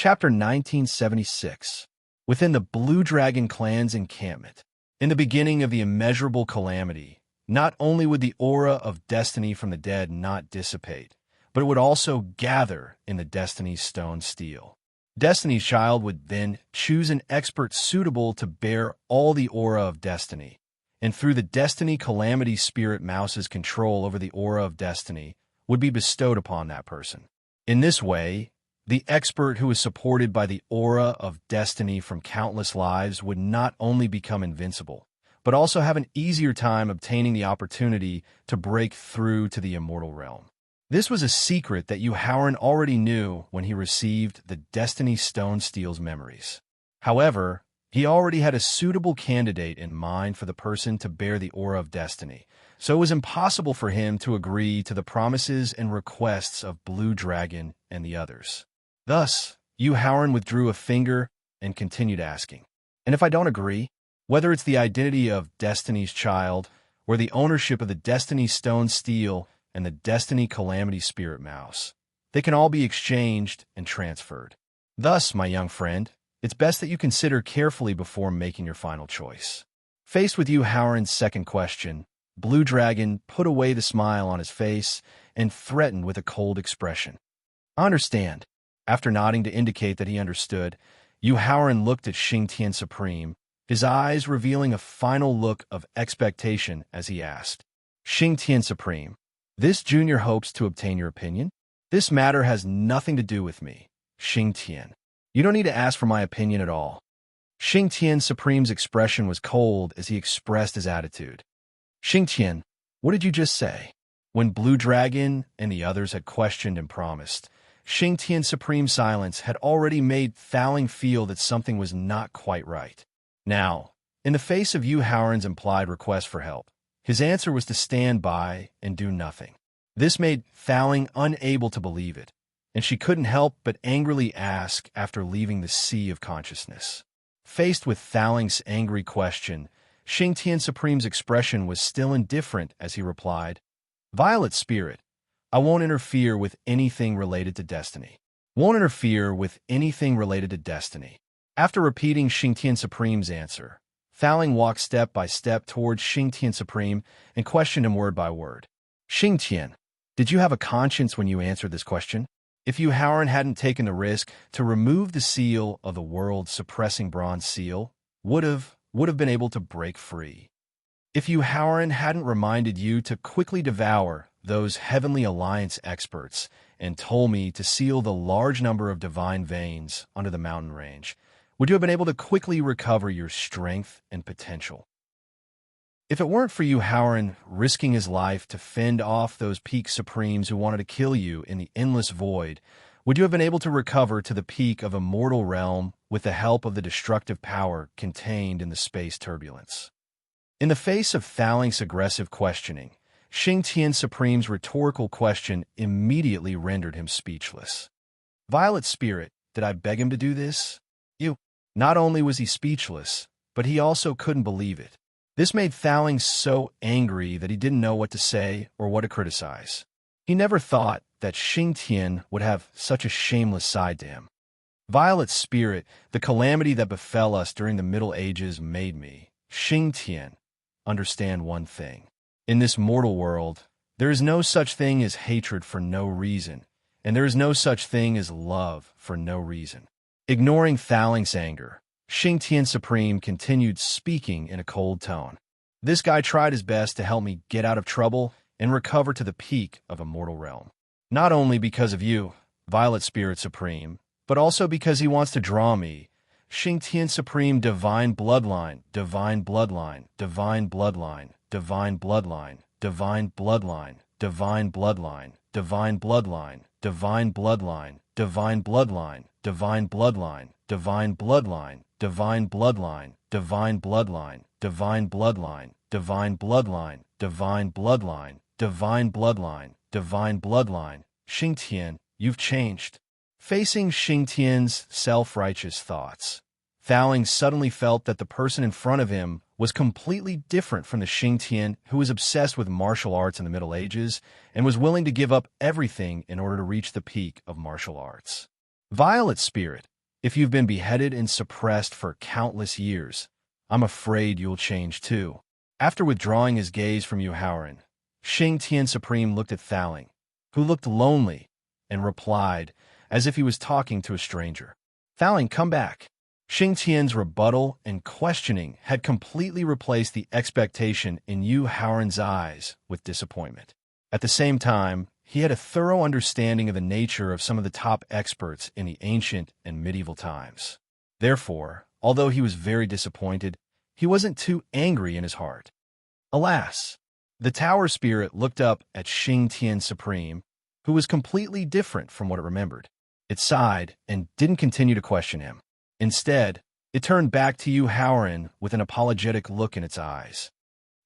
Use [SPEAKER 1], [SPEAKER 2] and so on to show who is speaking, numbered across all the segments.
[SPEAKER 1] Chapter 1976. Within the Blue Dragon clan's encampment. In the beginning of the immeasurable calamity, not only would the aura of destiny from the dead not dissipate, but it would also gather in the Destiny's Stone Steel. Destiny's Child would then choose an expert suitable to bear all the aura of destiny, and through the Destiny Calamity Spirit Mouse's control over the aura of destiny would be bestowed upon that person. In this way, the expert who is supported by the aura of destiny from countless lives would not only become invincible, but also have an easier time obtaining the opportunity to break through to the immortal realm. This was a secret that Howard already knew when he received the Destiny Stone Steel's memories. However, he already had a suitable candidate in mind for the person to bear the aura of destiny, so it was impossible for him to agree to the promises and requests of Blue Dragon and the others. Thus, Howard withdrew a finger and continued asking, "And if I don't agree? Whether it's the identity of Destiny's Child, or the ownership of the Destiny Stone Steel and the Destiny Calamity Spirit Mouse, they can all be exchanged and transferred. Thus, my young friend, it's best that you consider carefully before making your final choice." Faced with Howard's second question, Blue Dragon put away the smile on his face and threatened with a cold expression. "I understand." After nodding to indicate that he understood, Howard looked at Xingtian Supreme, his eyes revealing a final look of expectation as he asked, "Xingtian Supreme, this junior hopes to obtain your opinion? This matter has nothing to do with me, Xingtian. You don't need to ask for my opinion at all." Xingtian Supreme's expression was cold as he expressed his attitude. "Xingtian, what did you just say?" When Blue Dragon and the others had questioned and promised, Xingtian Supreme's silence had already made Thowling feel that something was not quite right. Now, in the face of Howard's implied request for help, his answer was to stand by and do nothing. This made Thowling unable to believe it, and she couldn't help but angrily ask after leaving the sea of consciousness. Faced with Thowling's angry question, Xingtian Supreme's expression was still indifferent as he replied, "Violet Spirit, I won't interfere with anything related to destiny. Won't interfere with anything related to destiny." After repeating Xingtian Supreme's answer, Thowling walked step by step towards Xingtian Supreme and questioned him word by word. "Xingtian, did you have a conscience when you answered this question? If Howard hadn't taken the risk to remove the seal of the world's suppressing bronze seal, would have been able to break free. If Howard hadn't reminded you to quickly devour those Heavenly Alliance experts and told me to seal the large number of divine veins under the mountain range, would you have been able to quickly recover your strength and potential? If it weren't for Howard risking his life to fend off those peak supremes who wanted to kill you in the endless void, would you have been able to recover to the peak of immortal realm with the help of the destructive power contained in the space turbulence?" In the face of Thowling's aggressive questioning, Xingtian Supreme's rhetorical question immediately rendered him speechless. "Violet Spirit, did I beg him to do this?" Not only was he speechless, but he also couldn't believe it. This made Thowling so angry that he didn't know what to say or what to criticize. He never thought that Xingtian would have such a shameless side to him. "Violet Spirit, the calamity that befell us during the Middle Ages made me, Xingtian, understand one thing. In this mortal world, there is no such thing as hatred for no reason, and there is no such thing as love for no reason." Ignoring Thowling's anger, Xingtian Supreme continued speaking in a cold tone. "This guy tried his best to help me get out of trouble and recover to the peak of immortal realm. Not only because of you, Violet Spirit Supreme, but also because he wants to draw me, Xingtian Supreme, divine bloodline, divine bloodline, divine bloodline, divine bloodline, divine bloodline, divine bloodline, divine bloodline, divine bloodline, divine bloodline, divine bloodline, divine bloodline, divine bloodline, divine bloodline, divine bloodline, divine bloodline, divine bloodline, divine bloodline, divine bloodline. Xingtian, you've changed." Facing Xingtian's self-righteous thoughts, Thowling suddenly felt that the person in front of him was completely different from the Xingtian who was obsessed with martial arts in the Middle Ages and was willing to give up everything in order to reach the peak of martial arts. "Violet Spirit, If you've been beheaded and suppressed for countless years, I'm afraid you'll change too. After withdrawing his gaze from Yu Haoran, Xing Tian Supreme looked at Thaling, who looked lonely, and replied, as if he was talking to a stranger. Thaling, come back. Xing Tian's rebuttal and questioning had completely replaced the expectation in Yu Haoran's eyes with disappointment. At the same time, he had a thorough understanding of the nature of some of the top experts in the ancient and medieval times. Therefore, although he was very disappointed, he wasn't too angry in his heart. Alas, the tower spirit looked up at Xing Tian Supreme, who was completely different from what it remembered. It sighed and didn't continue to question him. Instead, it turned back to Yu Haoran with an apologetic look in its eyes.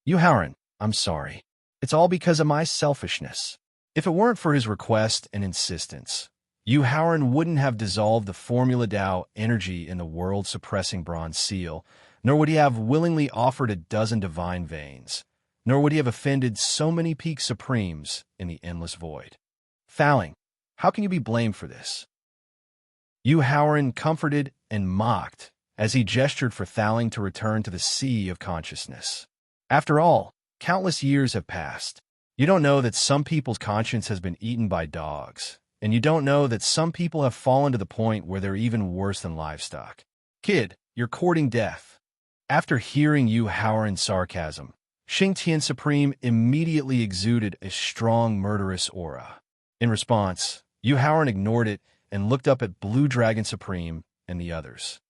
[SPEAKER 1] Yu Haoran, I'm sorry. It's all because of my selfishness. If it weren't for his request and insistence, Yu Haoran wouldn't have dissolved the Formula Tao energy in the world-suppressing bronze seal, nor would he have willingly offered a dozen divine veins, nor would he have offended so many peak supremes in the endless void. Thaling, how can you be blamed for this? Yu Haoran comforted and mocked as he gestured for Thaling to return to the sea of consciousness. After all, countless years have passed. You don't know that some people's conscience has been eaten by dogs, and you don't know that some people have fallen to the point where they're even worse than livestock. Kid, you're courting death. After hearing Yu Haoran's sarcasm, Xing Tian Supreme immediately exuded a strong murderous aura. In response, Yu Haoran ignored it and looked up at Blue Dragon Supreme and the others.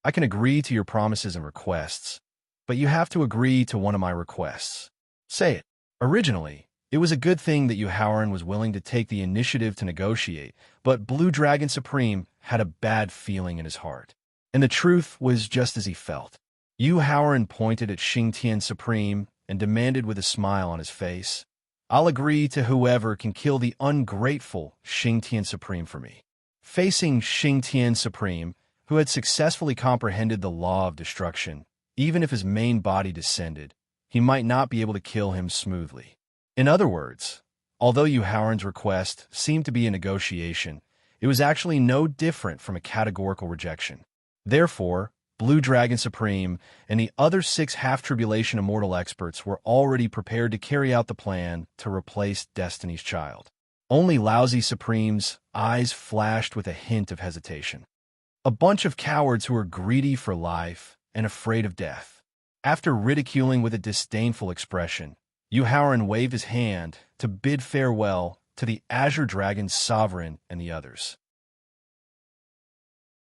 [SPEAKER 1] I can agree to your promises and requests, but you have to agree to one of my requests. Say it. Originally, it was a good thing that Yu Haoran was willing to take the initiative to negotiate, but Blue Dragon Supreme had a bad feeling in his heart. And the truth was just as he felt. Yu Haoran pointed at Xing Tian Supreme and demanded with a smile on his face, I'll agree to whoever can kill the ungrateful Xing Tian Supreme for me. Facing Xing Tian Supreme, who had successfully comprehended the law of destruction, even if his main body descended, he might not be able to kill him smoothly. In other words, although Yu Haoran's request seemed to be a negotiation, it was actually no different from a categorical rejection. Therefore, Blue Dragon Supreme and the other 6 half-tribulation immortal experts were already prepared to carry out the plan to replace Destiny's Child. Only Lousy Supreme's eyes flashed with a hint of hesitation. A bunch of cowards who were greedy for life and afraid of death. After ridiculing with a disdainful expression, Yu Haoran waved his hand to bid farewell to the Azure Dragon's sovereign and the others.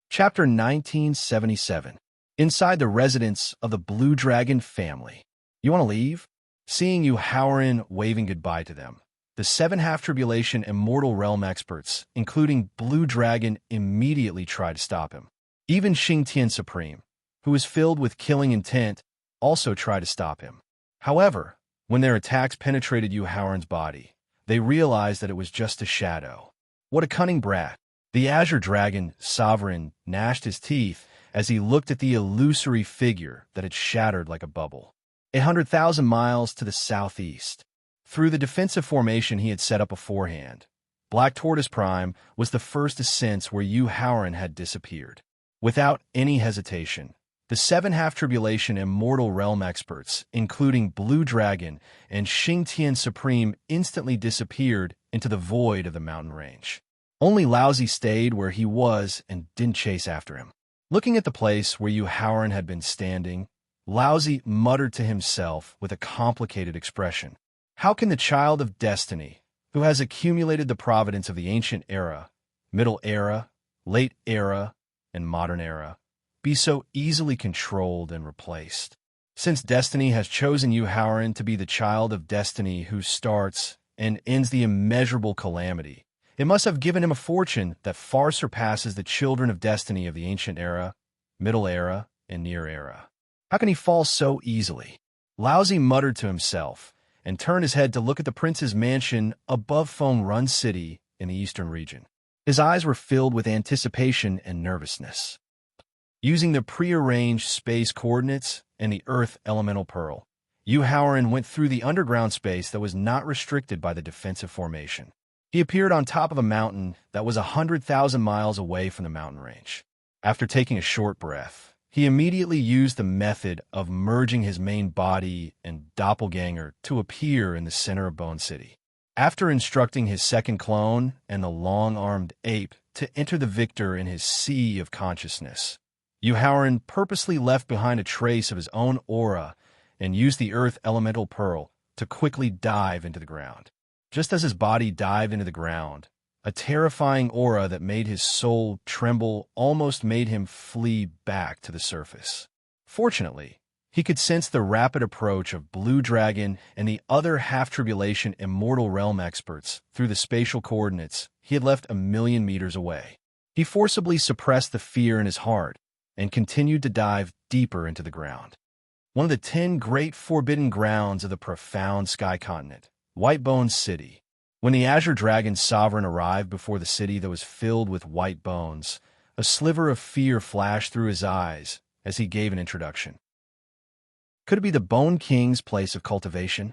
[SPEAKER 1] Chapter 1977. Inside the residence of the Blue Dragon family. You want to leave? Seeing Yu Haoran waving goodbye to them, the 7 half-tribulation immortal realm experts, including Blue Dragon, immediately tried to stop him. Even Xing Tian Supreme, who was filled with killing intent, also tried to stop him. However, when their attacks penetrated Yu Haoran's body, they realized that it was just a shadow. What a cunning brat! The Azure Dragon, sovereign, gnashed his teeth as he looked at the illusory figure that had shattered like a bubble. 100,000 miles to the southeast. Through the defensive formation he had set up beforehand, Black Tortoise Prime was the first to sense where Yu Haoran had disappeared. Without any hesitation, the 7 half-tribulation immortal realm experts, including Blue Dragon and Xing Tian Supreme, instantly disappeared into the void of the mountain range. Only Lousy stayed where he was and didn't chase after him. Looking at the place where Yu Haoran had been standing, Lousy muttered to himself with a complicated expression. How can the child of destiny, who has accumulated the providence of the ancient era, middle era, late era, and modern era, be so easily controlled and replaced? Since destiny has chosen Yu Haoran to be the child of destiny who starts and ends the immeasurable calamity, it must have given him a fortune that far surpasses the children of destiny of the ancient era, middle era, and near era. How can he fall so easily? Lousy muttered to himself and turned his head to look at the prince's mansion above Foam Run City in the eastern region. His eyes were filled with anticipation and nervousness. Using the prearranged space coordinates and the Earth Elemental Pearl, Yu Haoran went through the underground space that was not restricted by the defensive formation. He appeared on top of a mountain that was 100,000 miles away from the mountain range. After taking a short breath, he immediately used the method of merging his main body and doppelganger to appear in the center of Bone City. After instructing his second clone and the long-armed ape to enter the victor in his sea of consciousness, Yuhauran purposely left behind a trace of his own aura and used the Earth Elemental Pearl to quickly dive into the ground. Just as his body dived into the ground, a terrifying aura that made his soul tremble almost made him flee back to the surface. Fortunately, he could sense the rapid approach of Blue Dragon and the other half-tribulation Immortal Realm experts through the spatial coordinates he had left 1,000,000 meters away. He forcibly suppressed the fear in his heart and continued to dive deeper into the ground. One of the 10 great forbidden grounds of the profound sky continent, Whitebone City. When the Azure Dragon's sovereign arrived before the city that was filled with white bones, a sliver of fear flashed through his eyes as he gave an introduction. Could it be the Bone King's place of cultivation?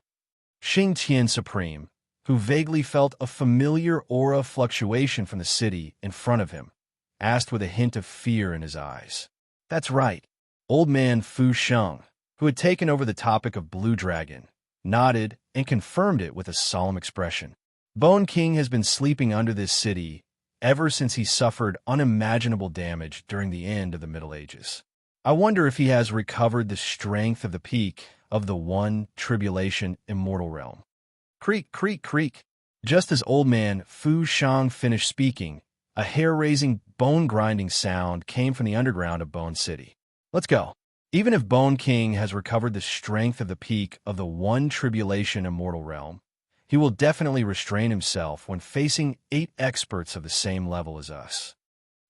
[SPEAKER 1] Xing Tian Supreme, who vaguely felt a familiar aura fluctuation from the city in front of him, asked with a hint of fear in his eyes. That's right. Old man Fu Sheng, who had taken over the topic of Blue Dragon, nodded and confirmed it with a solemn expression. Bone King has been sleeping under this city ever since he suffered unimaginable damage during the end of the Middle Ages. I wonder if he has recovered the strength of the peak of the one tribulation immortal realm. Creak, creak, creak. Just as old man Fu Shang finished speaking, a hair-raising, bone-grinding sound came from the underground of Bone City. Let's go. Even if Bone King has recovered the strength of the peak of the one tribulation immortal realm, he will definitely restrain himself when facing 8 experts of the same level as us.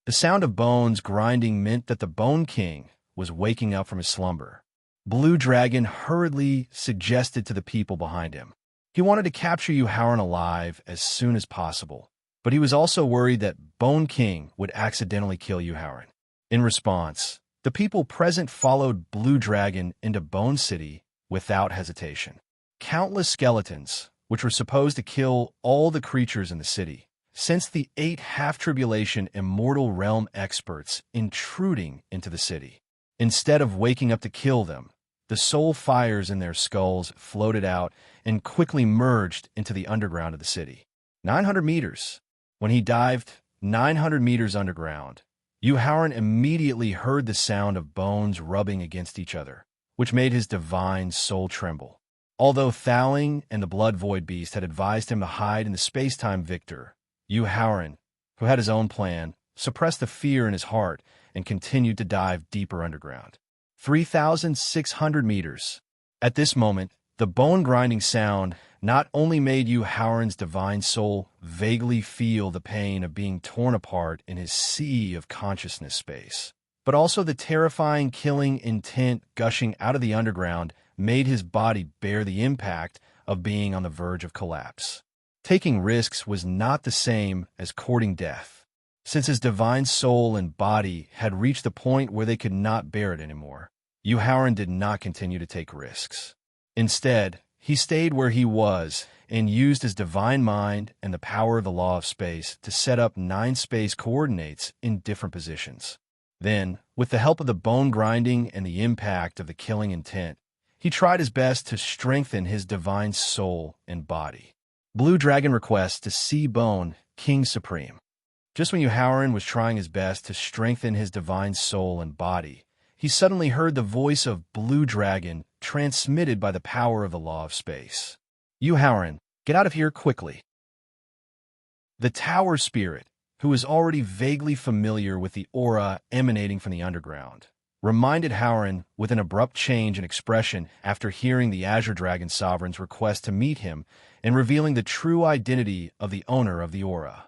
[SPEAKER 1] The sound of bones grinding meant that the Bone King was waking up from his slumber. Blue Dragon hurriedly suggested to the people behind him. He wanted to capture Yuhauran alive as soon as possible, but he was also worried that Bone King would accidentally kill Yuhauran. In response, the people present followed Blue Dragon into Bone City without hesitation. Countless skeletons, which were supposed to kill all the creatures in the city, sensed the 8 half-tribulation immortal realm experts intruding into the city. Instead of waking up to kill them, the soul fires in their skulls floated out and quickly merged into the underground of the city. 900 meters. When he dived 900 meters underground, Yuhauran immediately heard the sound of bones rubbing against each other, which made his divine soul tremble. Although Thowling and the Blood Void Beast had advised him to hide in the space-time victor, Yuhauran, who had his own plan, suppressed the fear in his heart and continued to dive deeper underground. 3,600 meters. At this moment, the bone-grinding sound not only made Yuhauran's divine soul vaguely feel the pain of being torn apart in his sea of consciousness space, but also the terrifying killing intent gushing out of the underground made his body bear the impact of being on the verge of collapse. Taking risks was not the same as courting death, since his divine soul and body had reached the point where they could not bear it anymore. Yuhauran did not continue to take risks. Instead, he stayed where he was and used his divine mind and the power of the law of space to set up 9 space coordinates in different positions. Then, with the help of the bone grinding and the impact of the killing intent, he tried his best to strengthen his divine soul and body. Blue Dragon requests to see Bone King Supreme. Just when Yuhauran was trying his best to strengthen his divine soul and body, he suddenly heard the voice of Blue Dragon transmitted by the power of the law of space. Yuhauran, get out of here quickly. The Tower Spirit, who was already vaguely familiar with the aura emanating from the underground, reminded Howran with an abrupt change in expression after hearing the Azure Dragon Sovereign's request to meet him and revealing the true identity of the owner of the aura.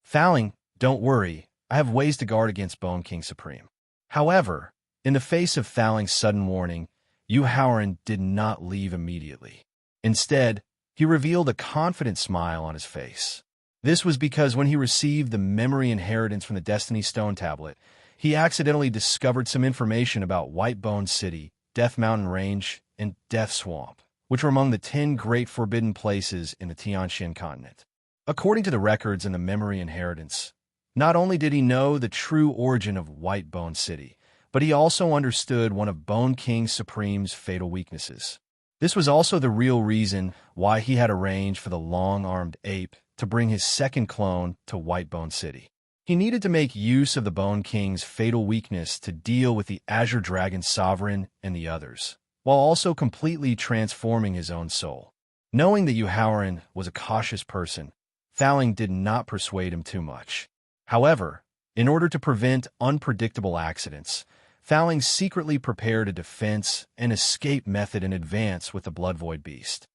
[SPEAKER 1] Thowling, don't worry, I have ways to guard against Bone King Supreme. However, in the face of Thowling's sudden warning, Yuhauran did not leave immediately. Instead, he revealed a confident smile on his face. This was because when he received the memory inheritance from the Destiny Stone Tablet, he accidentally discovered some information about Whitebone City, Death Mountain Range, and Death Swamp, which were among the 10 great forbidden places in the Tianxian continent. According to the records in the memory inheritance, Not only did he know the true origin of White Bone City, but he also understood one of Bone King Supreme's fatal weaknesses. This was also the real reason why he had arranged for the long-armed ape to bring his second clone to White Bone City. He needed to make use of the Bone King's fatal weakness to deal with the Azure Dragon Sovereign and the others, while also completely transforming his own soul. Knowing that Yuhauran was a cautious person, Thowling did not persuade him too much. However, in order to prevent unpredictable accidents, Thowling secretly prepared a defense and escape method in advance with the Blood Void Beast.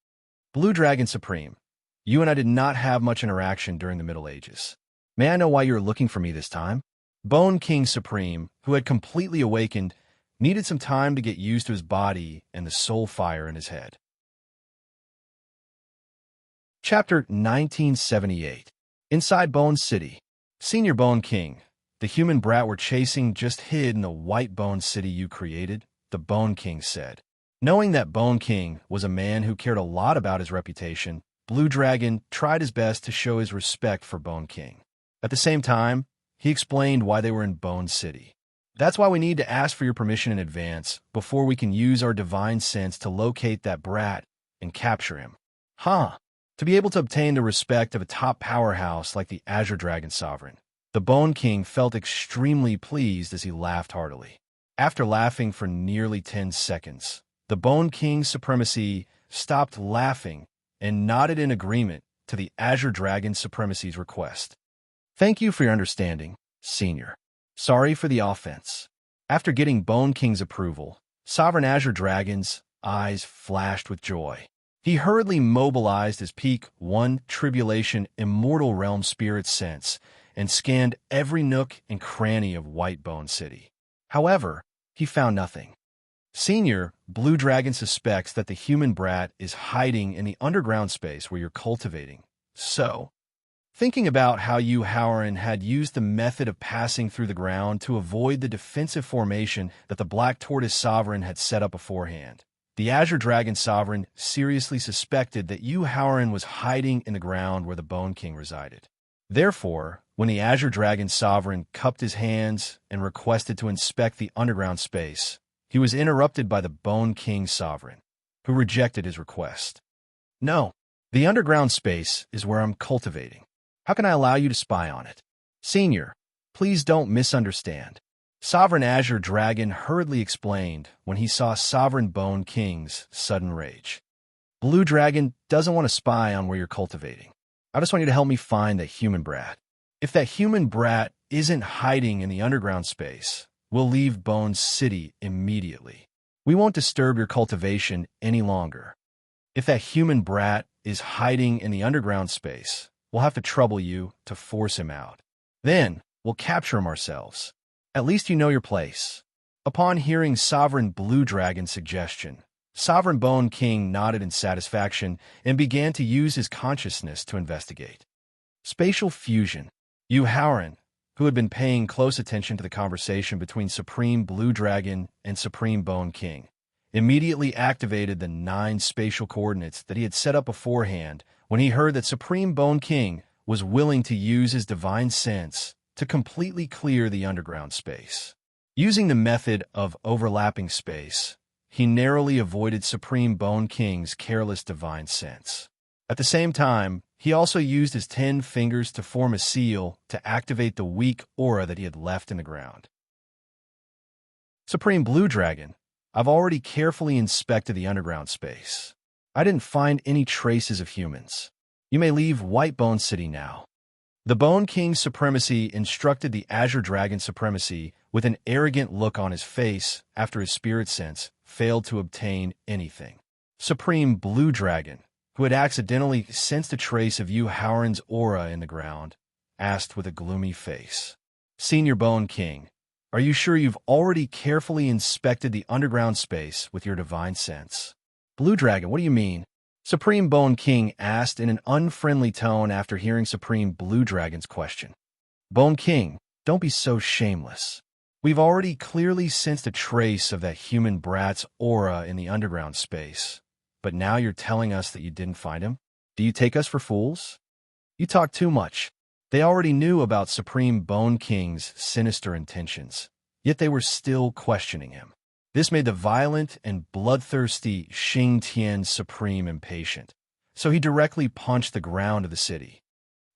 [SPEAKER 1] Blue Dragon Supreme, you and I did not have much interaction during the Middle Ages. May I know why you were looking for me this time? Bone King Supreme, who had completely awakened, needed some time to get used to his body and the soul fire in his head. Chapter 1978. Inside Bone City. Senior Bone King, the human brat we're chasing just hid in the White Bone City you created, the Bone King said. Knowing that Bone King was a man who cared a lot about his reputation, Blue Dragon tried his best to show his respect for Bone King. At the same time, he explained why they were in Bone City. That's why we need to ask for your permission in advance before we can use our divine sense to locate that brat and capture him. Huh. To be able to obtain the respect of a top powerhouse like the Azure Dragon Sovereign, the Bone King felt extremely pleased as he laughed heartily. After laughing for nearly 10 seconds, the Bone King's supremacy stopped laughing and nodded in agreement to the Azure Dragon Supremacy's request. Thank you for your understanding, Senior. Sorry for the offense. After getting Bone King's approval, Sovereign Azure Dragon's eyes flashed with joy. He hurriedly mobilized his Peak 1 Tribulation Immortal Realm Spirit sense and scanned every nook and cranny of White Bone City. However, he found nothing. Senior, Blue Dragon suspects that the human brat is hiding in the underground space where you're cultivating. So, thinking about how Yuhauran had used the method of passing through the ground to avoid the defensive formation that the Black Tortoise Sovereign had set up beforehand, the Azure Dragon Sovereign seriously suspected that Yuhauran was hiding in the ground where the Bone King resided. Therefore, when the Azure Dragon Sovereign cupped his hands and requested to inspect the underground space, he was interrupted by the Bone King Sovereign, who rejected his request. No, the underground space is where I'm cultivating. How can I allow you to spy on it? Senior, please don't misunderstand. Sovereign Azure Dragon hurriedly explained when he saw Sovereign Bone King's sudden rage. Blue Dragon doesn't want to spy on where you're cultivating. I just want you to help me find that human brat. If that human brat isn't hiding in the underground space, we'll leave Bone City immediately. We won't disturb your cultivation any longer. If that human brat is hiding in the underground space, we'll have to trouble you to force him out. Then, we'll capture him ourselves. At least you know your place. Upon hearing Sovereign Blue Dragon's suggestion, Sovereign Bone King nodded in satisfaction and began to use his consciousness to investigate. Spatial fusion. Yuhauran, who had been paying close attention to the conversation between Supreme Blue Dragon and Supreme Bone King, immediately activated the 9 spatial coordinates that he had set up beforehand when he heard that Supreme Bone King was willing to use his divine sense to completely clear the underground space. Using the method of overlapping space, he narrowly avoided Supreme Bone King's careless divine sense. At the same time, he also used his 10 fingers to form a seal to activate the weak aura that he had left in the ground. Supreme Blue Dragon, I've already carefully inspected the underground space. I didn't find any traces of humans. You may leave White Bone City now. The Bone King's supremacy instructed the Azure Dragon Supremacy with an arrogant look on his face after his spirit sense failed to obtain anything. Supreme Blue Dragon, who had accidentally sensed a trace of Yuhauran's aura in the ground, asked with a gloomy face. Senior Bone King, are you sure you've already carefully inspected the underground space with your divine sense? Blue Dragon, what do you mean? Supreme Bone King asked in an unfriendly tone after hearing Supreme Blue Dragon's question. Bone King, don't be so shameless. We've already clearly sensed a trace of that human brat's aura in the underground space, but now you're telling us that you didn't find him? Do you take us for fools? You talk too much. They already knew about Supreme Bone King's sinister intentions, yet they were still questioning him. This made the violent and bloodthirsty Xing Tian Supreme impatient, so he directly punched the ground of the city.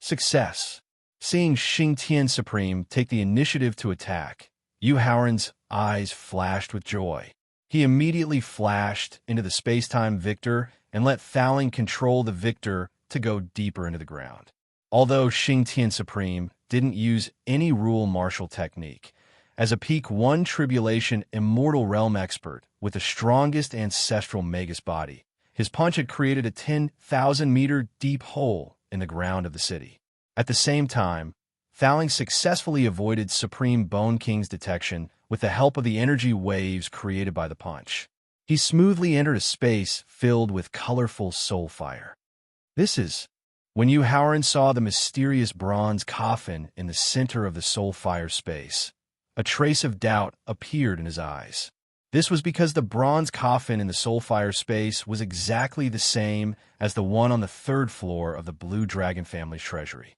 [SPEAKER 1] Success. Seeing Xing Tian Supreme take the initiative to attack, Yu Haoran's eyes flashed with joy. He immediately flashed into the space-time Victor and let Fouling control the Victor to go deeper into the ground. Although Xing Tian Supreme didn't use any rule martial technique, as a peak 1 tribulation immortal realm expert with the strongest ancestral magus body, his punch had created a 10,000-meter deep hole in the ground of the city. At the same time, Fouling successfully avoided Supreme Bone King's detection with the help of the energy waves created by the punch. He smoothly entered a space filled with colorful soul fire. This is when Yu Haoran saw the mysterious bronze coffin in the center of the soul fire space. A trace of doubt appeared in his eyes. This was because the bronze coffin in the soul fire space was exactly the same as the one on the 3rd floor of the Blue Dragon family's treasury.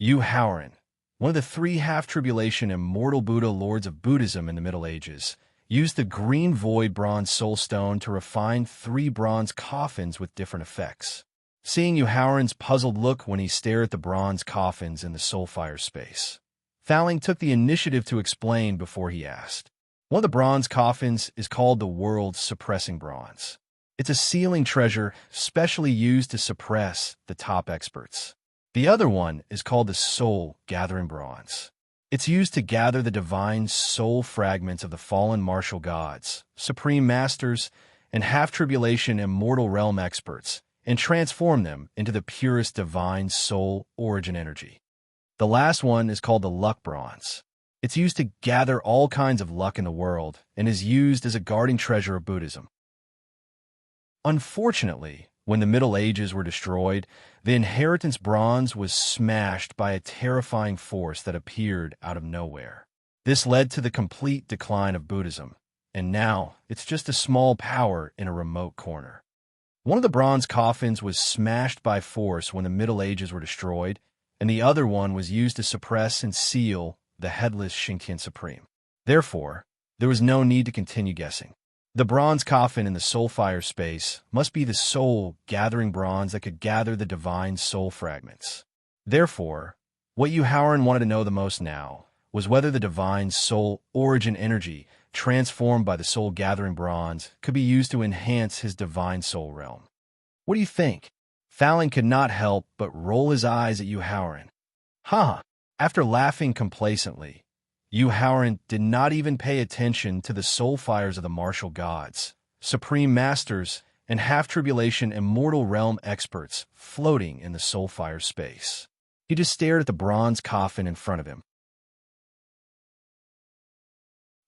[SPEAKER 1] Yu Haoran, one of the 3 half-tribulation immortal Buddha lords of Buddhism in the Middle Ages, used the green void bronze soul stone to refine 3 bronze coffins with different effects. Seeing Yu Haoran's puzzled look when he stared at the bronze coffins in the soulfire space, Fouling took the initiative to explain before he asked. One of the bronze coffins is called the World's Suppressing Bronze. It's a sealing treasure specially used to suppress the top experts. The other one is called the Soul Gathering Bronze. It's used to gather the divine soul fragments of the fallen martial gods, supreme masters, and half-tribulation immortal realm experts, and transform them into the purest divine soul origin energy. The last one is called the Luck Bronze. It's used to gather all kinds of luck in the world and is used as a guarding treasure of Buddhism. Unfortunately, when the Middle Ages were destroyed, the Inheritance Bronze was smashed by a terrifying force that appeared out of nowhere. This led to the complete decline of Buddhism, and now it's just a small power in a remote corner. One of the bronze coffins was smashed by force when the Middle Ages were destroyed, and the other one was used to suppress and seal the headless Xing Tian Supreme. Therefore, there was no need to continue guessing. The bronze coffin in the soulfire space must be the soul gathering bronze that could gather the divine soul fragments. Therefore, what Yu Haoran wanted to know the most now was whether the divine soul origin energy transformed by the soul gathering bronze could be used to enhance his divine soul realm. What do you think? Fouling could not help but roll his eyes at Yu Haoran. Ha! After laughing complacently, Yu Haoran did not even pay attention to the soul fires of the martial gods, supreme masters, and half-tribulation immortal realm experts floating in the soul fire space. He just stared at the bronze coffin in front of him.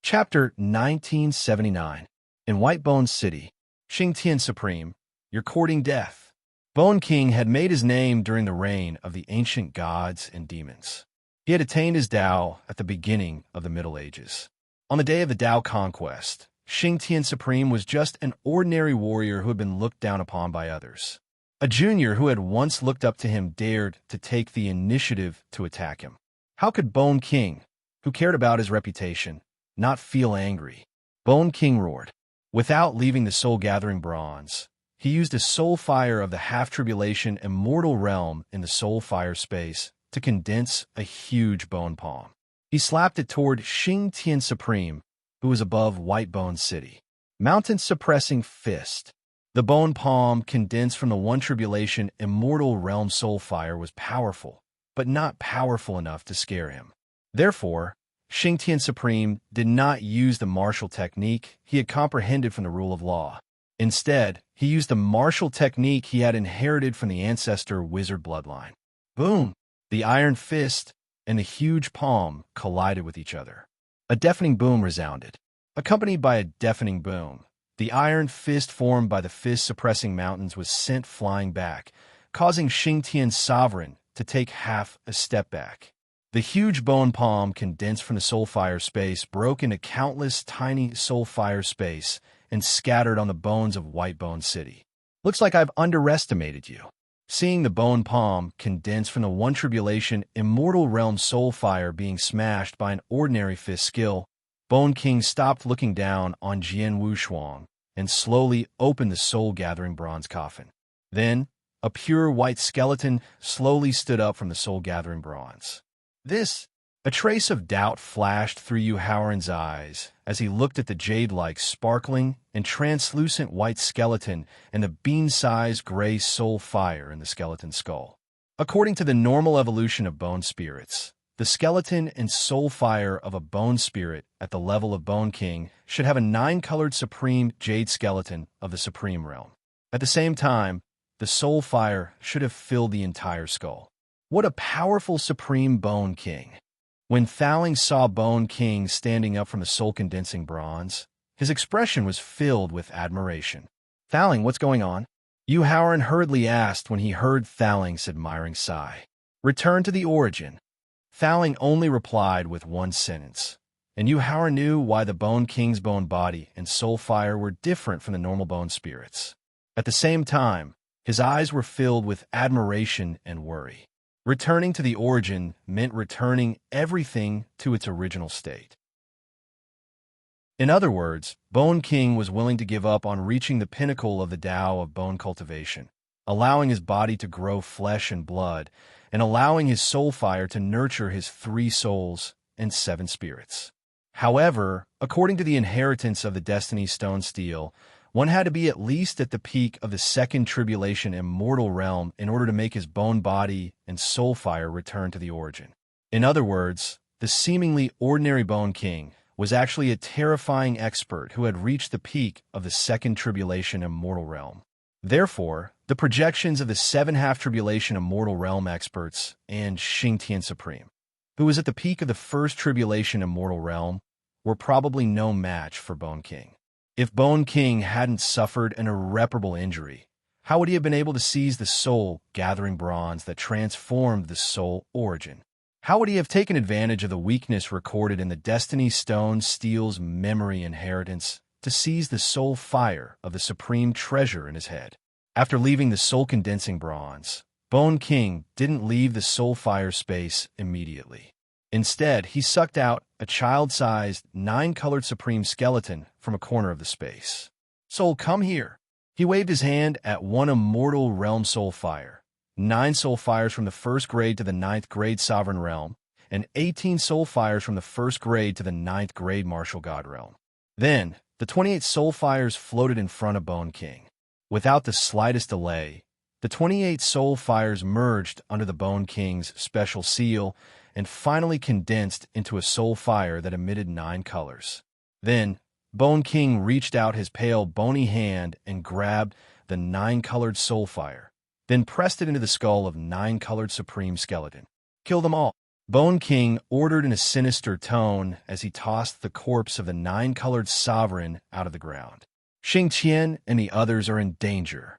[SPEAKER 1] Chapter 1979. In White Bone City, Xing Tian Supreme, you're courting death. Bone King had made his name during the reign of the ancient gods and demons. He had attained his Tao at the beginning of the Middle Ages. On the day of the Tao conquest, Xing Tian Supreme was just an ordinary warrior who had been looked down upon by others. A junior who had once looked up to him dared to take the initiative to attack him. How could Bone King, who cared about his reputation, not feel angry? Bone King roared. Without leaving the soul-gathering bronze, he used a soul fire of the half-tribulation immortal realm in the soul fire space to condense a huge bone palm. He slapped it toward Xing Tian Supreme, who was above White Bone City. Mountain-suppressing fist. The bone palm condensed from the one tribulation immortal realm soul fire was powerful, but not powerful enough to scare him. Therefore, Xing Tian Supreme did not use the martial technique he had comprehended from the rule of law. Instead, he used the martial technique he had inherited from the ancestor wizard bloodline. Boom! The iron fist and the huge palm collided with each other. A deafening boom resounded. Accompanied by a deafening boom, the iron fist formed by the fist-suppressing mountains was sent flying back, causing Xing Tian's sovereign to take half a step back. The huge bone palm condensed from the soulfire space broke into countless tiny soulfire space and scattered on the bones of White Bone City. Looks like I've underestimated you. Seeing the bone palm condense from the one tribulation immortal realm soul fire being smashed by an ordinary fist skill, Bone King stopped looking down on Jian Wushuang and slowly opened the soul-gathering bronze coffin. Then, a pure white skeleton slowly stood up from the soul-gathering bronze. A trace of doubt flashed through Yu Haoran's eyes as he looked at the jade-like sparkling and translucent white skeleton and the bean-sized gray soul fire in the skeleton's skull. According to the normal evolution of bone spirits, the skeleton and soul fire of a bone spirit at the level of Bone King should have a 9-colored supreme jade skeleton of the supreme realm. At the same time, the soul fire should have filled the entire skull. What a powerful supreme Bone King! When Thaling saw Bone King standing up from the soul-condensing bronze, his expression was filled with admiration. "Thaling, what's going on?" Yu Haoran hurriedly asked when he heard Thaling's admiring sigh. "Return to the origin." Thaling only replied with one sentence, and Yu Haoran knew why the Bone King's bone body and soul fire were different from the normal bone spirits. At the same time, his eyes were filled with admiration and worry. Returning to the origin meant returning everything to its original state. In other words, Bone King was willing to give up on reaching the pinnacle of the Tao of bone cultivation, allowing his body to grow flesh and blood, and allowing his soul fire to nurture his 3 souls and 7 spirits. However, according to the inheritance of the Destiny Stone Steel, one had to be at least at the peak of the second tribulation immortal realm in order to make his bone body and soul fire return to the origin. In other words, the seemingly ordinary Bone King was actually a terrifying expert who had reached the peak of the second tribulation immortal realm. Therefore, the projections of the 7 half-tribulation immortal realm experts and Xingtian Supreme, who was at the peak of the first tribulation immortal realm, were probably no match for Bone King. If Bone King hadn't suffered an irreparable injury, how would he have been able to seize the soul-gathering bronze that transformed the soul origin? How would he have taken advantage of the weakness recorded in the Destiny Stone Steel's memory inheritance to seize the soul fire of the supreme treasure in his head? After leaving the soul-condensing bronze, Bone King didn't leave the soul fire space immediately. Instead, he sucked out a child-sized, 9-colored supreme skeleton from a corner of the space. "Soul, come here." He waved his hand at one immortal realm soul fire, 9 soul fires from the 1st grade to the 9th grade sovereign realm, and 18 soul fires from the 1st grade to the 9th grade martial god realm. Then, the 28 soul fires floated in front of Bone King. Without the slightest delay, the 28 soul fires merged under the Bone King's special seal and finally condensed into a soul fire that emitted 9 colors. Then, Bone King reached out his pale, bony hand and grabbed the 9-colored soul fire, then pressed it into the skull of 9-colored supreme skeleton. "Kill them all," Bone King ordered in a sinister tone as he tossed the corpse of the 9-colored sovereign out of the ground. "Xingtian and the others are in danger."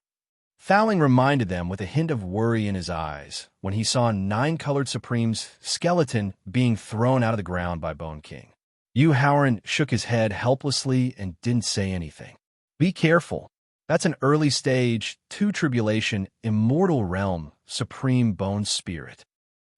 [SPEAKER 1] Thaling reminded them with a hint of worry in his eyes when he saw 9-colored Supreme's skeleton being thrown out of the ground by Bone King. Yu Haoran shook his head helplessly and didn't say anything. "Be careful. That's an early stage, 2 tribulation, immortal realm, supreme bone spirit."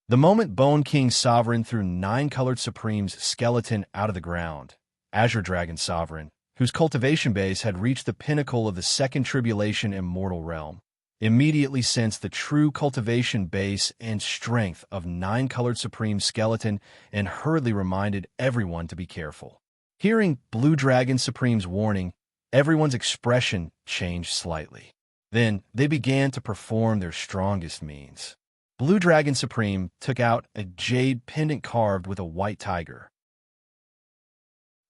[SPEAKER 1] The moment Bone King's sovereign threw 9-colored Supreme's skeleton out of the ground, Azure Dragon Sovereign, whose cultivation base had reached the pinnacle of the second tribulation immortal realm, immediately sensed the true cultivation base and strength of 9-colored supreme skeleton and hurriedly reminded everyone to be careful. Hearing Blue Dragon Supreme's warning, everyone's expression changed slightly. Then they began to perform their strongest means. Blue Dragon Supreme took out a jade pendant carved with a white tiger.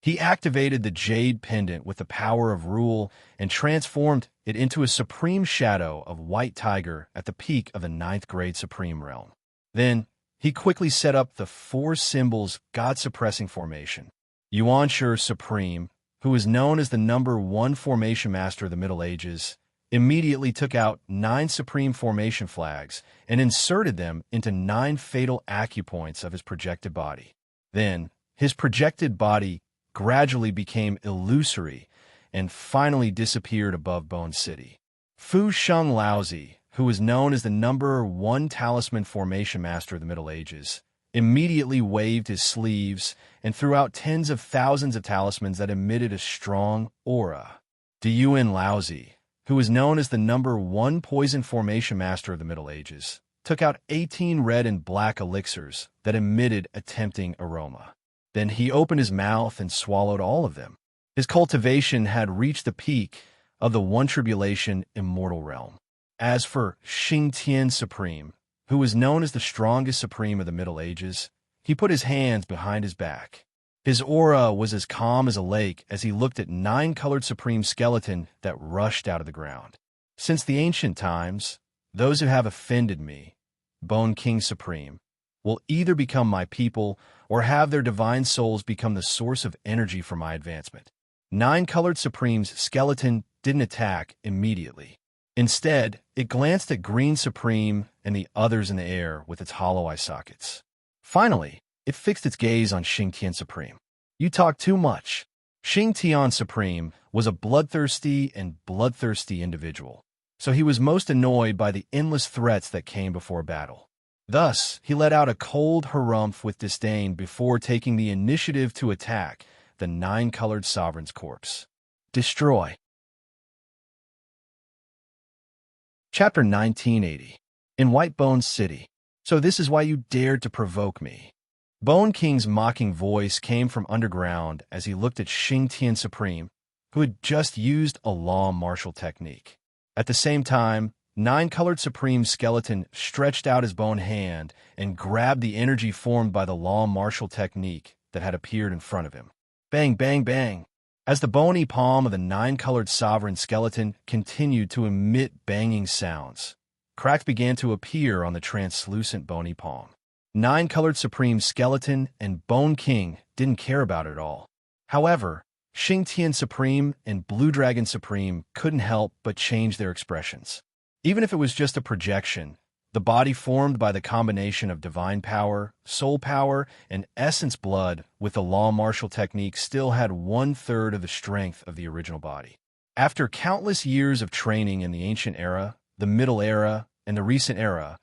[SPEAKER 1] He activated the jade pendant with the power of rule and transformed it into a supreme shadow of white tiger at the peak of the 9th grade supreme realm. Then, he quickly set up the 4 symbols God-suppressing formation. Yuanshi Supreme, who is known as the number 1 formation master of the Middle Ages, immediately took out 9 supreme formation flags and inserted them into 9 fatal acupoints of his projected body. Then, his projected body gradually became illusory and finally disappeared above Bone City. Fu Sheng Laozi, who was known as the #1 talisman formation master of the Middle Ages, immediately waved his sleeves and threw out tens of thousands of talismans that emitted a strong aura. Diyuan Laozi, who was known as the #1 poison formation master of the Middle Ages, took out 18 red and black elixirs that emitted a tempting aroma. Then he opened his mouth and swallowed all of them. His cultivation had reached the peak of the one tribulation immortal realm. As for Xingtian Supreme, who was known as the strongest supreme of the Middle Ages, he put his hands behind his back. His aura was as calm as a lake as he looked at 9-colored supreme skeleton that rushed out of the ground. Since the ancient times, those who have offended me, Bone King Supreme, will either become my people or have their divine souls become the source of energy for my advancement. 9-colored Supreme's skeleton didn't attack immediately. Instead, it glanced at Green Supreme and the others in the air with its hollow eye sockets. Finally, it fixed its gaze on Xingtian Supreme. You talk too much. Xingtian Supreme was a bloodthirsty individual, so he was most annoyed by the endless threats that came before battle. Thus, he let out a cold harumph with disdain before taking the initiative to attack the 9-colored sovereign's corpse. Destroy. Chapter 1980. In White Bone's City. So this is why you dared to provoke me. Bone King's mocking voice came from underground as he looked at Xingtian Supreme, who had just used a law martial technique. At the same time, 9-colored Supreme skeleton stretched out his bone hand and grabbed the energy formed by the law martial technique that had appeared in front of him. Bang, bang, bang. As the bony palm of the 9-colored sovereign skeleton continued to emit banging sounds, cracks began to appear on the translucent bony palm. 9-colored Supreme skeleton and Bone King didn't care about it at all. However, Xingtian Supreme and Blue Dragon Supreme couldn't help but change their expressions. Even if it was just a projection, the body formed by the combination of divine power, soul power, and essence blood with the law martial technique still had 1/3 of the strength of the original body. After countless years of training in the ancient era, the middle era, and the recent era,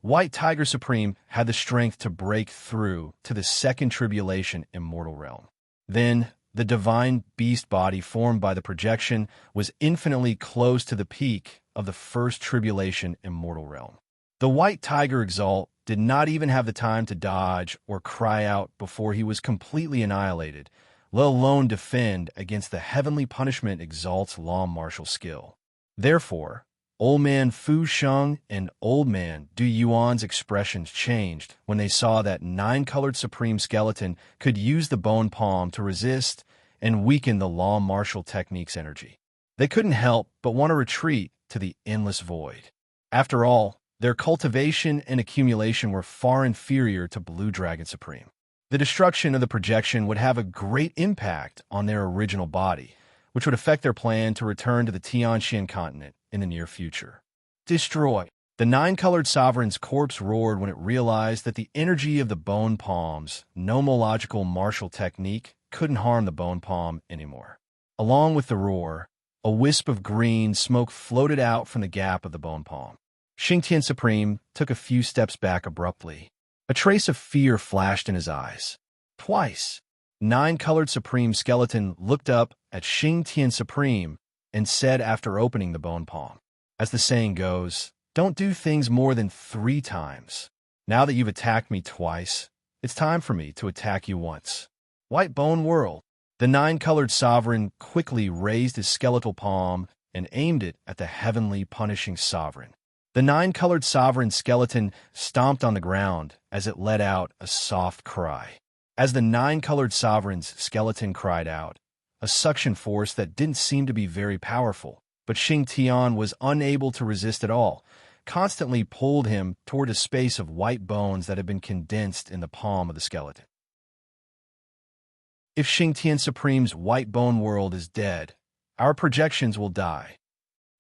[SPEAKER 1] White Tiger Supreme had the strength to break through to the second tribulation immortal realm. Then, the divine beast body formed by the projection was infinitely close to the peak of the first tribulation immortal realm. The White Tiger Exalt did not even have the time to dodge or cry out before he was completely annihilated, let alone defend against the heavenly punishment Exalt's law martial skill. Therefore, Old Man Fu Sheng and Old Man Du Yuan's expressions changed when they saw that 9-colored Supreme Skeleton could use the bone palm to resist and weaken the law martial technique's energy. They couldn't help but want to retreat to the endless void. After all, their cultivation and accumulation were far inferior to Blue Dragon Supreme. The destruction of the projection would have a great impact on their original body, which would affect their plan to return to the Tianxian continent in the near future. Destroy. The 9-colored sovereign's corpse roared when it realized that the energy of the bone palm's nomological martial technique couldn't harm the bone palm anymore. Along with the roar, a wisp of green smoke floated out from the gap of the bone palm. Xingtian Supreme took a few steps back abruptly. A trace of fear flashed in his eyes. Twice, 9-colored Supreme Skeleton looked up at Xingtian Supreme and said after opening the bone palm, as the saying goes, don't do things more than 3 times. Now that you've attacked me twice, it's time for me to attack you once. White Bone World. The 9-colored sovereign quickly raised his skeletal palm and aimed it at the heavenly punishing sovereign. The 9-colored sovereign skeleton stomped on the ground as it let out a soft cry. As the 9-colored sovereign's skeleton cried out, a suction force that didn't seem to be very powerful, but Xingtian was unable to resist at all, constantly pulled him toward a space of white bones that had been condensed in the palm of the skeleton. If Xingtian Supreme's White Bone World is dead, our projections will die.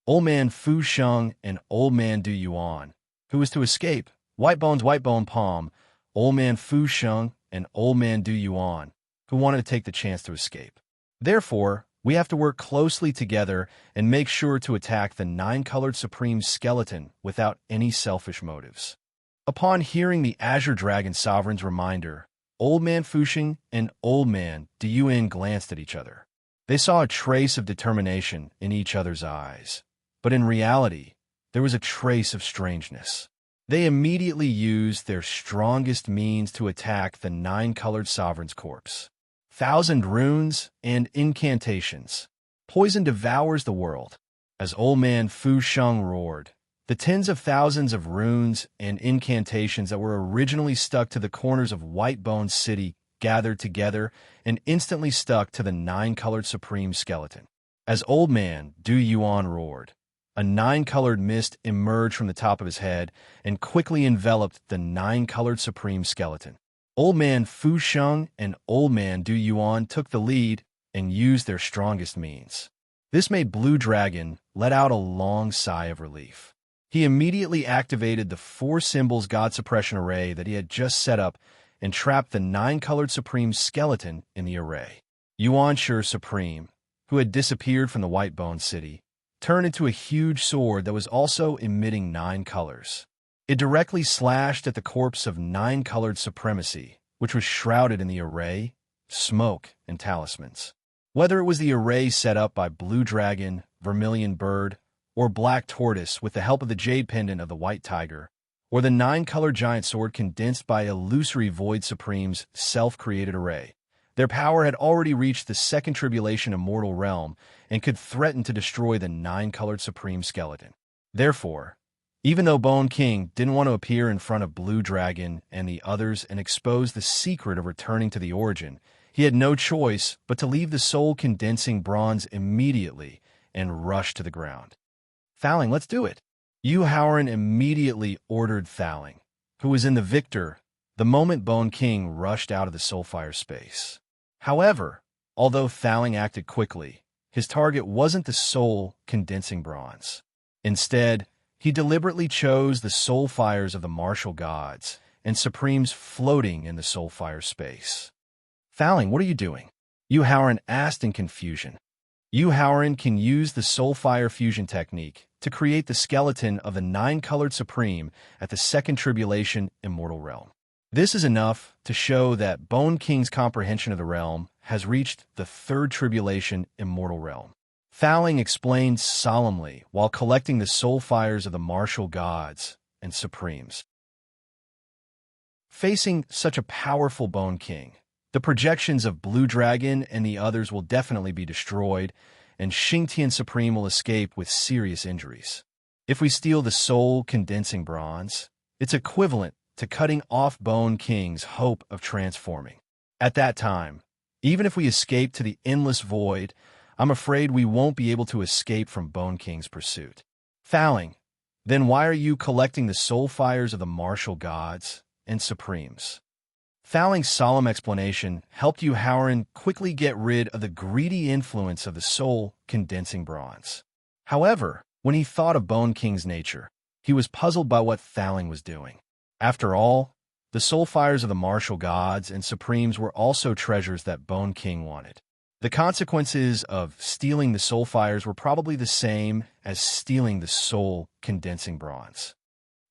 [SPEAKER 1] Old Man Fu Sheng and Old Man Du Yuan, who was to escape, White Bone's White Bone Palm, Old Man Fu Sheng and Old Man Du Yuan, who wanted to take the chance to escape. Therefore, We have to work closely together and make sure to attack the nine-colored Supreme skeleton without any selfish motives. Upon hearing the Azure Dragon Sovereign's reminder, Old Man Fusheng and Old Man Duyuan glanced at each other. They saw a trace of determination in each other's eyes, but in reality, there was a trace of strangeness. They immediately used their strongest means to attack the nine-colored sovereign's corpse. 1,000 runes and incantations. Poison devours the world. As Old Man Fu Sheng roared, the tens of thousands of runes and incantations that were originally stuck to the corners of Whitebone City gathered together and instantly stuck to the nine-colored Supreme skeleton. As Old Man Du Yuan roared, a nine-colored mist emerged from the top of his head and quickly enveloped the nine-colored Supreme skeleton. Old Man Fu Sheng and Old Man Du Yuan took the lead and used their strongest means. This made Blue Dragon let out a long sigh of relief. He immediately activated the 4 symbols God suppression array that he had just set up and trapped the nine-colored Supreme skeleton in the array. Yuan Shi Supreme, who had disappeared from the Whitebone City, turned into a huge sword that was also emitting 9 colors. It directly slashed at the corpse of nine-colored supremacy, which was shrouded in the array, smoke, and talismans. Whether it was the array set up by Blue Dragon, Vermilion Bird, or Black Tortoise with the help of the Jade Pendant of the White Tiger, or the nine-colored giant sword condensed by Illusory Void Supreme's self-created array, their power had already reached the Second Tribulation Immortal Realm and could threaten to destroy the nine-colored Supreme skeleton. Therefore, even though Bone King didn't want to appear in front of Blue Dragon and the others and expose the secret of returning to the origin, he had no choice but to leave the soul-condensing bronze immediately and rush to the ground. Thaling, let's do it. Yu Haoran immediately ordered Thaling, who was in the victor, the moment Bone King rushed out of the Soulfire space. However, although Thaling acted quickly, his target wasn't the soul-condensing bronze. Instead, he deliberately chose the Soulfires of the martial gods and Supremes floating in the Soulfire space. Thaling, what are you doing? Yu Haoran asked in confusion. Yu Haoran can use the Soulfire fusion technique to create the skeleton of the nine-colored Supreme at the Second Tribulation Immortal Realm. This is enough to show that Bone King's comprehension of the realm has reached the Third Tribulation Immortal Realm. Thaling explained solemnly while collecting the Soulfires of the martial gods and Supremes. Facing such a powerful Bone King, the projections of Blue Dragon and the others will definitely be destroyed, and Xingtian Supreme will escape with serious injuries. If we steal the soul-condensing bronze, it's equivalent to cutting off Bone King's hope of transforming. At that time, even if we escape to the endless void, I'm afraid we won't be able to escape from Bone King's pursuit. Thaling, then why are you collecting the Soulfires of the martial gods and Supremes? Thaling's solemn explanation helped Yu Haoran quickly get rid of the greedy influence of the soul-condensing bronze. However, when he thought of Bone King's nature, he was puzzled by what Thaling was doing. After all, the Soulfires of the martial gods and Supremes were also treasures that Bone King wanted. The consequences of stealing the Soulfires were probably the same as stealing the soul-condensing bronze.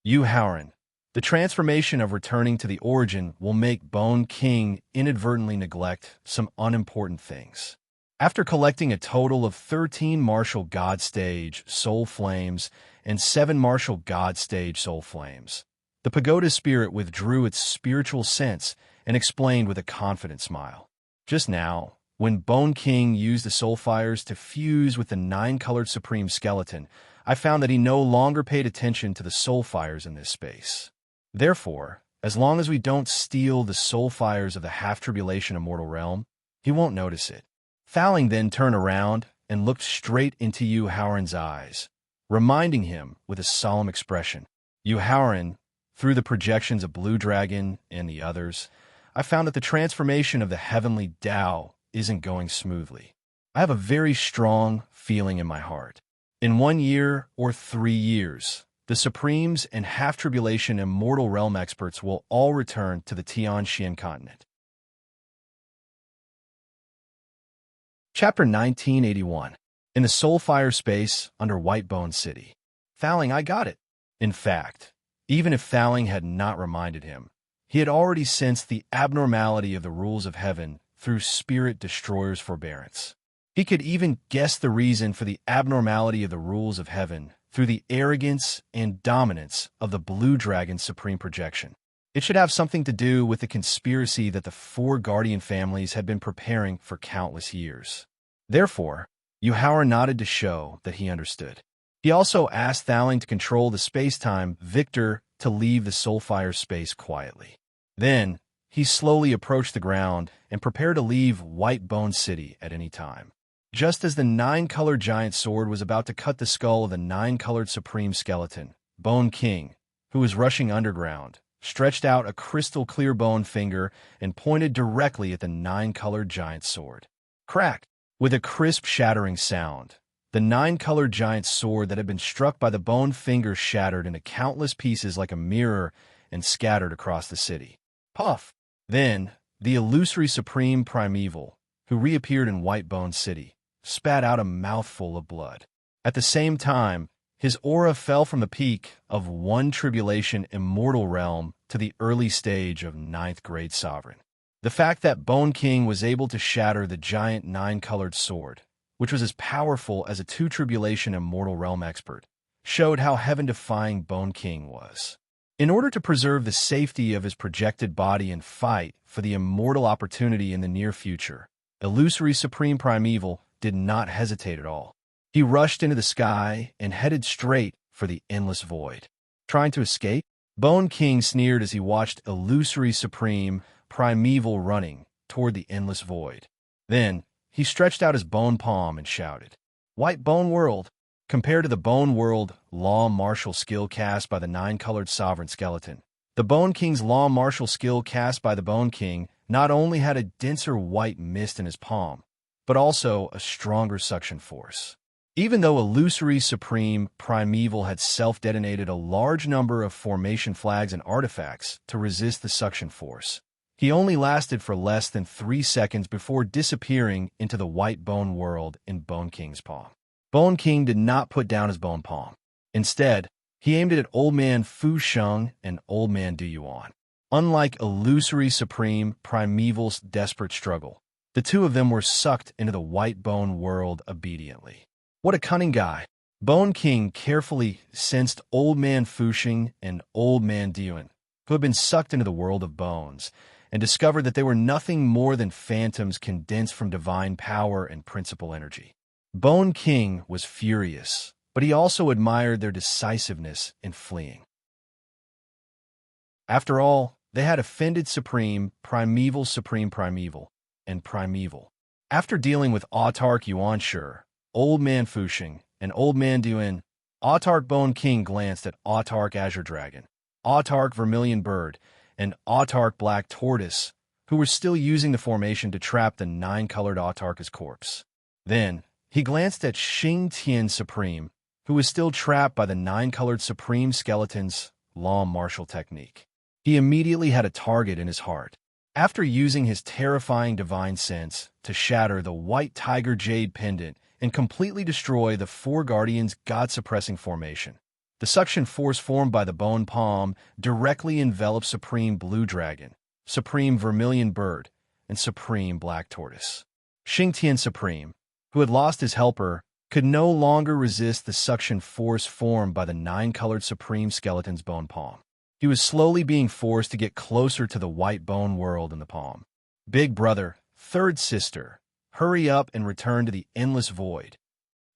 [SPEAKER 1] Yu Haoran, the transformation of returning to the origin will make Bone King inadvertently neglect some unimportant things. After collecting a total of 13 martial god stage soul flames and 7 martial god stage soul flames, the pagoda spirit withdrew its spiritual sense and explained with a confident smile. Just now, when Bone King used the Soulfires to fuse with the nine-colored Supreme skeleton, I found that he no longer paid attention to the Soulfires in this space. Therefore, as long as we don't steal the Soulfires of the Half-Tribulation Immortal Realm, he won't notice it. Thaling then turned around and looked straight into Yu Haoran's eyes, reminding him with a solemn expression. Yu Haoran, through the projections of Blue Dragon and the others, I found that the transformation of the heavenly Tao isn't going smoothly. I have a very strong feeling in my heart. In 1 year or 3 years, the Supremes and Half-Tribulation Immortal Realm experts will all return to the Tianxian continent. Chapter 1981. In the Soulfire space under Whitebone City. Thowling, I got it. In fact, even if Thowling had not reminded him, he had already sensed the abnormality of the rules of heaven through Spirit Destroyer's forbearance. He could even guess the reason for the abnormality of the rules of heaven through the arrogance and dominance of the Blue Dragon's supreme projection. It should have something to do with the conspiracy that the four guardian families had been preparing for countless years. Therefore, Yuhauer nodded to show that he understood. He also asked Thowling to control the space-time Victor to leave the Soulfire space quietly. Then, he slowly approached the ground and prepared to leave Whitebone City at any time. Just as the nine-colored giant sword was about to cut the skull of the nine-colored supreme skeleton, Bone King, who was rushing underground, stretched out a crystal-clear bone finger and pointed directly at the nine-colored giant sword. Crack! With a crisp, shattering sound, the nine-colored giant sword that had been struck by the bone finger shattered into countless pieces like a mirror and scattered across the city. Puff! Then, the illusory Supreme Primeval, who reappeared in Whitebone City, spat out a mouthful of blood. At the same time, his aura fell from the peak of one tribulation immortal realm to the early stage of ninth-grade sovereign. The fact that Bone King was able to shatter the giant nine-colored sword, which was as powerful as a two-tribulation immortal realm expert, showed how heaven-defying Bone King was. In order to preserve the safety of his projected body and fight for the immortal opportunity in the near future, illusory Supreme Primeval did not hesitate at all. He rushed into the sky and headed straight for the endless void. Trying to escape? Bone King sneered as he watched illusory Supreme Primeval running toward the endless void. Then, he stretched out his bone palm and shouted, "White Bone World!" Compared to the Bone World Law Martial skill cast by the nine-colored sovereign skeleton, the Bone King's Law Martial skill cast by the Bone King not only had a denser white mist in his palm, but also a stronger suction force. Even though illusory Supreme Primeval had self-detonated a large number of formation flags and artifacts to resist the suction force, he only lasted for less than 3 seconds before disappearing into the white bone world in Bone King's palm. Bone King did not put down his bone palm. Instead, he aimed it at Old Man Fu Sheng and Old Man Du Yuan. Unlike illusory Supreme Primeval's desperate struggle, the two of them were sucked into the white bone world obediently. What a cunning guy! Bone King carefully sensed Old Man Fushing and Old Man Duan, who had been sucked into the world of bones, and discovered that they were nothing more than phantoms condensed from divine power and principal energy. Bone King was furious, but he also admired their decisiveness in fleeing. After all, they had offended Supreme Primeval, and Primeval. After dealing with Autark Yuan Shi, Old Man Fushing, and Old Man Duan, Autark Bone King glanced at Autark Azure Dragon, Autark Vermilion Bird, and Autark Black Tortoise, who were still using the formation to trap the nine-colored Autark as corpse. Then, he glanced at Xing Tian Supreme, who was still trapped by the nine-colored Supreme Skeleton's Law Martial technique. He immediately had a target in his heart. After using his terrifying divine sense to shatter the White Tiger Jade Pendant and completely destroy the Four Guardians' God-suppressing formation, the suction force formed by the Bone Palm directly enveloped Supreme Blue Dragon, Supreme Vermilion Bird, and Supreme Black Tortoise. Xing Tian Supreme, who had lost his helper, could no longer resist the suction force formed by the nine-colored Supreme Skeleton's Bone Palm. He was slowly being forced to get closer to the white bone world in the palm. Big brother, third sister, hurry up and return to the endless void.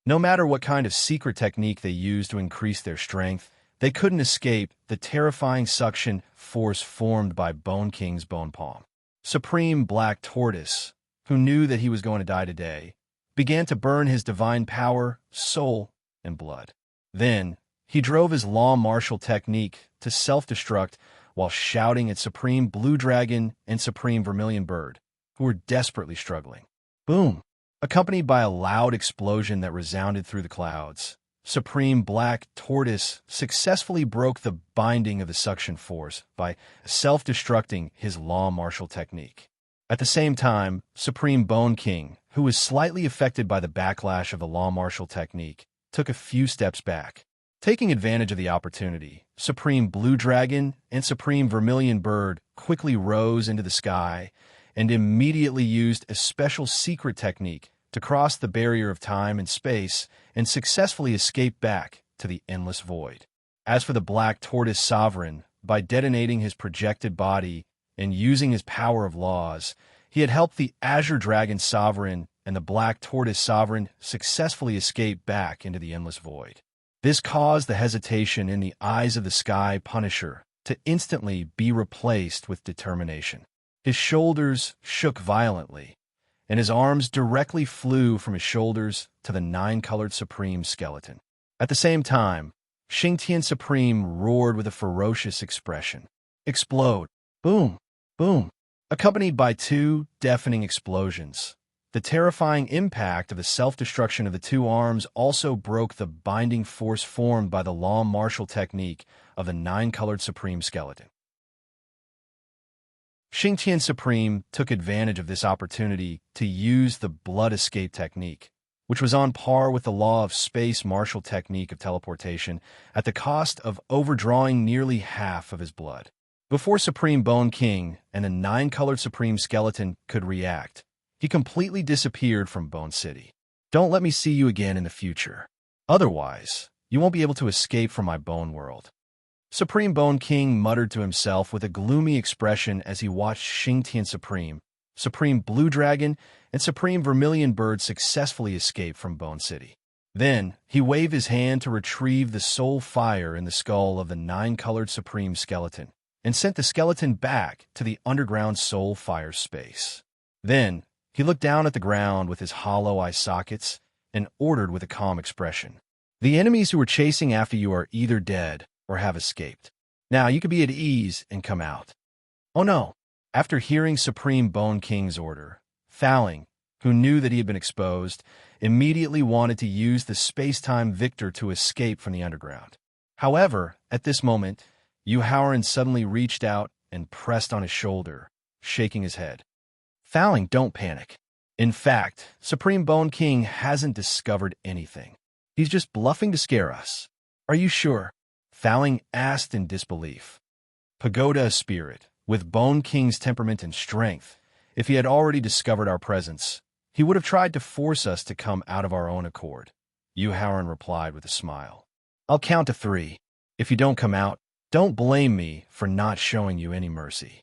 [SPEAKER 1] No matter what kind of secret technique they used to increase their strength, they couldn't escape the terrifying suction force formed by Bone King's bone palm. Supreme Black Tortoise, who knew that he was going to die today, began to burn his divine power, soul, and blood. Then, he drove his Law Martial technique to self-destruct while shouting at Supreme Blue Dragon and Supreme Vermilion Bird, who were desperately struggling. Boom! Accompanied by a loud explosion that resounded through the clouds, Supreme Black Tortoise successfully broke the binding of the suction force by self-destructing his Law Martial technique. At the same time, Supreme Bone King who was slightly affected by the backlash of the law martial technique, took a few steps back. Taking advantage of the opportunity, Supreme Blue Dragon and Supreme Vermilion Bird quickly rose into the sky and immediately used a special secret technique to cross the barrier of time and space and successfully escape back to the endless void. As for the Black Tortoise Sovereign, by detonating his projected body and using his power of laws, he had helped the Azure Dragon Sovereign and the Black Tortoise Sovereign successfully escape back into the endless void. This caused the hesitation in the eyes of the Sky Punisher to instantly be replaced with determination. His shoulders shook violently, and his arms directly flew from his shoulders to the nine-colored Supreme skeleton. At the same time, Xingtian Supreme roared with a ferocious expression. Explode! Boom! Boom! Accompanied by two deafening explosions. The terrifying impact of the self-destruction of the two arms also broke the binding force formed by the law martial technique of the nine-colored Supreme skeleton. Xingtian Supreme took advantage of this opportunity to use the blood escape technique, which was on par with the law of space martial technique of teleportation, at the cost of overdrawing nearly half of his blood. Before Supreme Bone King and the nine-colored Supreme skeleton could react, he completely disappeared from Bone City. Don't let me see you again in the future. Otherwise, you won't be able to escape from my bone world. Supreme Bone King muttered to himself with a gloomy expression as he watched Xingtian Supreme, Supreme Blue Dragon, and Supreme Vermilion Bird successfully escape from Bone City. Then, he waved his hand to retrieve the soul fire in the skull of the nine-colored Supreme skeleton, and sent the skeleton back to the underground soul fire space. Then, he looked down at the ground with his hollow eye sockets and ordered with a calm expression. The enemies who are chasing after you are either dead or have escaped. Now you can be at ease and come out. Oh no! After hearing Supreme Bone King's order, Faling, who knew that he had been exposed, immediately wanted to use the space-time victor to escape from the underground. However, at this moment, Yu Haoran suddenly reached out and pressed on his shoulder, shaking his head. Faling, don't panic. In fact, Supreme Bone King hasn't discovered anything. He's just bluffing to scare us. Are you sure? Faling asked in disbelief. Pagoda spirit, with Bone King's temperament and strength, if he had already discovered our presence, he would have tried to force us to come out of our own accord. Yu Haoran replied with a smile. I'll count to 3. If you don't come out, don't blame me for not showing you any mercy.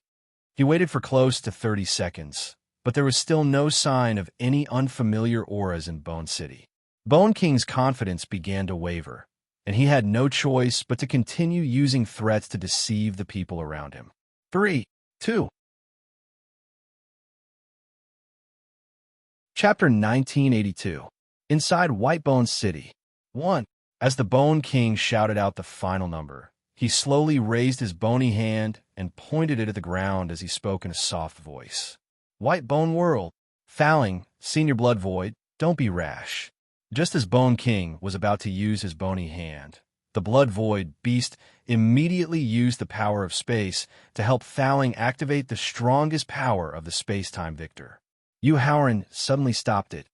[SPEAKER 1] He waited for close to 30 seconds, but there was still no sign of any unfamiliar auras in Bone City. Bone King's confidence began to waver, and he had no choice but to continue using threats to deceive the people around him. 3, 2. Chapter 1982. Inside Whitebone City. 1. As the Bone King shouted out the final number, he slowly raised his bony hand and pointed it at the ground as he spoke in a soft voice. Whitebone World. Faling, Senior Blood Void, don't be rash. Just as Bone King was about to use his bony hand, the Blood Void beast immediately used the power of space to help Faling activate the strongest power of the space-time victor. Yu Haoran suddenly stopped it.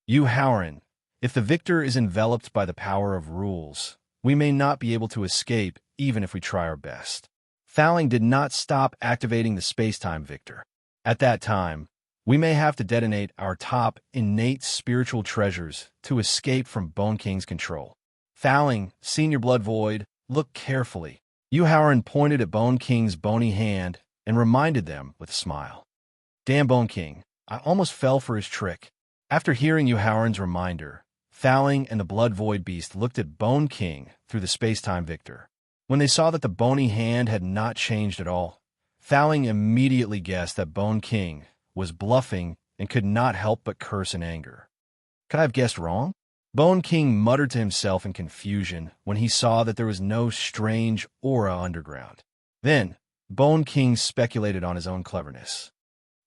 [SPEAKER 1] Yu Haoran, if the victor is enveloped by the power of rules, we may not be able to escape even if we try our best. Faling did not stop activating the space-time victor. At that time, we may have to detonate our top innate spiritual treasures to escape from Bone King's control. Faling, Senior Blood Void, look carefully. Yu Haoran pointed at Bone King's bony hand and reminded them with a smile. Damn Bone King, I almost fell for his trick. After hearing Yu Haoran's reminder, Faling and the Blood Void beast looked at Bone King through the space-time victor. When they saw that the bony hand had not changed at all, Faling immediately guessed that Bone King was bluffing and could not help but curse in anger. Could I have guessed wrong? Bone King muttered to himself in confusion when he saw that there was no strange aura underground. Then, Bone King speculated on his own cleverness.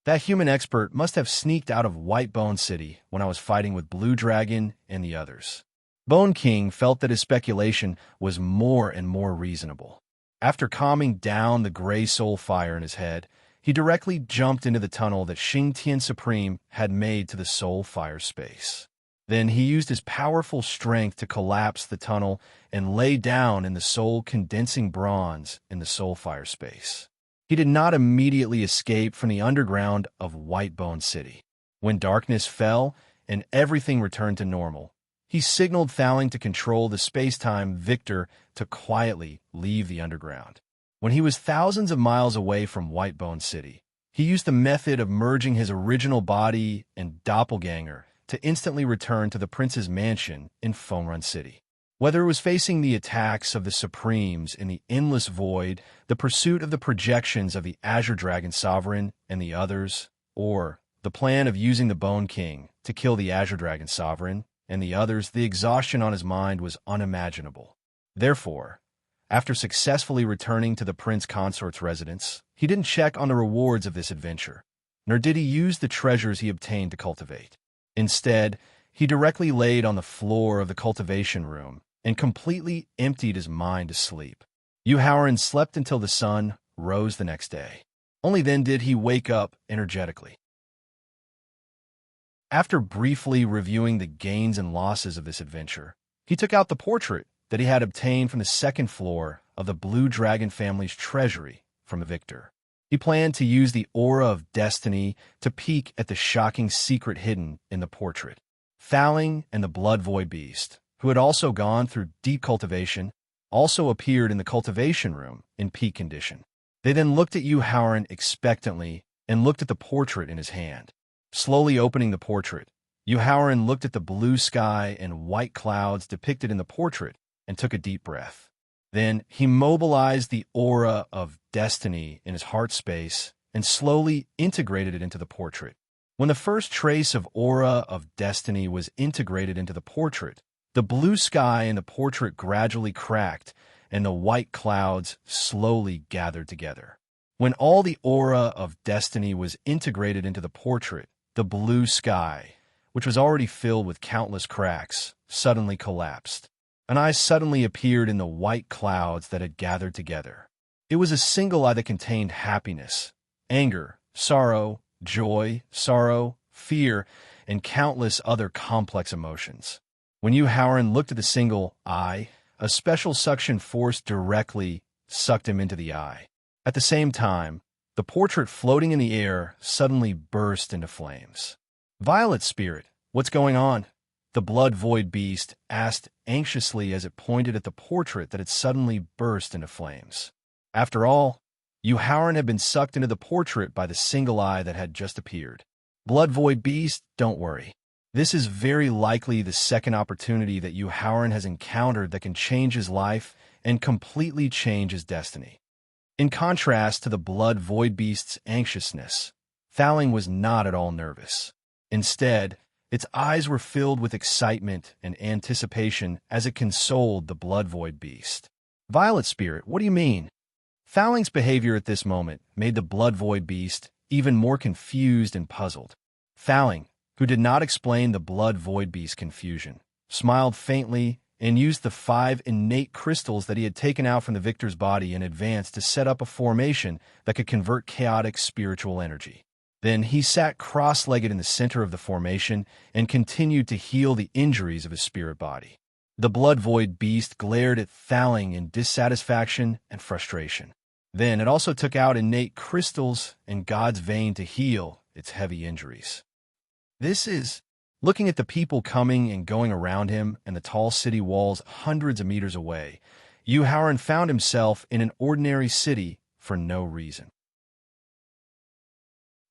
[SPEAKER 1] That human expert must have sneaked out of Whitebone City when I was fighting with Blue Dragon and the others. Bone King felt that his speculation was more and more reasonable. After calming down the gray soul fire in his head, he directly jumped into the tunnel that Xing Tian Supreme had made to the soul fire space. Then he used his powerful strength to collapse the tunnel and lay down in the soul condensing bronze in the soul fire space. He did not immediately escape from the underground of Whitebone City. When darkness fell and everything returned to normal, he signaled Thowling to control the space-time Victor to quietly leave the underground. When he was thousands of miles away from Whitebone City, he used the method of merging his original body and doppelganger to instantly return to the prince's mansion in Phone Run City. Whether it was facing the attacks of the Supremes in the Endless Void, the pursuit of the projections of the Azure Dragon Sovereign and the others, or the plan of using the Bone King to kill the Azure Dragon Sovereign and the others, the exhaustion on his mind was unimaginable. Therefore, after successfully returning to the prince consort's residence, he didn't check on the rewards of this adventure, nor did he use the treasures he obtained to cultivate. Instead, he directly laid on the floor of the cultivation room and completely emptied his mind to sleep. Yu Haoran slept until the sun rose the next day. Only then did he wake up energetically. After briefly reviewing the gains and losses of this adventure, he took out the portrait that he had obtained from the second floor of the Blue Dragon family's treasury from Victor. He planned to use the aura of destiny to peek at the shocking secret hidden in the portrait. Thowling and the Blood Void Beast, who had also gone through deep cultivation, also appeared in the cultivation room in peak condition. They then looked at Yu Haoran expectantly and looked at the portrait in his hand. Slowly opening the portrait, Yu Haoran looked at the blue sky and white clouds depicted in the portrait and took a deep breath. Then he mobilized the aura of destiny in his heart space and slowly integrated it into the portrait. When the first trace of aura of destiny was integrated into the portrait, the blue sky in the portrait gradually cracked and the white clouds slowly gathered together. When all the aura of destiny was integrated into the portrait, the blue sky, which was already filled with countless cracks, suddenly collapsed. An eye suddenly appeared in the white clouds that had gathered together. It was a single eye that contained happiness, anger, sorrow, joy, sorrow, fear, and countless other complex emotions. When Yu Haoran looked at the single eye, a special suction force directly sucked him into the eye. At the same time, the portrait floating in the air suddenly burst into flames. "Violet Spirit, what's going on?" The Blood Void Beast asked anxiously as it pointed at the portrait that had suddenly burst into flames. After all, Yu Haoran had been sucked into the portrait by the single eye that had just appeared. "Blood Void Beast, don't worry. This is very likely the second opportunity that Yu Haoran has encountered that can change his life and completely change his destiny." In contrast to the Blood Void Beast's anxiousness, Thowling was not at all nervous. Instead, its eyes were filled with excitement and anticipation as it consoled the Blood Void Beast. "Violet Spirit, what do you mean?" Thowling's behavior at this moment made the Blood Void Beast even more confused and puzzled. Thowling, who did not explain the Blood Void Beast's confusion, smiled faintly and used the 5 innate crystals that he had taken out from the victor's body in advance to set up a formation that could convert chaotic spiritual energy. Then he sat cross-legged in the center of the formation and continued to heal the injuries of his spirit body. The Blood Void Beast glared at Thowling in dissatisfaction and frustration. Then it also took out innate crystals and God's vein to heal its heavy injuries. Looking at the people coming and going around him and the tall city walls hundreds of meters away, Yu Haoran found himself in an ordinary city for no reason.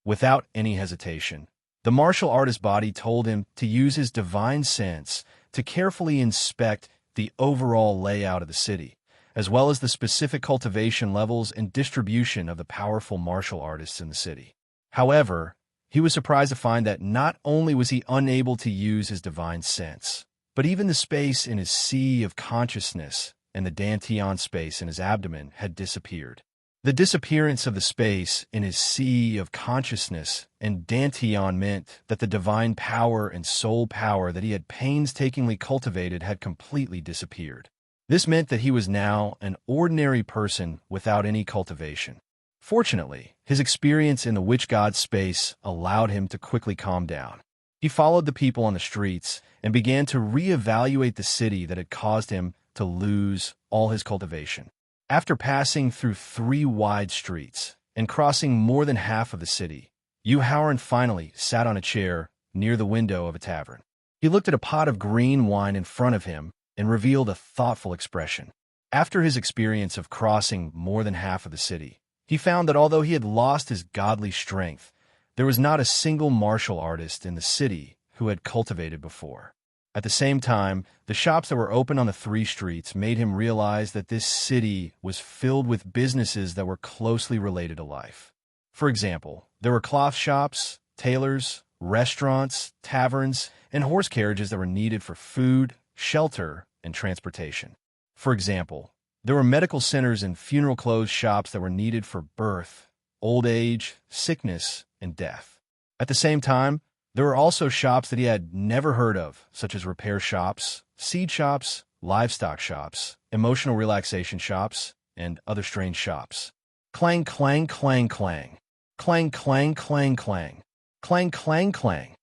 [SPEAKER 1] Without any hesitation, the martial artist's body told him to use his divine sense to carefully inspect the overall layout of the city, as well as the specific cultivation levels and distribution of the powerful martial artists in the city. However, he was surprised to find that not only was he unable to use his divine sense, but even the space in his sea of consciousness and the Dantian space in his abdomen had disappeared. The disappearance of the space in his sea of consciousness and Dantian meant that the divine power and soul power that he had painstakingly cultivated had completely disappeared. This meant that he was now an ordinary person without any cultivation. Fortunately, his experience in the witch god's space allowed him to quickly calm down. He followed the people on the streets and began to reevaluate the city that had caused him to lose all his cultivation. After passing through 3 wide streets and crossing more than half of the city, Howard finally sat on a chair near the window of a tavern. He looked at a pot of green wine in front of him and revealed a thoughtful expression. After his experience of crossing more than half of the city, he found that although he had lost his godly strength, there was not a single martial artist in the city who had cultivated before. At the same time, the shops that were open on the 3 streets made him realize that this city was filled with businesses that were closely related to life. For example, there were cloth shops, tailors, restaurants, taverns, and horse carriages that were needed for food, shelter, and transportation. For example, there were medical centers and funeral clothes shops that were needed for birth, old age, sickness, and death. At the same time, there were also shops that he had never heard of, such as repair shops, seed shops, livestock shops, emotional relaxation shops, and other strange shops. Clang, clang, clang, clang. Clang, clang, clang, clang. Clang, clang, clang.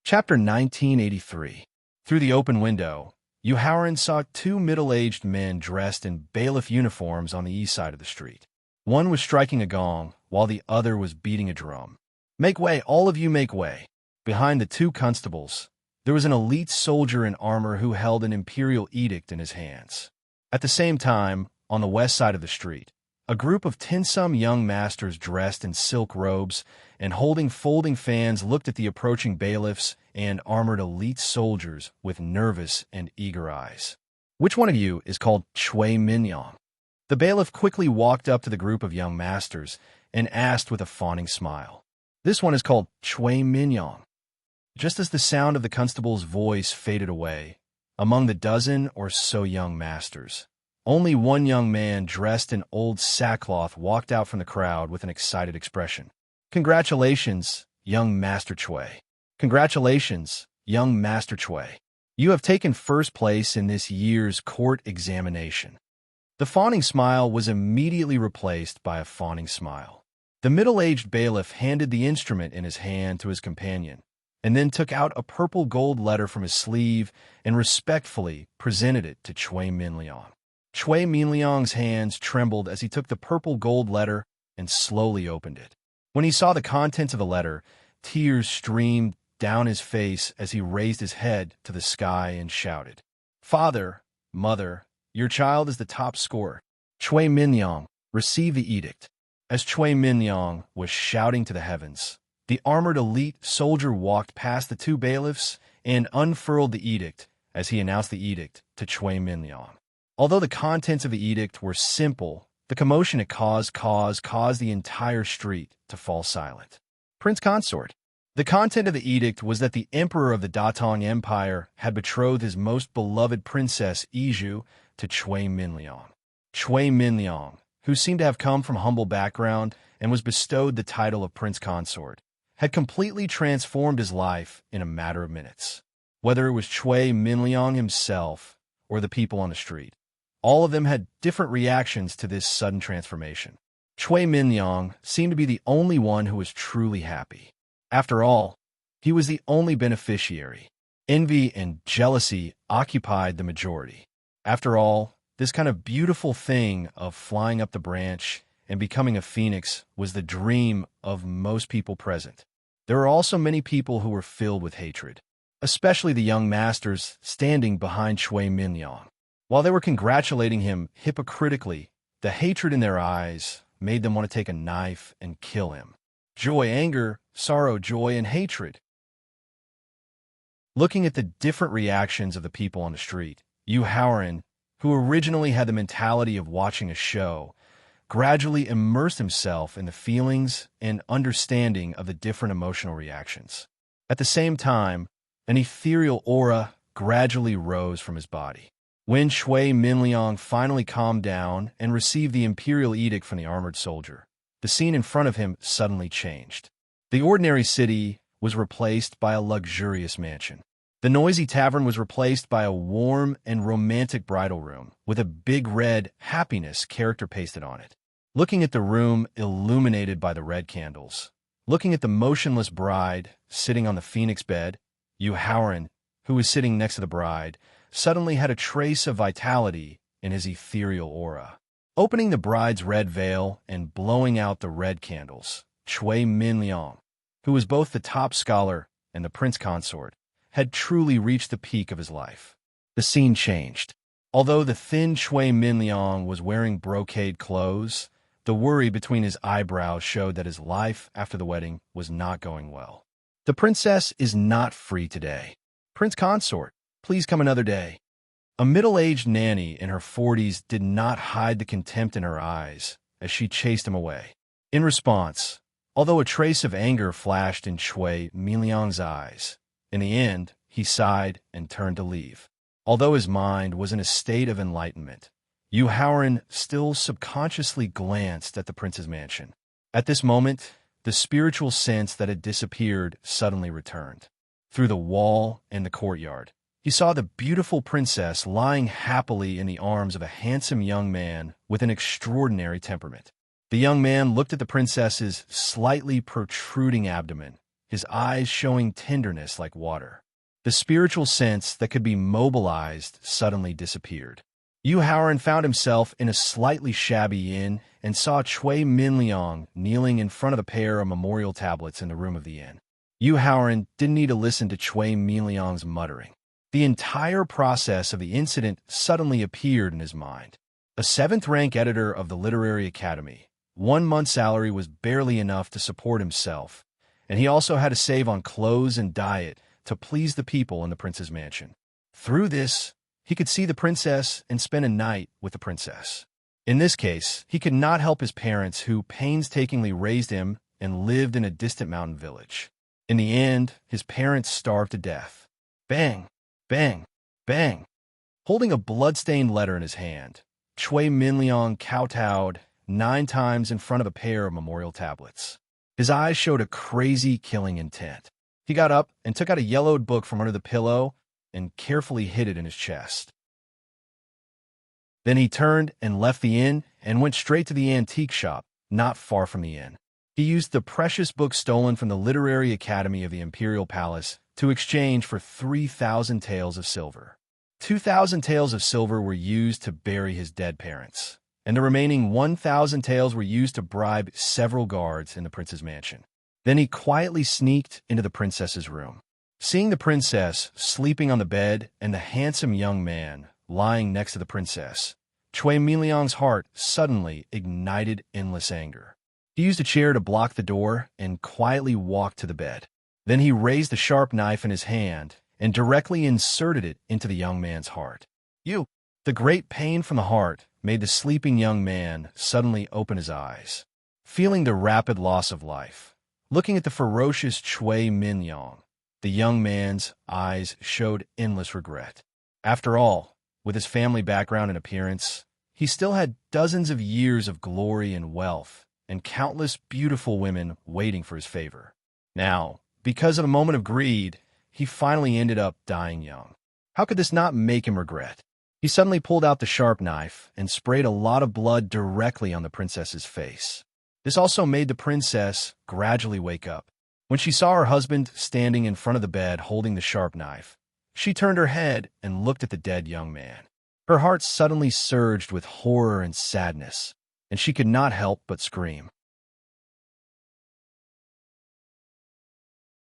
[SPEAKER 1] Chapter 1983. Through the open window, Howard saw 2 middle-aged men dressed in bailiff uniforms on the east side of the street. One was striking a gong, while the other was beating a drum. "Make way, all of you make way." Behind the 2 constables, there was an elite soldier in armor who held an imperial edict in his hands. At the same time, on the west side of the street, a group of tinsome young masters dressed in silk robes and holding folding fans looked at the approaching bailiffs and armored elite soldiers with nervous and eager eyes. "Which one of you is called Chui Minyong?" The bailiff quickly walked up to the group of young masters and asked with a fawning smile. "This one is called Chui Minyong." Just as the sound of the constable's voice faded away, among the dozen or so young masters, only one young man dressed in old sackcloth walked out from the crowd with an excited expression. "Congratulations, young Master Chui. Congratulations, young Master Chui. You have taken first place in this year's court examination." The fawning smile was immediately replaced by a fawning smile. The middle-aged bailiff handed the instrument in his hand to his companion, and then took out a purple gold letter from his sleeve and respectfully presented it to Chui Minliang. Chui Minliang's hands trembled as he took the purple gold letter and slowly opened it. When he saw the contents of the letter, tears streamed down his face as he raised his head to the sky and shouted, "Father, Mother, your child is the top scorer. Chui Minliang, receive the edict." As Chui Minliang was shouting to the heavens, the armored elite soldier walked past the 2 bailiffs and unfurled the edict as he announced the edict to Chui Minliang. Although the contents of the edict were simple, the commotion it caused the entire street to fall silent. Prince Consort. The content of the edict was that the emperor of the Datong Empire had betrothed his most beloved princess Iju to Chui Minliang. Chui Minliang, who seemed to have come from humble background and was bestowed the title of Prince Consort, had completely transformed his life in a matter of minutes. Whether it was Chui Minliang himself or the people on the street, all of them had different reactions to this sudden transformation. Chui Minliang seemed to be the only one who was truly happy. After all, he was the only beneficiary. Envy and jealousy occupied the majority. After all, this kind of beautiful thing of flying up the branch and becoming a phoenix was the dream of most people present. There were also many people who were filled with hatred, especially the young masters standing behind Chui Minliang. While they were congratulating him hypocritically, the hatred in their eyes made them want to take a knife and kill him. Joy, anger, sorrow, joy, and hatred. Looking at the different reactions of the people on the street, Howard, who originally had the mentality of watching a show, gradually immersed himself in the feelings and understanding of the different emotional reactions. At the same time, an ethereal aura gradually rose from his body. When Chui Minliang finally calmed down and received the imperial edict from the armored soldier, the scene in front of him suddenly changed. The ordinary city was replaced by a luxurious mansion. The noisy tavern was replaced by a warm and romantic bridal room with a big red happiness character pasted on it. Looking at the room illuminated by the red candles, looking at the motionless bride sitting on the phoenix bed, Howren, who was sitting next to the bride, suddenly had a trace of vitality in his ethereal aura. Opening the bride's red veil and blowing out the red candles, Chui Minliang, who was both the top scholar and the prince consort, had truly reached the peak of his life. The scene changed. Although the thin Chui Minliang was wearing brocade clothes, the worry between his eyebrows showed that his life after the wedding was not going well. The princess is not free today. Prince consort, please come another day. A middle-aged nanny in her 40s did not hide the contempt in her eyes as she chased him away. In response, although a trace of anger flashed in Chui Minliang's eyes, in the end, he sighed and turned to leave. Although his mind was in a state of enlightenment, Howren still subconsciously glanced at the prince's mansion. At this moment, the spiritual sense that had disappeared suddenly returned. Through the wall and the courtyard, he saw the beautiful princess lying happily in the arms of a handsome young man with an extraordinary temperament. The young man looked at the princess's slightly protruding abdomen, his eyes showing tenderness like water. The spiritual sense that could be mobilized suddenly disappeared. Howren found himself in a slightly shabby inn and saw Chui Minliang kneeling in front of a pair of memorial tablets in the room of the inn. Howren didn't need to listen to Chui Minliang's muttering. The entire process of the incident suddenly appeared in his mind. A 7th-rank editor of the Literary Academy, 1 month's salary was barely enough to support himself, and he also had to save on clothes and diet to please the people in the prince's mansion. Through this, he could see the princess and spend a night with the princess. In this case, he could not help his parents who painstakingly raised him and lived in a distant mountain village. In the end, his parents starved to death. Bang! Bang! Bang! Holding a blood-stained letter in his hand, Chui Minliang kowtowed 9 times in front of a pair of memorial tablets. His eyes showed a crazy killing intent. He got up and took out a yellowed book from under the pillow and carefully hid it in his chest. Then he turned and left the inn and went straight to the antique shop, not far from the inn. He used the precious book stolen from the Literary Academy of the Imperial Palace to exchange for 3,000 taels of silver. 2,000 taels of silver were used to bury his dead parents, and the remaining 1,000 taels were used to bribe several guards in the prince's mansion. Then he quietly sneaked into the princess's room. Seeing the princess sleeping on the bed and the handsome young man lying next to the princess, Chui Minliang's heart suddenly ignited endless anger. He used a chair to block the door and quietly walked to the bed. Then he raised the sharp knife in his hand and directly inserted it into the young man's heart. The great pain from the heart made the sleeping young man suddenly open his eyes. Feeling the rapid loss of life, looking at the ferocious Chui Minliang, the young man's eyes showed endless regret. After all, with his family background and appearance, he still had dozens of years of glory and wealth, and countless beautiful women waiting for his favor. Now, because of a moment of greed, he finally ended up dying young. How could this not make him regret? He suddenly pulled out the sharp knife and sprayed a lot of blood directly on the princess's face. This also made the princess gradually wake up. When she saw her husband standing in front of the bed holding the sharp knife, she turned her head and looked at the dead young man. Her heart suddenly surged with horror and sadness, and she could not help but scream.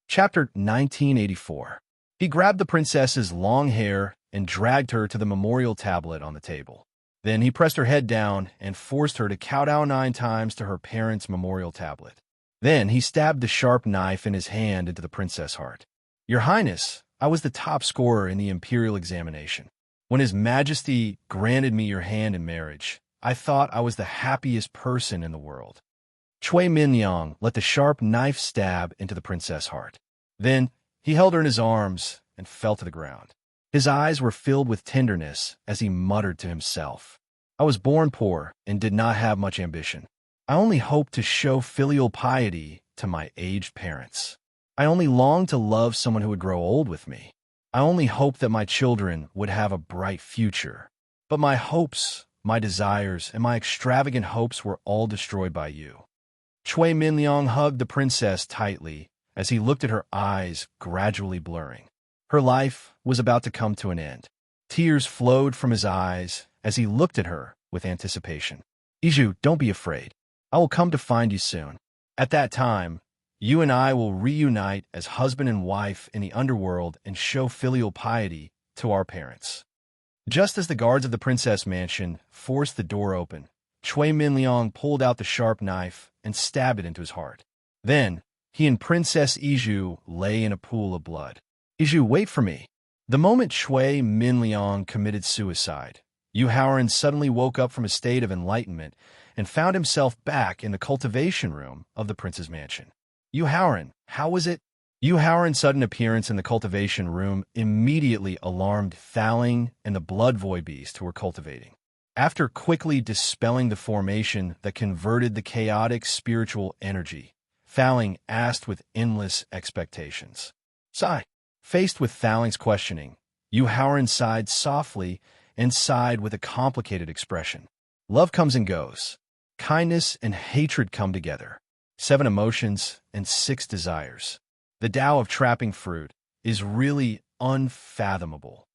[SPEAKER 1] Chapter 1984. He grabbed the princess's long hair and dragged her to the memorial tablet on the table. Then he pressed her head down and forced her to kowtow 9 times to her parents' memorial tablet. Then he stabbed the sharp knife in his hand into the princess' heart. "Your Highness, I was the top scorer in the imperial examination. When His Majesty granted me your hand in marriage, I thought I was the happiest person in the world." Chui Minliang let the sharp knife stab into the princess' heart. Then he held her in his arms and fell to the ground. His eyes were filled with tenderness as he muttered to himself, "I was born poor and did not have much ambition. I only hoped to show filial piety to my aged parents. I only longed to love someone who would grow old with me. I only hoped that my children would have a bright future. But my hopes, my desires, and my extravagant hopes were all destroyed by you. Chui Minliang hugged the princess tightly as he looked at her eyes gradually blurring. Her life was about to come to an end. Tears flowed from his eyes as he looked at her with anticipation. Iju, don't be afraid. I will come to find you soon. At that time, you and I will reunite as husband and wife in the underworld and show filial piety to our parents. Just as the guards of the princess mansion forced the door open, Chui Minliang pulled out the sharp knife and stabbed it into his heart. Then, he and Princess Iju lay in a pool of blood. Iju, wait for me. The moment Chui Minliang committed suicide, Yu Haoran suddenly woke up from a state of enlightenment and found himself back in the cultivation room of the prince's mansion. Yu Haoran, how was it? Yu Haoran's sudden appearance in the cultivation room immediately alarmed Thaling and the blood void beast who were cultivating. After quickly dispelling the formation that converted the chaotic spiritual energy, Thaling asked with endless expectations. Sigh. Faced with Thaling's questioning, Yu Haoran sighed softly and sighed with a complicated expression. Love comes and goes. Kindness and hatred come together. 7 emotions and 6 desires. The Tao of trapping fruit is really unfathomable.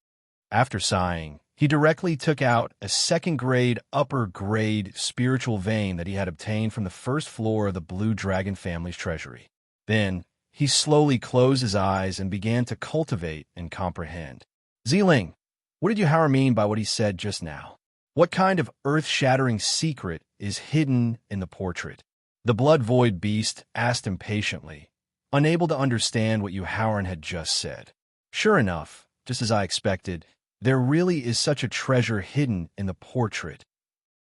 [SPEAKER 1] After sighing, he directly took out a second-grade, upper-grade spiritual vein that he had obtained from the first floor of the Blue Dragon family's treasury. Then, he slowly closed his eyes and began to cultivate and comprehend. Ziling, what did Yu Haoran mean by what he said just now? What kind of earth-shattering secret is hidden in the portrait? The blood void beast asked impatiently, unable to understand what Yu Haoran had just said. Sure enough, just as I expected, there really is such a treasure hidden in the portrait.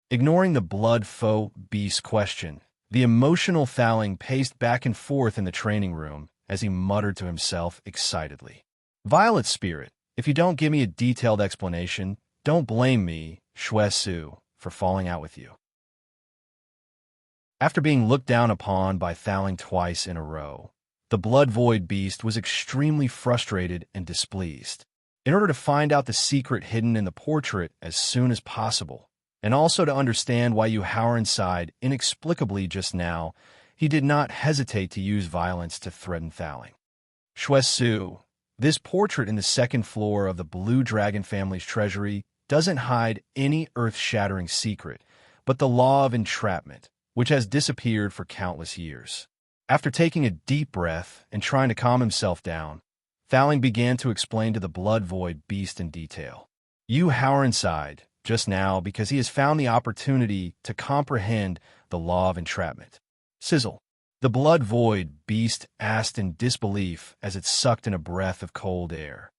[SPEAKER 1] Ignoring the blood foe beast's question, the emotional Thaling paced back and forth in the training room as he muttered to himself excitedly. Violet Spirit, if you don't give me a detailed explanation, don't blame me, Xue Su, for falling out with you. After being looked down upon by Thaling twice in a row, the blood void beast was extremely frustrated and displeased. In order to find out the secret hidden in the portrait as soon as possible, and also to understand why Yu Haoran sighed inexplicably just now, he did not hesitate to use violence to threaten Thaling. Xue Su, this portrait in the second floor of the Blue Dragon family's treasury doesn't hide any earth-shattering secret, but the law of entrapment, which has disappeared for countless years. After taking a deep breath and trying to calm himself down, Thaling began to explain to the blood void beast in detail. Yu Haoran sighed just now because he has found the opportunity to comprehend the law of entrapment. Sizzle. The blood void beast asked in disbelief as it sucked in a breath of cold air.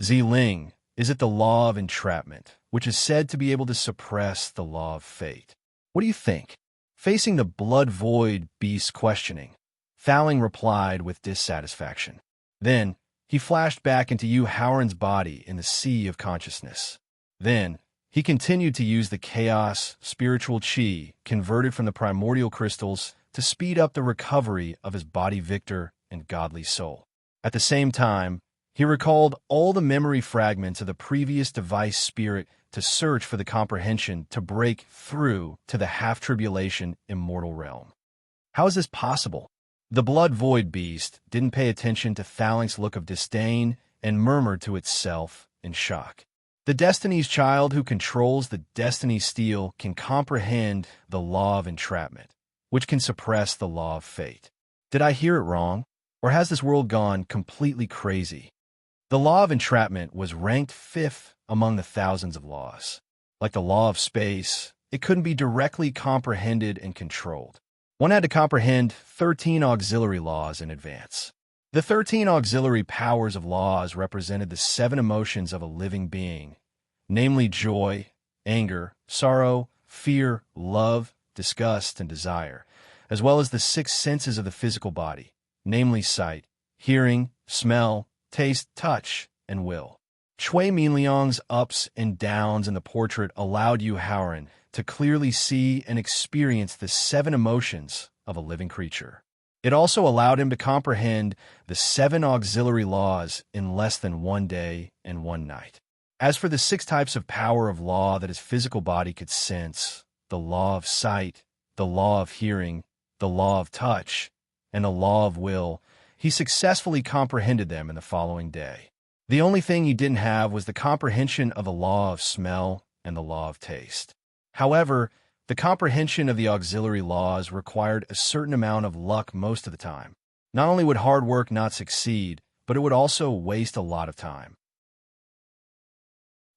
[SPEAKER 1] Ziling, is it the law of entrapment, which is said to be able to suppress the law of fate? What do you think? Facing the blood void beast's questioning, Thaling replied with dissatisfaction. Then, he flashed back into Yu Haoran's body in the sea of consciousness. Then, he continued to use the chaos spiritual chi converted from the primordial crystals to speed up the recovery of his body victor and godly soul. At the same time, he recalled all the memory fragments of the previous device spirit to search for the comprehension to break through to the half-tribulation immortal realm. How is this possible? The blood void beast didn't pay attention to Thaling's look of disdain and murmured to itself in shock. The Destiny's child who controls the Destiny steel can comprehend the law of entrapment, which can suppress the law of fate. Did I hear it wrong? Or has this world gone completely crazy? The law of entrapment was ranked 5th among the thousands of laws. Like the law of space, it couldn't be directly comprehended and controlled. One had to comprehend 13 auxiliary laws in advance. The 13 auxiliary powers of laws represented the 7 emotions of a living being, namely joy, anger, sorrow, fear, love, disgust, and desire, as well as the 6 senses of the physical body, namely sight, hearing, smell, taste, touch, and will. Chui Minliang's ups and downs in the portrait allowed Yu Haoran to clearly see and experience the 7 emotions of a living creature. It also allowed him to comprehend the 7 auxiliary laws in less than 1 day and 1 night. As for the 6 types of power of law that his physical body could sense, the law of sight, the law of hearing, the law of touch, and the law of will, he successfully comprehended them in the following day. The only thing he didn't have was the comprehension of the law of smell and the law of taste. However, the comprehension of the auxiliary laws required a certain amount of luck most of the time. Not only would hard work not succeed, but it would also waste a lot of time.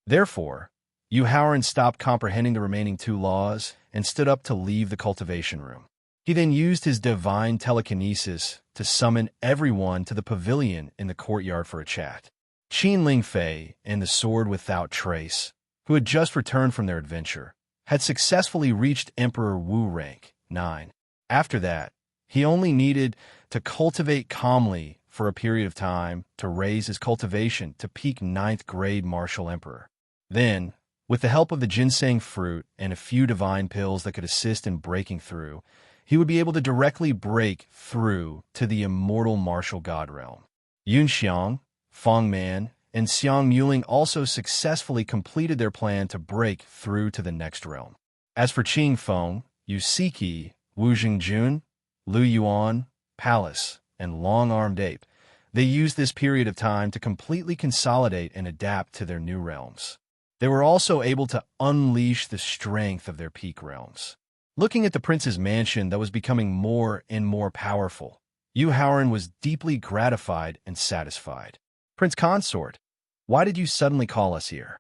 [SPEAKER 1] Therefore, Yu Haoran stopped comprehending the remaining 2 laws and stood up to leave the cultivation room. He then used his divine telekinesis to summon everyone to the pavilion in the courtyard for a chat. Qin Lingfei and the Sword Without Trace, who had just returned from their adventure, had successfully reached Emperor Wu rank 9. After that, he only needed to cultivate calmly for a period of time to raise his cultivation to peak 9th grade martial emperor. Then, with the help of the ginseng fruit and a few divine pills that could assist in breaking through, he would be able to directly break through to the immortal martial god realm. Yun Xiang, Feng Man, and Xiang Muling also successfully completed their plan to break through to the next realm. As for Qing Feng, Yu Siki, Wu Jingjun, Lu Yuan, Palace, and Long-Armed Ape, they used this period of time to completely consolidate and adapt to their new realms. They were also able to unleash the strength of their peak realms. Looking at the prince's mansion that was becoming more and more powerful, Yu Haoran was deeply gratified and satisfied. Prince Consort, why did you suddenly call us here?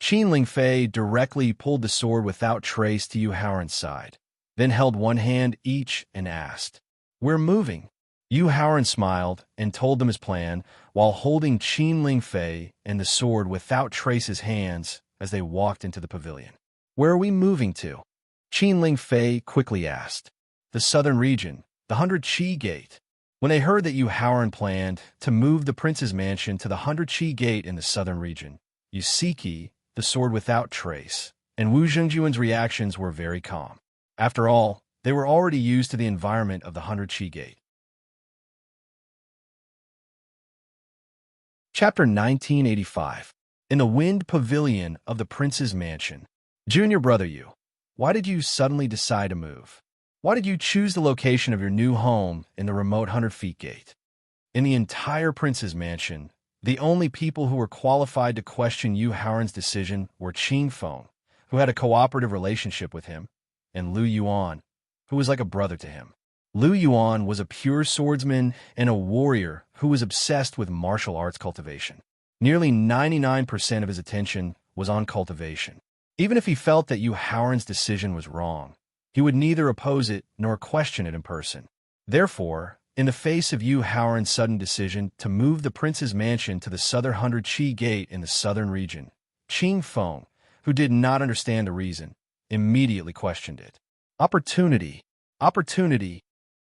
[SPEAKER 1] Qin Lingfei directly pulled the Sword Without Trace to Yu Haoran's side, then held one hand each and asked, "We're moving." Yu Haoran smiled and told them his plan while holding Qin Lingfei and the Sword Without Trace's hands as they walked into the pavilion. "Where are we moving to?" Qin Lingfei quickly asked. "The southern region, the 100 Qi Gate." When they heard that Yu Haoran planned to move the prince's mansion to the 100 Qi Gate in the southern region, Yu Siki, the Sword Without Trace, and Wu Zhengjuan's reactions were very calm. After all, they were already used to the environment of the 100 Qi Gate. Chapter 1985. In the Wind Pavilion of the Prince's Mansion. Junior Brother Yu, why did you suddenly decide to move? Why did you choose the location of your new home in the remote 100 Feet Gate? In the entire Prince's Mansion, the only people who were qualified to question Yu Haoran's decision were Qing Feng, who had a cooperative relationship with him, and Lu Yuan, who was like a brother to him. Lu Yuan was a pure swordsman and a warrior who was obsessed with martial arts cultivation. Nearly 99% of his attention was on cultivation. Even if he felt that Yu Haoran's decision was wrong, he would neither oppose it nor question it in person. Therefore, in the face of Yu Haoran's sudden decision to move the prince's mansion to the southern 100 Qi Gate in the southern region, Qing Feng, who did not understand the reason, immediately questioned it. Opportunity. Opportunity.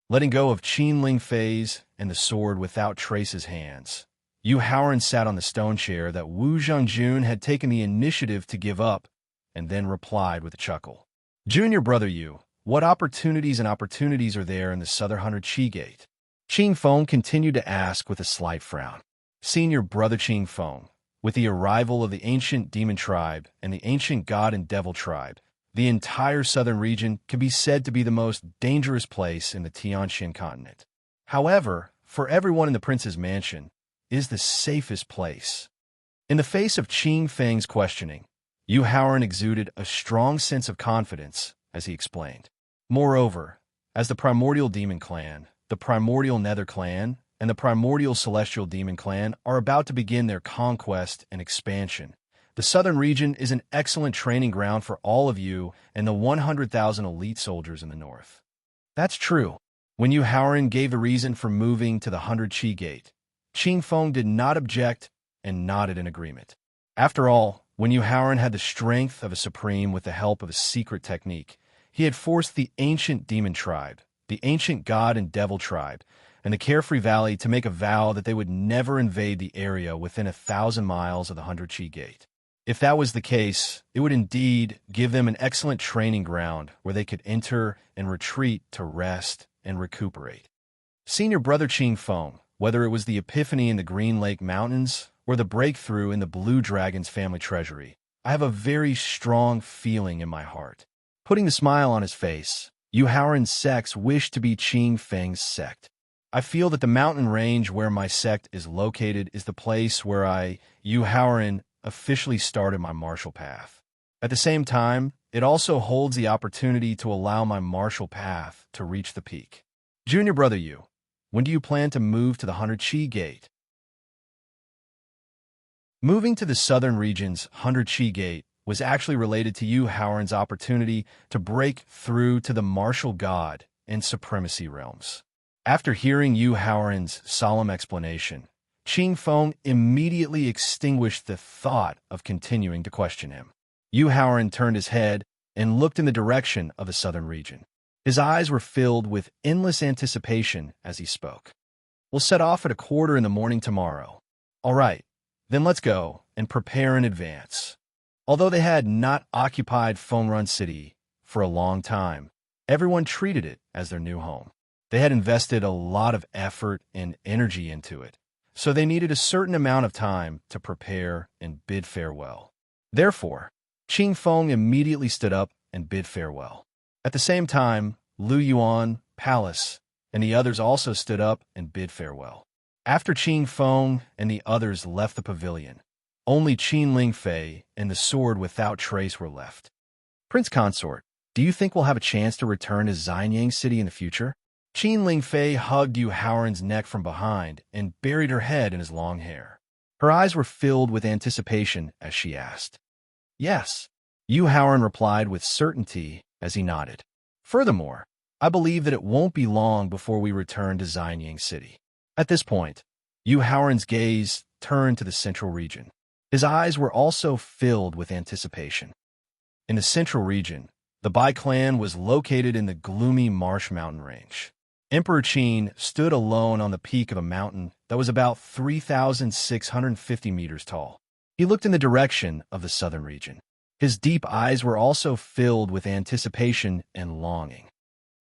[SPEAKER 1] Letting go of Qin Lingfei's and the Sword Without Trace's hands, Yu Haoran sat on the stone chair that Wu Zhengjun had taken the initiative to give up, and then replied with a chuckle. Junior Brother Yu, what opportunities are there in the southern 100 Qi Gate? Qing Feng continued to ask with a slight frown. Senior Brother Qing Feng, with the arrival of the ancient demon tribe and the ancient god and devil tribe, the entire southern region can be said to be the most dangerous place in the Tianxin continent. However, for everyone in the prince's mansion, is the safest place. In the face of Qing Feng's questioning, Yu Haoran exuded a strong sense of confidence as he explained. Moreover, as the primordial demon clan, the primordial nether clan, and the primordial celestial demon clan are about to begin their conquest and expansion, the southern region is an excellent training ground for all of you and the 100,000 elite soldiers in the north. That's true. When Yu Haoran gave the reason for moving to the 100 Qi Gate, Qing Feng did not object and nodded in agreement. After all, when Yu Haoran had the strength of a supreme with the help of a secret technique, he had forced the ancient demon tribe, the ancient god and devil tribe, and the Carefree Valley to make a vow that they would never invade the area within 1,000 miles of the 100 Qi Gate. If that was the case, it would indeed give them an excellent training ground where they could enter and retreat to rest and recuperate. Senior Brother Qing Feng, whether it was the epiphany in the Green Lake Mountains or the breakthrough in the Blue Dragon's family treasury, I have a very strong feeling in my heart. Putting a smile on his face, Yu Haoran's sects wish to be Qing Feng's sect. I feel that the mountain range where my sect is located is the place where I, Yu Haoran, officially started my martial path. At the same time, it also holds the opportunity to allow my martial path to reach the peak. Junior Brother Yu, when do you plan to move to the 100 Qi Gate? Moving to the southern region's 100 Qi Gate was actually related to Yu Haoran's opportunity to break through to the martial god and supremacy realms. After hearing Yu Haoran's solemn explanation, Qing Feng immediately extinguished the thought of continuing to question him. Yu Haoran turned his head and looked in the direction of the southern region. His eyes were filled with endless anticipation as he spoke. We'll set off at 1:15 in the morning tomorrow. All right, then let's go and prepare in advance. Although they had not occupied Fengrun City for a long time, everyone treated it as their new home. They had invested a lot of effort and energy into it, so they needed a certain amount of time to prepare and bid farewell. Therefore, Qing Feng immediately stood up and bid farewell. At the same time, Lu Yuan, Palace, and the others also stood up and bid farewell. After Qing Feng and the others left the pavilion, only Qin Lingfei and the sword without trace were left. Prince Consort, do you think we'll have a chance to return to Xianyang City in the future? Qin Lingfei hugged Yu Haoran's neck from behind and buried her head in his long hair. Her eyes were filled with anticipation as she asked. Yes, Yu Haoran replied with certainty as he nodded. Furthermore, I believe that it won't be long before we return to Xianyang City. At this point, Yu Haoran's gaze turned to the central region. His eyes were also filled with anticipation. In the central region, the Bai clan was located in the gloomy Marsh Mountain range. Emperor Qin stood alone on the peak of a mountain that was about 3,650 meters tall. He looked in the direction of the southern region. His deep eyes were also filled with anticipation and longing.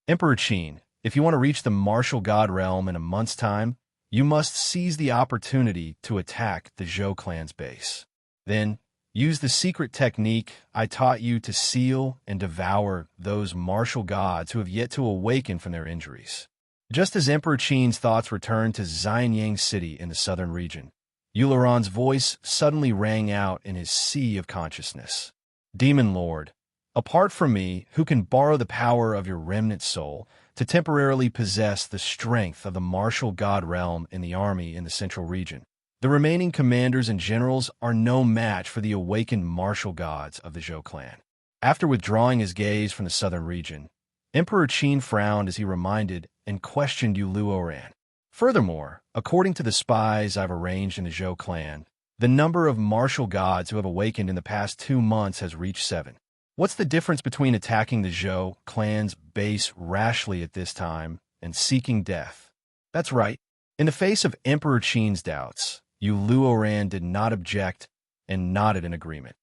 [SPEAKER 1] Emperor Qin, if you want to reach the martial god realm in a month's time, you must seize the opportunity to attack the Zhou clan's base. Then, use the secret technique I taught you to seal and devour those martial gods who have yet to awaken from their injuries. Just as Emperor Qin's thoughts returned to Xianyang City in the southern region, Yularan's voice suddenly rang out in his sea of consciousness. Demon Lord, apart from me, who can borrow the power of your remnant soul to temporarily possess the strength of the martial god realm in the army in the central region, the remaining commanders and generals are no match for the awakened martial gods of the Zhou clan. After withdrawing his gaze from the southern region, Emperor Qin frowned as he reminded and questioned Yu Luoran. Furthermore, according to the spies I've arranged in the Zhou clan, the number of martial gods who have awakened in the past 2 months has reached 7. What's the difference between attacking the Zhou clan's base rashly at this time and seeking death? That's right. In the face of Emperor Qin's doubts, Yu Luoran did not object and nodded in agreement.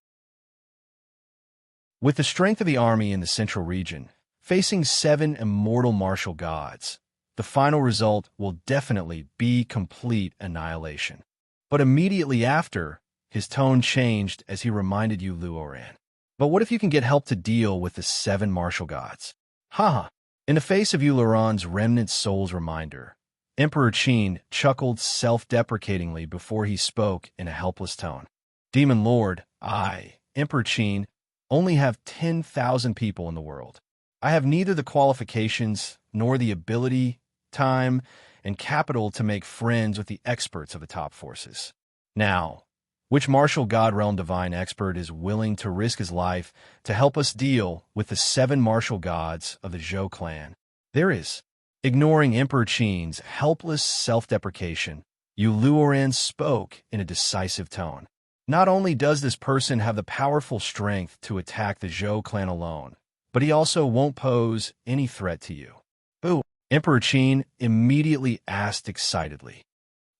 [SPEAKER 1] With the strength of the army in the central region, facing 7 immortal martial gods, the final result will definitely be complete annihilation. But immediately after, his tone changed as he reminded Yu Luoran. But what if you can get help to deal with the 7 martial gods? Haha. In the face of Yu Luoran's remnant soul's reminder, Emperor Qin chuckled self-deprecatingly before he spoke in a helpless tone. Demon Lord, I, Emperor Qin, only have 10,000 people in the world. I have neither the qualifications nor the ability, time, and capital to make friends with the experts of the top forces. Now, which martial god realm divine expert is willing to risk his life to help us deal with the 7 martial gods of the Zhou clan? There is. Ignoring Emperor Qin's helpless self-deprecation, Yu Luoran spoke in a decisive tone. Not only does this person have the powerful strength to attack the Zhou clan alone, but he also won't pose any threat to you. Boo! Emperor Qin immediately asked excitedly.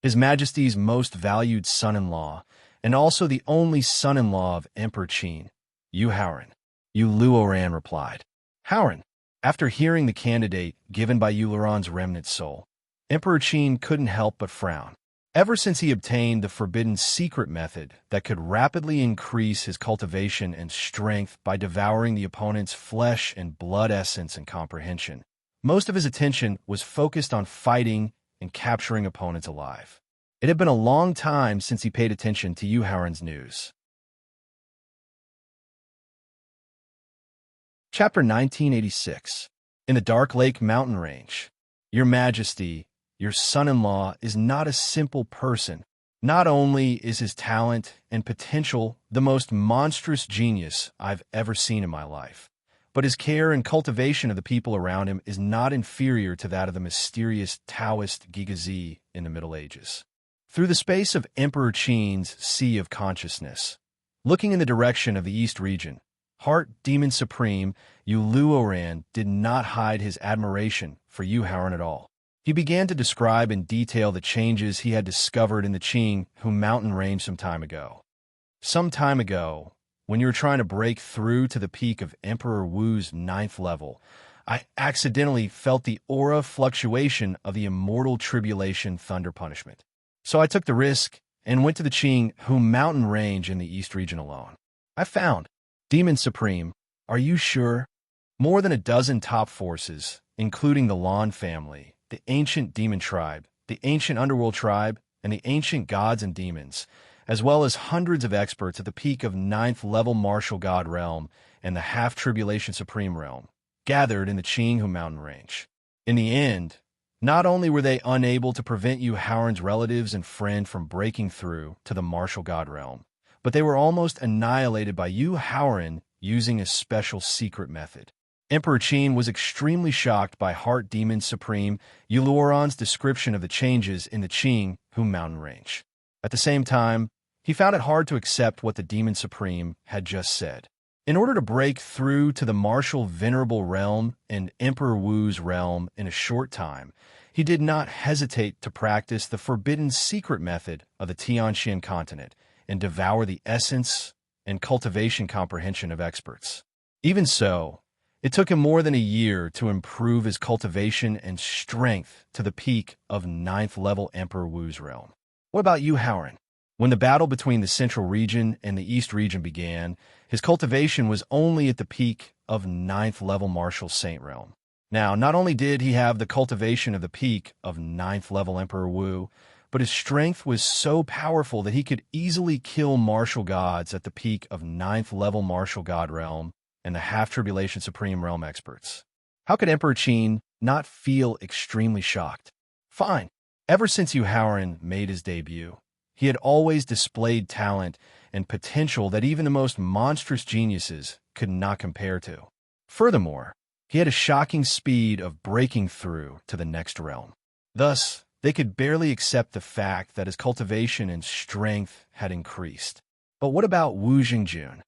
[SPEAKER 1] His Majesty's most valued son-in-law, and also the only son-in-law of Emperor Qin, Yu Haoran. Yu Luoran replied. Haoran, after hearing the candidate given by Yu Luoran's remnant soul, Emperor Qin couldn't help but frown. Ever since he obtained the forbidden secret method that could rapidly increase his cultivation and strength by devouring the opponent's flesh and blood essence and comprehension, most of his attention was focused on fighting and capturing opponents alive. It had been a long time since he paid attention to Yu Haoran's news. Chapter 1986. In the Dark Lake Mountain Range. Your Majesty, your son-in-law is not a simple person. Not only is his talent and potential the most monstrous genius I've ever seen in my life, but his care and cultivation of the people around him is not inferior to that of the mysterious Taoist Gigazi in the Middle Ages. Through the space of Emperor Qin's Sea of Consciousness, looking in the direction of the East region, Heart Demon Supreme Yu Luoran did not hide his admiration for Yu Haoran at all. He began to describe in detail the changes he had discovered in the Qinghu mountain range some time ago. Some time ago, when you were trying to break through to the peak of Emperor Wu's 9th level, I accidentally felt the aura fluctuation of the immortal tribulation thunder punishment. So I took the risk and went to the Qinghu mountain range in the East region alone. I found, Demon Supreme, are you sure? More than a dozen top forces, including the Lan family, the ancient demon tribe, the ancient underworld tribe, and the ancient gods and demons, as well as hundreds of experts at the peak of 9th level martial god realm and the half-tribulation supreme realm, gathered in the Qinghu mountain range. In the end, not only were they unable to prevent Yu Haoran's relatives and friend from breaking through to the martial god realm, but they were almost annihilated by Yu Haoran using a special secret method. Emperor Qin was extremely shocked by Heart Demon Supreme Yu Luoran's description of the changes in the Qinghu mountain range. At the same time, he found it hard to accept what the Demon Supreme had just said. In order to break through to the martial venerable realm and Emperor Wu's realm in a short time, he did not hesitate to practice the forbidden secret method of the Tianxian continent and devour the essence and cultivation comprehension of experts. Even so, it took him more than a year to improve his cultivation and strength to the peak of 9th level Emperor Wu's realm. What about Yu Haoran? When the battle between the Central region and the East region began, his cultivation was only at the peak of 9th level Martial Saint realm. Now, not only did he have the cultivation of the peak of 9th level Emperor Wu, but his strength was so powerful that he could easily kill martial gods at the peak of 9th level Martial God realm and the half-tribulation supreme realm experts. How could Emperor Qin not feel extremely shocked? Fine. Ever since Yu Haoran made his debut, he had always displayed talent and potential that even the most monstrous geniuses could not compare to. Furthermore, he had a shocking speed of breaking through to the next realm. Thus, they could barely accept the fact that his cultivation and strength had increased. But what about Wu Jingjun?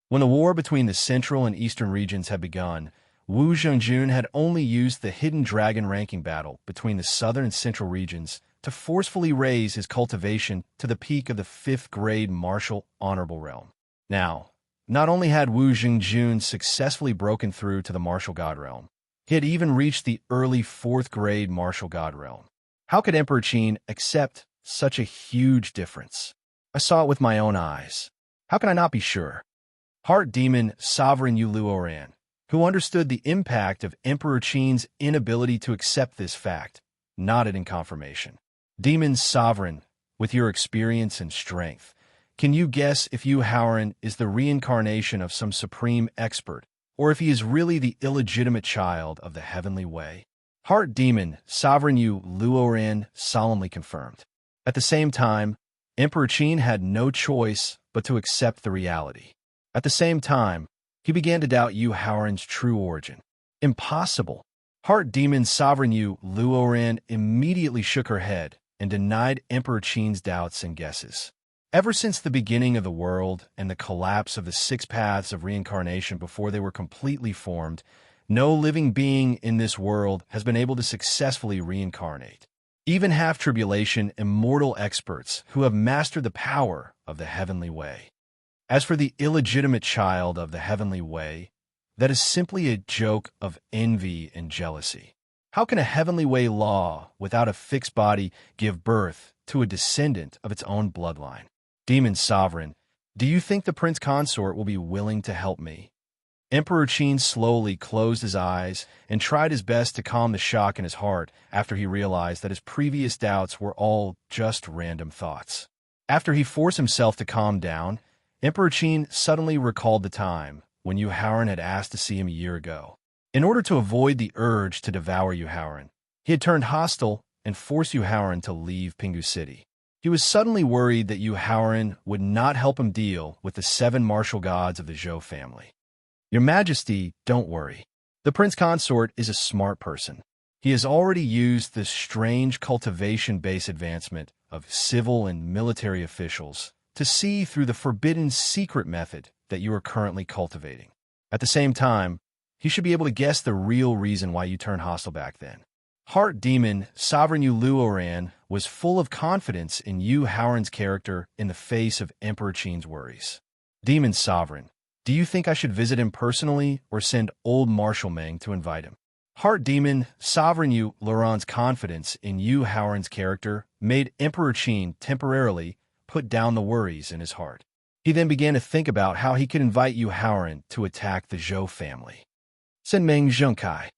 [SPEAKER 1] When the war between the central and eastern regions had begun, Wu Jingjun had only used the hidden dragon ranking battle between the southern and central regions to forcefully raise his cultivation to the peak of the 5th grade martial honorable realm. Now, not only had Wu Jingjun successfully broken through to the martial god realm, he had even reached the early 4th grade martial god realm. How could Emperor Qin accept such a huge difference? I saw it with my own eyes. How can I not be sure? Heart Demon Sovereign Yu Luoran, who understood the impact of Emperor Qin's inability to accept this fact, nodded in confirmation. Demon Sovereign, with your experience and strength, can you guess if Yu Haoran is the reincarnation of some supreme expert, or if he is really the illegitimate child of the heavenly way? Heart Demon Sovereign Yu Luoran solemnly confirmed. At the same time, Emperor Qin had no choice but to accept the reality. At the same time, he began to doubt Yu Haoran's true origin. Impossible. Heart Demon Sovereign Yu Luoran immediately shook her head and denied Emperor Qin's doubts and guesses. Ever since the beginning of the world and the collapse of the 6 paths of reincarnation before they were completely formed, no living being in this world has been able to successfully reincarnate. Even half-tribulation immortal experts who have mastered the power of the heavenly way. As for the illegitimate child of the heavenly way, that is simply a joke of envy and jealousy. How can a heavenly way law, without a fixed body, give birth to a descendant of its own bloodline? Demon sovereign, do you think the prince consort will be willing to help me? Emperor Qin slowly closed his eyes and tried his best to calm the shock in his heart after he realized that his previous doubts were all just random thoughts. After he forced himself to calm down, Emperor Qin suddenly recalled the time when Yu Haoran had asked to see him a year ago. In order to avoid the urge to devour Yu Haoran, he had turned hostile and forced Yu Haoran to leave Pingu City. He was suddenly worried that Yu Haoran would not help him deal with the 7 martial gods of the Zhou family. Your Majesty, don't worry. The Prince Consort is a smart person. He has already used this strange cultivation-based advancement of civil and military officials to see through the forbidden secret method that you are currently cultivating. At the same time, he should be able to guess the real reason why you turned hostile back then. Heart Demon Sovereign Yu Luoran was full of confidence in Yu Haoran's character in the face of Emperor Qin's worries. Demon Sovereign, do you think I should visit him personally or send old Marshal Meng to invite him? Heart Demon Sovereign Yu Luoran's confidence in Yu Haoran's character made Emperor Qin temporarily put down the worries in his heart. He then began to think about how he could invite Yu Haoran to attack the Zhou family. Send Meng Zhengkai.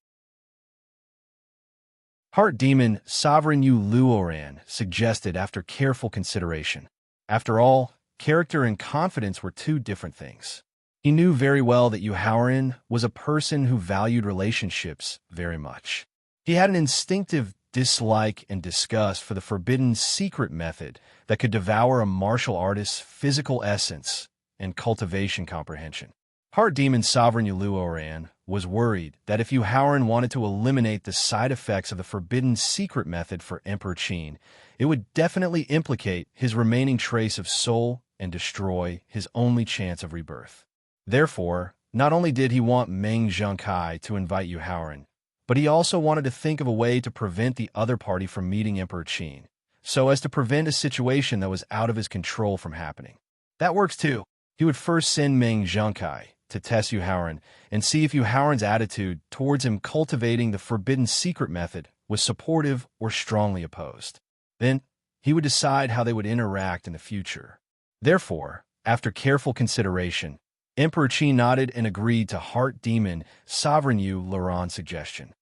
[SPEAKER 1] Heart Demon Sovereign Yu Luoran suggested after careful consideration. After all, character and confidence were 2 different things. He knew very well that Yu Haoran was a person who valued relationships very much. He had an instinctive dislike and disgust for the forbidden secret method that could devour a martial artist's physical essence and cultivation comprehension. Heart Demon Sovereign Yu Luoran was worried that if Yu Haoran wanted to eliminate the side effects of the forbidden secret method for Emperor Qin, it would definitely implicate his remaining trace of soul and destroy his only chance of rebirth. Therefore, not only did he want Meng Zhengkai to invite Yu Haoran, but he also wanted to think of a way to prevent the other party from meeting Emperor Qin, so as to prevent a situation that was out of his control from happening. That works too. He would first send Meng Zhengkai to test Yu Haoran and see if Yu Haoran's attitude towards him cultivating the forbidden secret method was supportive or strongly opposed. Then, he would decide how they would interact in the future. Therefore, after careful consideration, Emperor Qin nodded and agreed to Heart Demon Sovereign Yu Luoran's suggestion.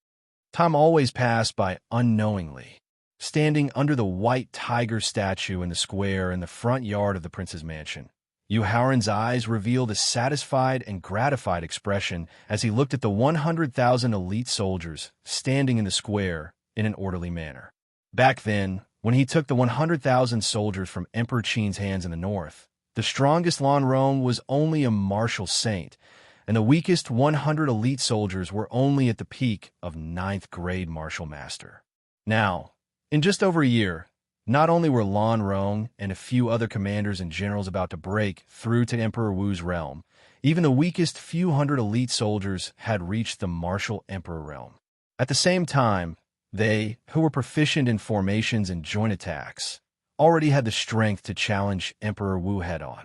[SPEAKER 1] Time always passed by unknowingly. Standing under the white tiger statue in the square in the front yard of the prince's mansion, Yu Haoran's eyes revealed a satisfied and gratified expression as he looked at the 100,000 elite soldiers standing in the square in an orderly manner. Back then, when he took the 100,000 soldiers from Emperor Qin's hands in the north, the strongest Lan Rong was only a martial saint, and the weakest 100 elite soldiers were only at the peak of 9th grade martial master. Now, in just over a year, not only were Lan Rong and a few other commanders and generals about to break through to Emperor Wu's realm, even the weakest few hundred elite soldiers had reached the martial emperor realm. At the same time, they, who were proficient in formations and joint attacks, already had the strength to challenge Emperor Wu head-on.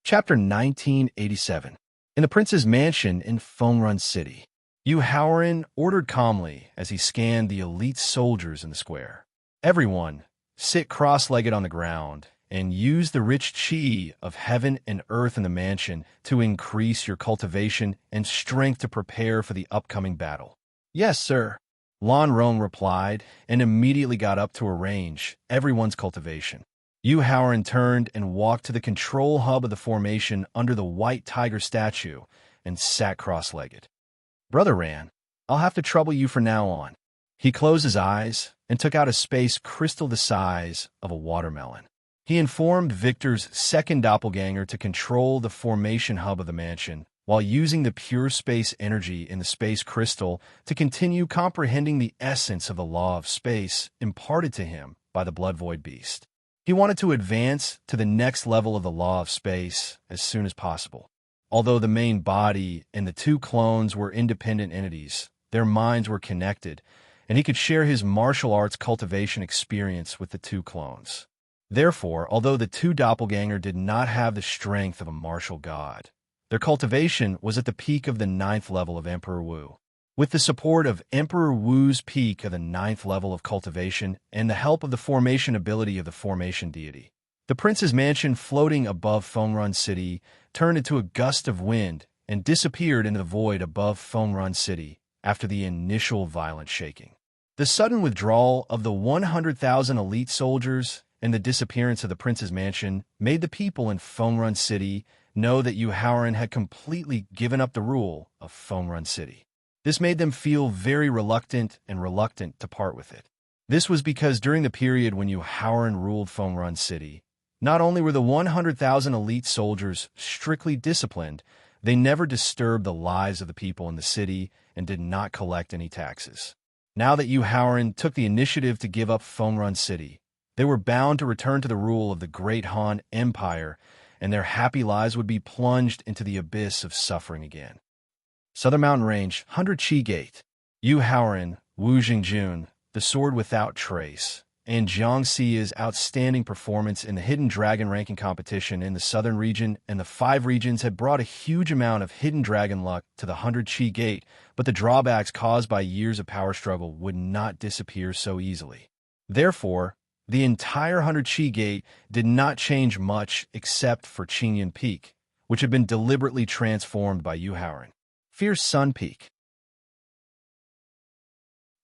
[SPEAKER 1] Chapter 1987. In the prince's mansion in Fengrun City, Yu Haoran ordered calmly as he scanned the elite soldiers in the square. Everyone, sit cross-legged on the ground and use the rich qi of heaven and earth in the mansion to increase your cultivation and strength to prepare for the upcoming battle. Yes, sir, Lan Rong replied and immediately got up to arrange everyone's cultivation. Yu Haoran turned and walked to the control hub of the formation under the white tiger statue and sat cross-legged. Brother Ran, I'll have to trouble you from now on. He closed his eyes and took out a space crystal the size of a watermelon. He informed Victor's second doppelganger to control the formation hub of the mansion, while using the pure space energy in the space crystal to continue comprehending the essence of the law of space imparted to him by the Blood Void Beast. He wanted to advance to the next level of the law of space as soon as possible. Although the main body and the 2 clones were independent entities, their minds were connected, and he could share his martial arts cultivation experience with the 2 clones. Therefore, although the 2 doppelganger did not have the strength of a martial god, Their cultivation was at the peak of the 9th level of Emperor Wu. With the support of Emperor Wu's peak of the 9th level of cultivation and the help of the formation ability of the formation deity, the prince's mansion floating above Fengrun City turned into a gust of wind and disappeared into the void above Fengrun City after the initial violent shaking. The sudden withdrawal of the 100,000 elite soldiers and the disappearance of the prince's mansion made the people in Fengrun City know that Yu Haoran had completely given up the rule of Fengrun City. This made them feel very reluctant to part with it. This was because during the period when Yu Haoran ruled Fengrun City, not only were the 100,000 elite soldiers strictly disciplined, they never disturbed the lives of the people in the city and did not collect any taxes. Now that Yu Haoran took the initiative to give up Fengrun City, they were bound to return to the rule of the Great Han Empire, and their happy lives would be plunged into the abyss of suffering again. Southern Mountain Range, 100 Qi Gate. Yu Haoran, Wu Jingjun, the Sword Without Trace, and Jiang Xi's outstanding performance in the Hidden Dragon ranking competition in the Southern region and the 5 regions had brought a huge amount of Hidden Dragon luck to the 100 Qi Gate, but the drawbacks caused by years of power struggle would not disappear so easily. Therefore, the entire 100 Qi Gate did not change much except for Qingyan Peak, which had been deliberately transformed by Yu Haoran. Fierce Sun Peak.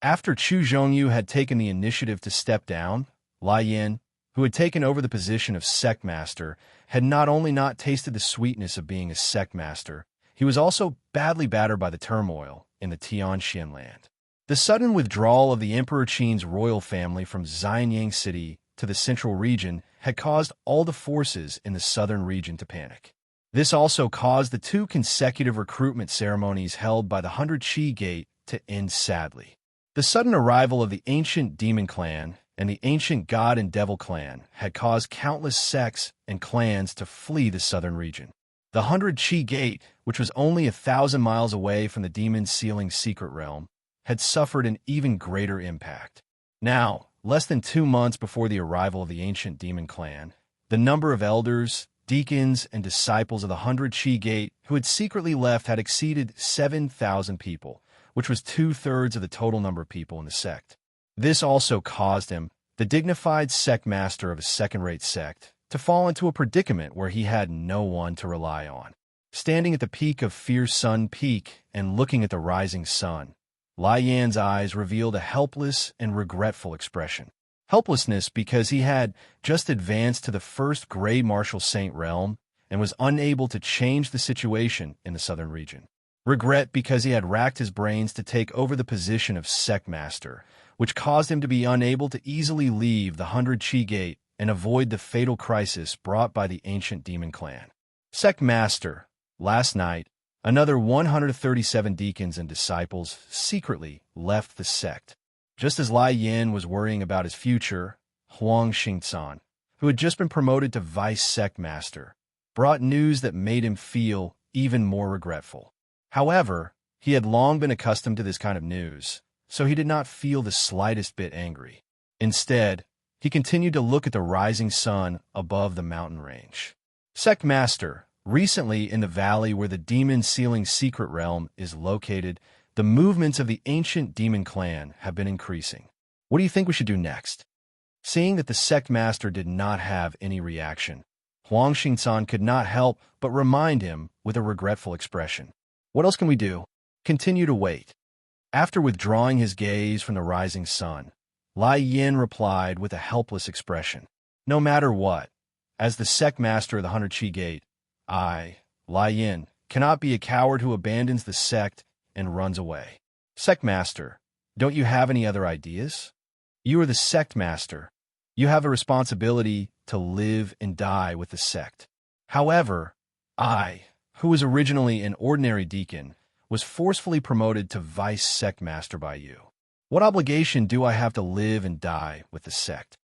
[SPEAKER 1] After Chu Zhongyu had taken the initiative to step down, Lai Yin, who had taken over the position of sect master, had not only not tasted the sweetness of being a sect master, he was also badly battered by the turmoil in the Tianxian land. The sudden withdrawal of the Emperor Qin's royal family from Xianyang City to the central region had caused all the forces in the southern region to panic. This also caused the 2 consecutive recruitment ceremonies held by the 100 Qi Gate to end sadly. The sudden arrival of the ancient demon clan and the ancient god and devil clan had caused countless sects and clans to flee the southern region. The 100 Qi Gate, which was only 1,000 miles away from the demon sealing secret realm, had suffered an even greater impact. Now, less than 2 months before the arrival of the ancient demon clan, the number of elders, deacons, and disciples of the 100 Qi Gate who had secretly left had exceeded 7,000 people, which was 2/3 of the total number of people in the sect. This also caused him, the dignified sect master of a second-rate sect, to fall into a predicament where he had no one to rely on. Standing at the peak of Fierce Sun Peak and looking at the rising sun, Lai Yan's eyes revealed a helpless and regretful expression. Helplessness because he had just advanced to the first Gray Martial Saint realm and was unable to change the situation in the southern region. Regret because he had racked his brains to take over the position of sect master, which caused him to be unable to easily leave the 100 Qi Gate and avoid the fatal crisis brought by the ancient demon clan. Sect master, last night, another 137 deacons and disciples secretly left the sect. Just as Lai Yin was worrying about his future, Huang Xingcan, who had just been promoted to vice sect master, brought news that made him feel even more regretful. However, he had long been accustomed to this kind of news, so he did not feel the slightest bit angry. Instead, he continued to look at the rising sun above the mountain range. Sect Master, recently in the valley where the demon sealing secret realm is located, the movements of the ancient demon clan have been increasing. What do you think we should do next? Seeing that the sect master did not have any reaction, Huang Xingcan could not help but remind him with a regretful expression. What else can we do? Continue to wait. After withdrawing his gaze from the rising sun, Lai Yin replied with a helpless expression. No matter what, as the sect master of the 100 Qi Gate, I, Lai Yin, cannot be a coward who abandons the sect and runs away. Sect master, don't you have any other ideas? You are the sect master. You have a responsibility to live and die with the sect. However, I, who was originally an ordinary deacon, was forcefully promoted to vice sect master by you. What obligation do I have to live and die with the sect?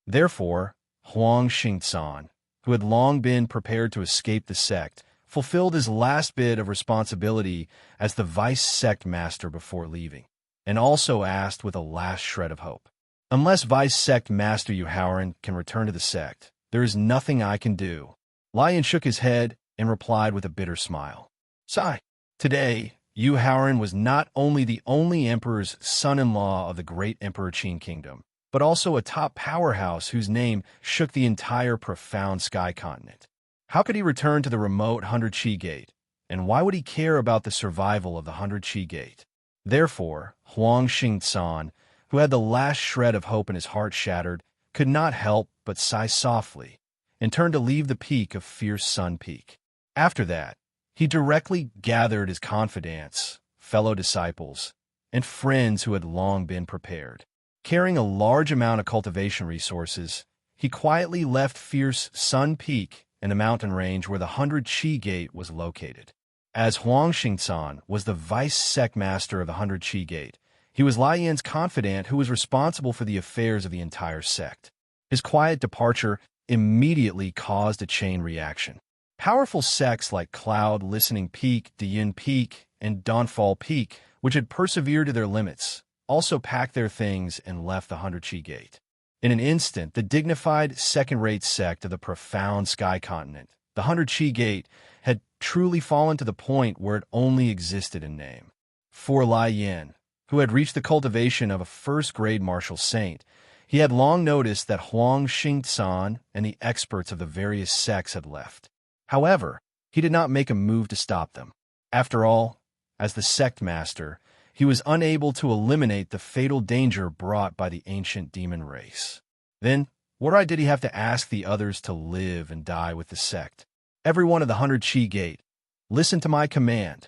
[SPEAKER 1] Therefore, Huang Xingcan, who had long been prepared to escape the sect, fulfilled his last bit of responsibility as the vice sect master before leaving, and also asked with a last shred of hope. Unless vice sect master Yu Haoran can return to the sect, there is nothing I can do. Lion shook his head and replied with a bitter smile. Sigh. Today, Yu Haoran was not only the only emperor's son-in-law of the great Emperor Qin Kingdom, but also a top powerhouse whose name shook the entire profound sky continent. How could he return to the remote 100 Qi Gate, and why would he care about the survival of the 100 Qi Gate? Therefore, Huang Xingcan, who had the last shred of hope in his heart shattered, could not help but sigh softly and turn to leave the peak of Fierce Sun Peak. After that, he directly gathered his confidants, fellow disciples, and friends who had long been prepared. Carrying a large amount of cultivation resources, he quietly left Fierce Sun Peak and the mountain range where the 100 Qi Gate was located. As Huang Xingcan was the vice sect master of the 100 Qi Gate, he was Lai Yan's confidant who was responsible for the affairs of the entire sect. His quiet departure immediately caused a chain reaction. Powerful sects like Cloud Listening Peak, Diyin Peak, and Dawnfall Peak, which had persevered to their limits, also packed their things and left the 100 Qi Gate. In an instant, the dignified second-rate sect of the profound sky continent, the 100 Qi Gate, had truly fallen to the point where it only existed in name. For Lai Yan, who had reached the cultivation of a first-grade martial saint, he had long noticed that Huang Xingcan and the experts of the various sects had left. However, he did not make a move to stop them. After all, as the sect master, he was unable to eliminate the fatal danger brought by the ancient demon race. Then, what right did he have to ask the others to live and die with the sect? Everyone of the 100 Qi Gate, listen to my command.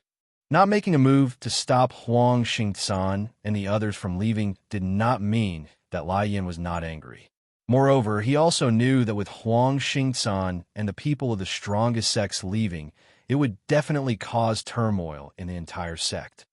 [SPEAKER 1] Not making a move to stop Huang Xingcan and the others from leaving did not mean that Lai Yan was not angry. Moreover, he also knew that with Huang Xingcan and the people of the strongest sects leaving, it would definitely cause turmoil in the entire sect.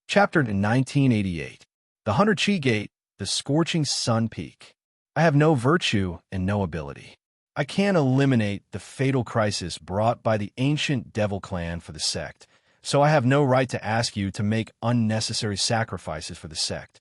[SPEAKER 1] Chapter 1988. The 100 Qi Gate, the Scorching Sun Peak. I have no virtue and no ability. I can't eliminate the fatal crisis brought by the ancient devil clan for the sect, so I have no right to ask you to make unnecessary sacrifices for the sect.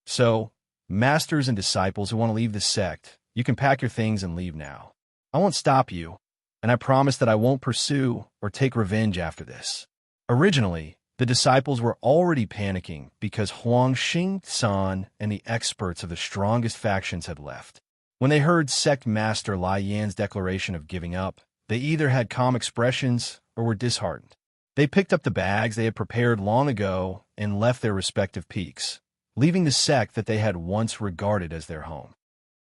[SPEAKER 1] So, masters and disciples who want to leave the sect, you can pack your things and leave now. I won't stop you, and I promise that I won't pursue or take revenge after this. Originally, the disciples were already panicking because Huang Xingcan and the experts of the strongest factions had left. When they heard sect master Lai Yan's declaration of giving up, they either had calm expressions or were disheartened. They picked up the bags they had prepared long ago and left their respective peaks, leaving the sect that they had once regarded as their home.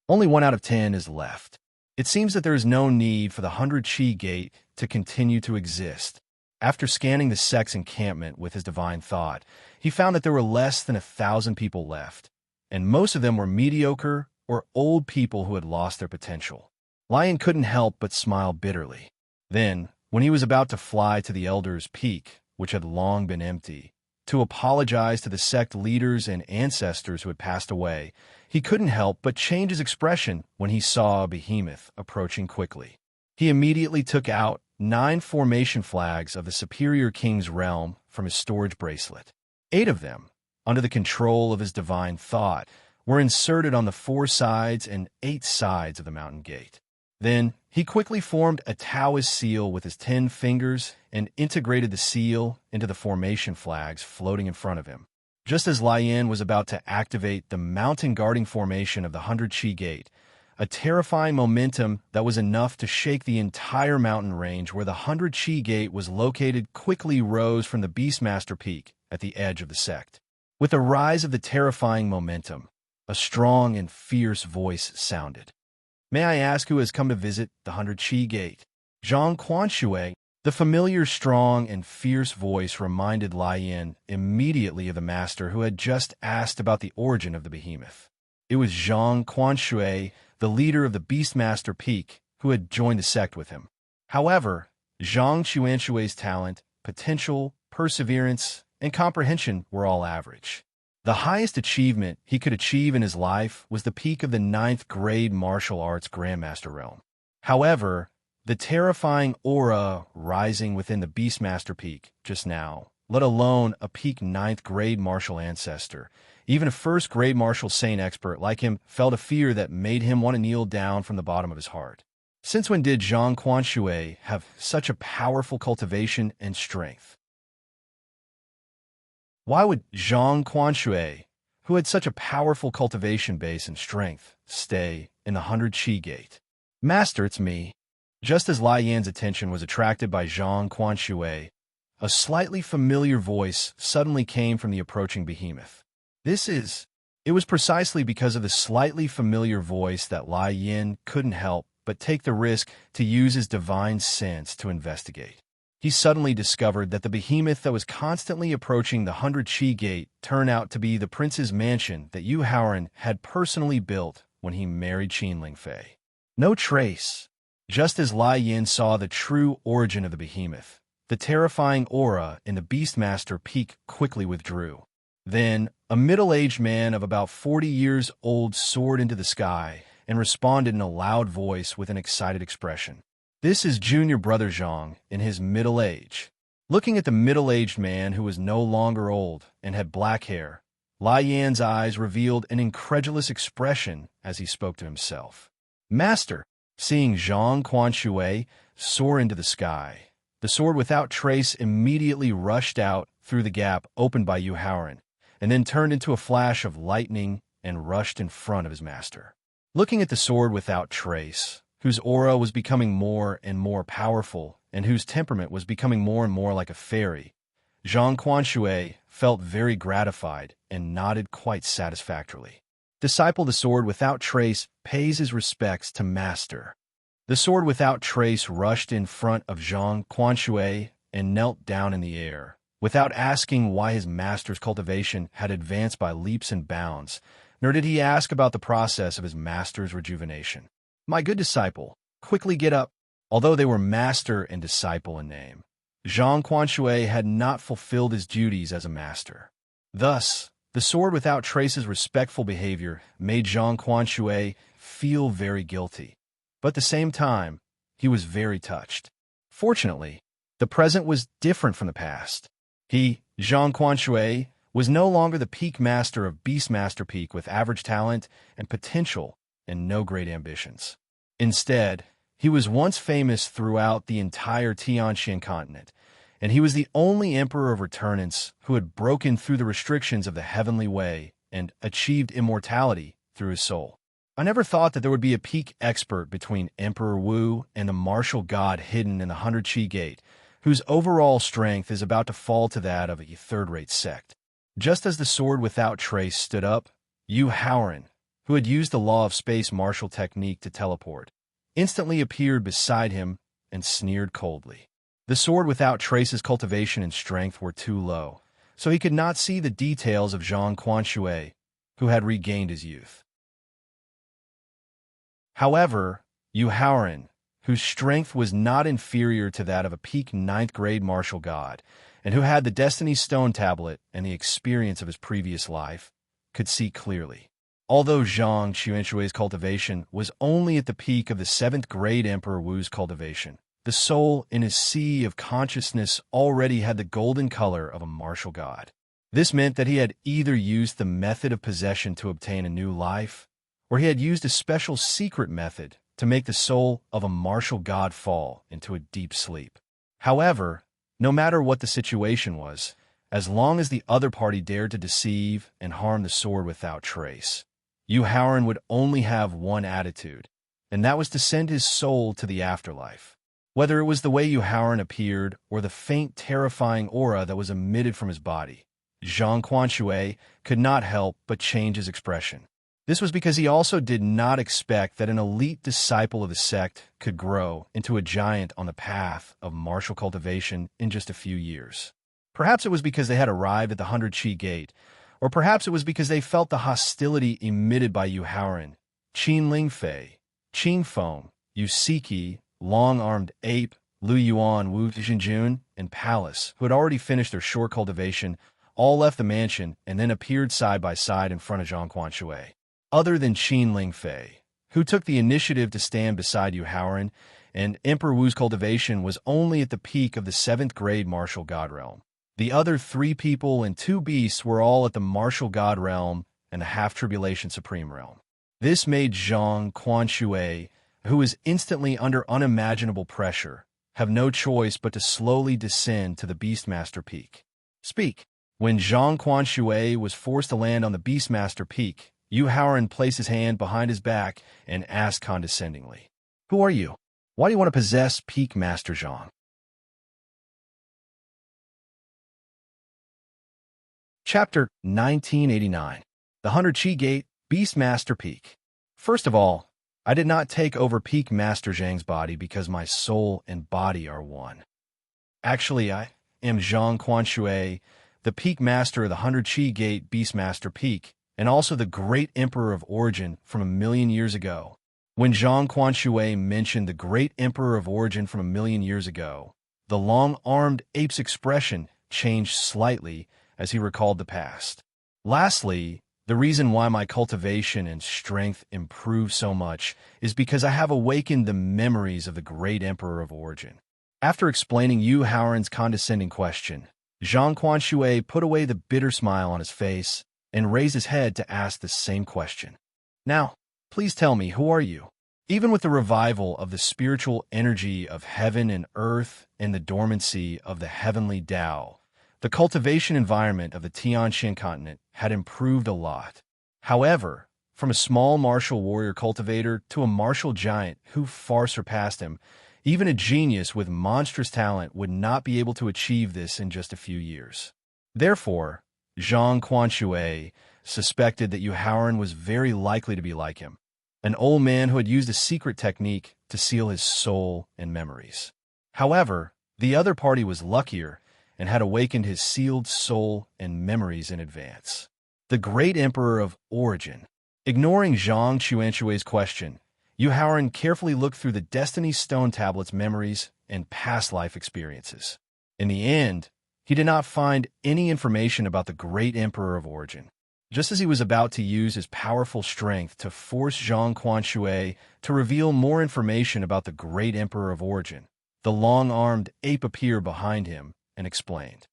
[SPEAKER 1] Only 1 out of 10 is left. It seems that there is no need for the 100 Qi Gate to continue to exist. After scanning the sect's encampment with his divine thought, he found that there were less than 1,000 people left, and most of them were mediocre or old people who had lost their potential. Lion couldn't help but smile bitterly. Then, when he was about to fly to the Elder's Peak, which had long been empty, to apologize to the sect leaders and ancestors who had passed away, he couldn't help but change his expression when he saw a behemoth approaching quickly. He immediately took out 9 formation flags of the Superior King's realm from his storage bracelet. 8 of them, under the control of his divine thought, were inserted on the 4 sides and 8 sides of the mountain gate. Then, he quickly formed a Taoist seal with his 10 fingers and integrated the seal into the formation flags floating in front of him. Just as Lai Yan was about to activate the mountain guarding formation of the 100 Qi Gate, a terrifying momentum that was enough to shake the entire mountain range where the 100 Qi Gate was located quickly rose from the Beastmaster Peak at the edge of the sect. With the rise of the terrifying momentum, a strong and fierce voice sounded. May I ask who has come to visit the 100 Qi Gate? Zhang Quanshui, the familiar strong and fierce voice reminded Lai Yan immediately of the master who had just asked about the origin of the behemoth. It was Zhang Quanshui, the leader of the Beastmaster Peak, who had joined the sect with him. However, Zhang Quanshui's talent, potential, perseverance, and comprehension were all average. The highest achievement he could achieve in his life was the peak of the 9th grade martial arts Grandmaster realm. However, the terrifying aura rising within the Beastmaster Peak just now, let alone a peak 9th grade martial ancestor, Even a first-grade martial saint expert like him felt a fear that made him want to kneel down from the bottom of his heart. Since when did Zhang Quanshui have such a powerful cultivation and strength? Why would Zhang Quanshui, who had such a powerful cultivation base and strength, stay in the 100 Qi Gate? Master, it's me. Just as Lai Yan's attention was attracted by Zhang Quanshui, a slightly familiar voice suddenly came from the approaching behemoth. It was precisely because of the slightly familiar voice that Lai Yan couldn't help but take the risk to use his divine sense to investigate. He suddenly discovered that the behemoth that was constantly approaching the 100 Qi Gate turned out to be the prince's mansion that Yu Haoran had personally built when he married Qin Lingfei. No trace. Just as Lai Yan saw the true origin of the behemoth, the terrifying aura in the Beastmaster peak quickly withdrew. Then, a middle-aged man of about 40 years old soared into the sky and responded in a loud voice with an excited expression. This is Junior Brother Zhang in his middle age. Looking at the middle-aged man who was no longer old and had black hair, Lai Yan's eyes revealed an incredulous expression as he spoke to himself. Master, seeing Zhang Quanshui soar into the sky, the sword without trace immediately rushed out through the gap opened by Yu Haoran, and then turned into a flash of lightning and rushed in front of his master. Looking at the sword without trace, whose aura was becoming more and more powerful and whose temperament was becoming more and more like a fairy, Zhang Quanshui felt very gratified and nodded quite satisfactorily. Disciple, the sword without trace pays his respects to master. The sword without trace rushed in front of Zhang Quanshui and knelt down in the air, without asking why his master's cultivation had advanced by leaps and bounds, nor did he ask about the process of his master's rejuvenation. My good disciple, quickly get up. Although they were master and disciple in name, Zhang Quanshui had not fulfilled his duties as a master. Thus, the sword without trace's respectful behavior made Zhang Quanshui feel very guilty. But at the same time, he was very touched. Fortunately, the present was different from the past. He, Zhang Quanshui, was no longer the peak master of Beastmaster Peak with average talent and potential and no great ambitions. Instead, he was once famous throughout the entire Tianxian continent, and he was the only emperor of returnants who had broken through the restrictions of the heavenly way and achieved immortality through his soul. I never thought that there would be a peak expert between Emperor Wu and the martial god hidden in the 100 Qi Gate, whose overall strength is about to fall to that of a third-rate sect. Just as the sword without trace stood up, Yu Haoran, who had used the law of space martial technique to teleport, instantly appeared beside him and sneered coldly. The sword without trace's cultivation and strength were too low, so he could not see the details of Zhang Quanshui, who had regained his youth. However, Yu Haoran, whose strength was not inferior to that of a peak 9th-grade martial god, and who had the Destiny Stone Tablet and the experience of his previous life, could see clearly. Although Zhang Quanshui's cultivation was only at the peak of the 7th-grade Emperor Wu's cultivation, the soul in his sea of consciousness already had the golden color of a martial god. This meant that he had either used the method of possession to obtain a new life, or he had used a special secret method to make the soul of a martial god fall into a deep sleep. However, no matter what the situation was, as long as the other party dared to deceive and harm the sword without trace, Yu Haoran would only have one attitude, and that was to send his soul to the afterlife. Whether it was the way Yu Haoran appeared or the faint, terrifying aura that was emitted from his body, Zhang Quanshui could not help but change his expression. This was because he also did not expect that an elite disciple of the sect could grow into a giant on the path of martial cultivation in just a few years. Perhaps it was because they had arrived at the 100 Qi Gate, or perhaps it was because they felt the hostility emitted by Yu Haoran, Qin Lingfei, Qing Feng, Yu Siki, Long-Armed Ape, Lu Yuan, Wu Zhenjun, and Palace, who had already finished their short cultivation, all left the mansion and then appeared side by side in front of Zhang Quanshui. Other than Qin Lingfei, who took the initiative to stand beside Yu Haoran, and Emperor Wu's cultivation was only at the peak of the 7th-grade martial god realm. The other 3 people and 2 beasts were all at the martial god realm and the half-tribulation supreme realm. This made Zhang Quanshui, who was instantly under unimaginable pressure, have no choice but to slowly descend to the Beastmaster Peak. Speak. When Zhang Quanshui was forced to land on the Beastmaster Peak, Yu Haoran placed his hand behind his back and asked condescendingly, "Who are you? Why do you want to possess Peak Master Zhang?" Chapter 1989. The 100 Chi Gate, Beastmaster Peak. First of all, I did not take over Peak Master Zhang's body because my soul and body are one. Actually, I am Zhang Quanshui, the Peak Master of the 100 Chi Gate Beastmaster Peak, and also the Great Emperor of Origin from 1,000,000 years ago. When Zhang Quanshui mentioned the Great Emperor of Origin from 1,000,000 years ago, the long-armed ape's expression changed slightly as he recalled the past. Lastly, the reason why my cultivation and strength improved so much is because I have awakened the memories of the Great Emperor of Origin. After explaining Yu Haoran's condescending question, Zhang Quanshui put away the bitter smile on his face and raised his head to ask the same question. "Now, please tell me, who are you?" Even with the revival of the spiritual energy of heaven and earth and the dormancy of the heavenly Tao, the cultivation environment of the Tianxian continent had improved a lot. However, from a small martial warrior cultivator to a martial giant who far surpassed him, even a genius with monstrous talent would not be able to achieve this in just a few years. Therefore, Zhang Quanshui suspected that Yu Haoran was very likely to be like him, an old man who had used a secret technique to seal his soul and memories. However, the other party was luckier and had awakened his sealed soul and memories in advance. The Great Emperor of Origin. Ignoring Zhang Quanshui's question, Yu Haoran carefully looked through the Destiny Stone Tablet's memories and past life experiences. In the end, he did not find any information about the Great Emperor of Origin. Just as he was about to use his powerful strength to force Zhang Quanshui to reveal more information about the Great Emperor of Origin, the long-armed ape appeared behind him and explained,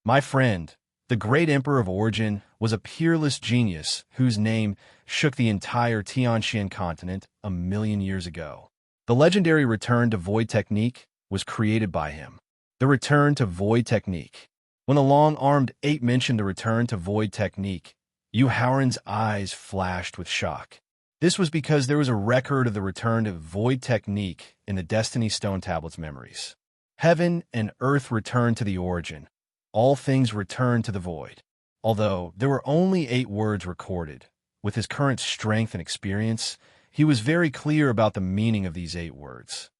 [SPEAKER 1] "My friend, the Great Emperor of Origin was a peerless genius whose name shook the entire Tianxian continent 1,000,000 years ago. The legendary Return to Void technique was created by him." The Return to Void technique. When the long-armed ape mentioned the Return to Void technique, Yu Haoran's eyes flashed with shock. This was because there was a record of the Return to Void technique in the Destiny Stone Tablet's memories. Heaven and earth returned to the origin. All things returned to the void. Although there were only 8 words recorded, with his current strength and experience, he was very clear about the meaning of these 8 words.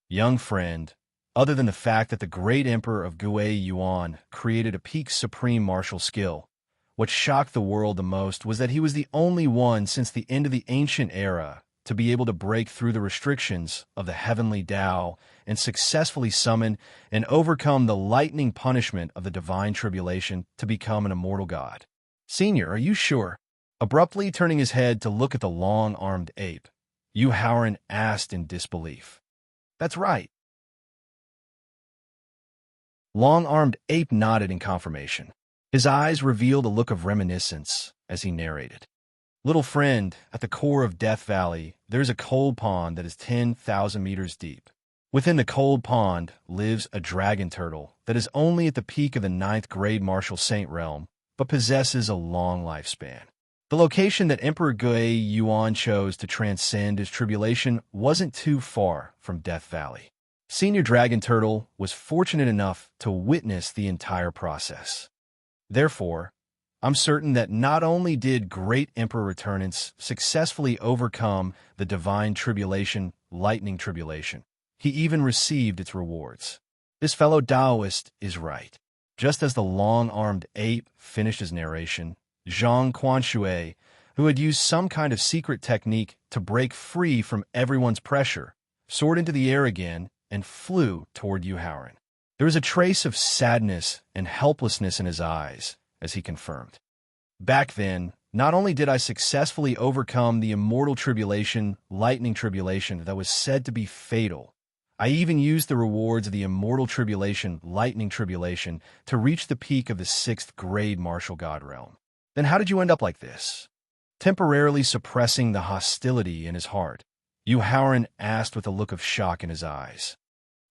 [SPEAKER 1] Young friend, other than the fact that the great emperor of Gui Yuan created a peak supreme martial skill, what shocked the world the most was that he was the only one since the end of the ancient era to be able to break through the restrictions of the heavenly Tao and successfully summon and overcome the lightning punishment of the divine tribulation to become an immortal god. "Senior, are you sure?" Abruptly turning his head to look at the long-armed ape, Yu Haoran asked in disbelief. "That's right." Long-armed ape nodded in confirmation. His eyes revealed a look of reminiscence as he narrated. "Little friend, at the core of Death Valley, there is a cold pond that is 10,000 meters deep. Within the cold pond lives a dragon turtle that is only at the peak of the 9th grade martial saint realm, but possesses a long lifespan. The location that Emperor Gui Yuan chose to transcend his tribulation wasn't too far from Death Valley. Senior Dragon Turtle was fortunate enough to witness the entire process. Therefore, I'm certain that not only did Great Emperor Returnance successfully overcome the divine tribulation, lightning tribulation, he even received its rewards. This fellow Taoist is right." Just as the long-armed ape finished his narration, Zhang Quanshui, who had used some kind of secret technique to break free from everyone's pressure, soared into the air again and flew toward Yu Haoran. There was a trace of sadness and helplessness in his eyes as he confirmed, "Back then, not only did I successfully overcome the immortal tribulation, lightning tribulation that was said to be fatal, I even used the rewards of the immortal tribulation, lightning tribulation, to reach the peak of the 6th grade martial god realm. Then how did you end up like this? Temporarily suppressing the hostility in his heart, Howren asked with a look of shock in his eyes.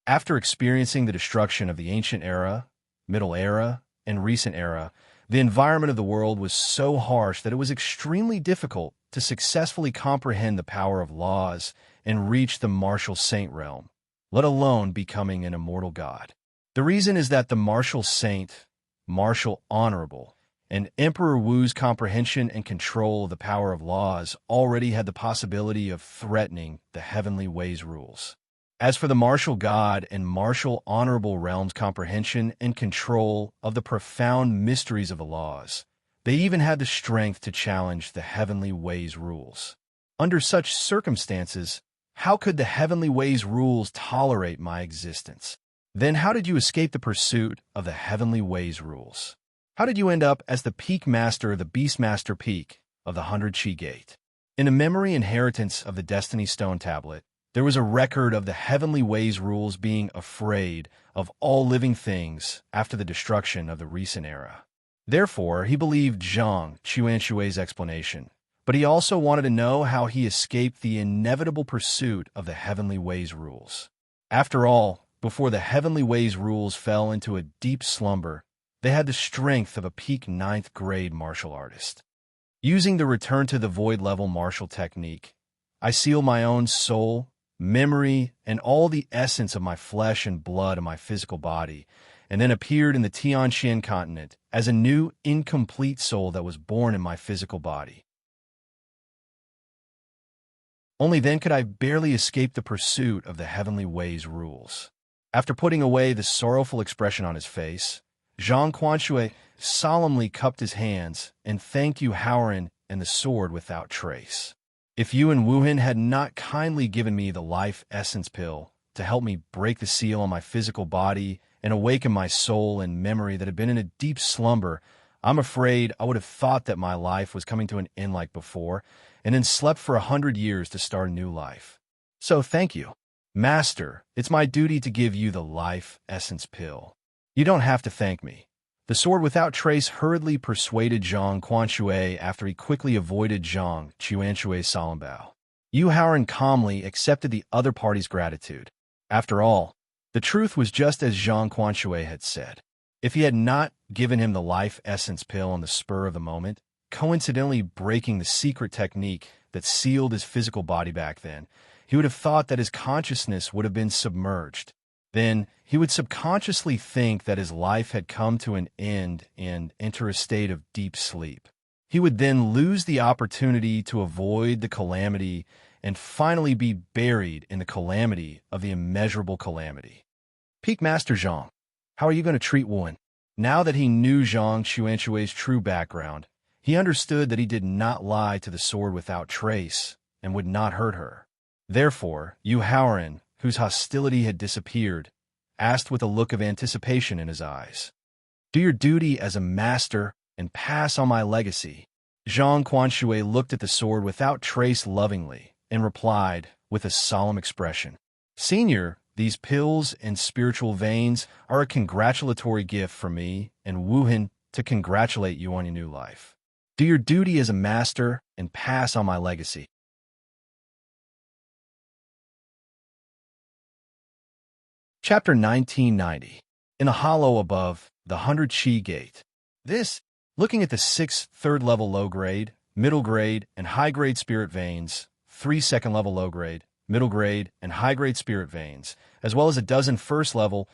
[SPEAKER 1] After experiencing the destruction of the ancient era, middle era, and recent era, the environment of the world was so harsh that it was extremely difficult to successfully comprehend the power of laws and reach the martial saint realm, let alone becoming an immortal god. The reason is that the martial saint, martial honorable, and Emperor Wu's comprehension and control of the power of laws already had the possibility of threatening the heavenly ways rules. As for the martial god and martial honorable realm's comprehension and control of the profound mysteries of the laws, they even had the strength to challenge the heavenly ways rules. Under such circumstances, how could the heavenly ways rules tolerate my existence? Then how did you escape the pursuit of the heavenly ways rules? How did you end up as the peak master of the Beastmaster Peak of the 100 Chi Gate? In a memory inheritance of the Destiny Stone Tablet, there was a record of the heavenly ways rules being afraid of all living things after the destruction of the recent era. Therefore, he believed Zhang Chuanshui's explanation, but he also wanted to know how he escaped the inevitable pursuit of the heavenly ways rules. After all, before the heavenly ways rules fell into a deep slumber, they had the strength of a peak 9th grade martial artist. Using the return to the void level martial technique, I seal my own soul, memory, and all the essence of my flesh and blood in my physical body, and then appeared in the Tianxian continent as a new, incomplete soul that was born in my physical body. Only then could I barely escape the pursuit of the heavenly ways rules. After putting away the sorrowful expression on his face, Zhang Quanshui solemnly cupped his hands and thanked Howren and the sword without trace. If you and Wuhan had not kindly given me the life essence pill to help me break the seal on my physical body and awaken my soul and memory that had been in a deep slumber, I'm afraid I would have thought that my life was coming to an end like before, and then slept for 100 years to start a new life. So thank you. Master, it's my duty to give you the life essence pill. You don't have to thank me. The sword without trace hurriedly persuaded Zhang Quanshui after he quickly avoided Zhang Chuanshui's solemn bow. Howren calmly accepted the other party's gratitude. After all, the truth was just as Zhang Quanshui had said. If he had not given him the life essence pill on the spur of the moment, coincidentally breaking the secret technique that sealed his physical body back then, he would have thought that his consciousness would have been submerged. Then he would subconsciously think that his life had come to an end and enter a state of deep sleep. He would then lose the opportunity to avoid the calamity and finally be buried in the calamity of the immeasurable calamity. Peak Master Zhang, how are you going to treat Wuhan? Now that he knew Zhang Chuanshui's true background, he understood that he did not lie to the sword without trace and would not hurt her. Therefore, Howren, whose hostility had disappeared, asked with a look of anticipation in his eyes, "Do your duty as a master and pass on my legacy." Zhang Quanshui looked at the sword without trace lovingly and replied with a solemn expression, "Senior, these pills and spiritual veins are a congratulatory gift for me and Wuhan to congratulate you on your new life. Do your duty as a master and pass on my legacy." Chapter 1990. In a hollow above the 100 Chi Gate. Looking at the 6 third-level low-grade, middle-grade, and high-grade spirit veins, 3 second-level low-grade, middle-grade, and high-grade spirit veins, as well as a dozen first-level,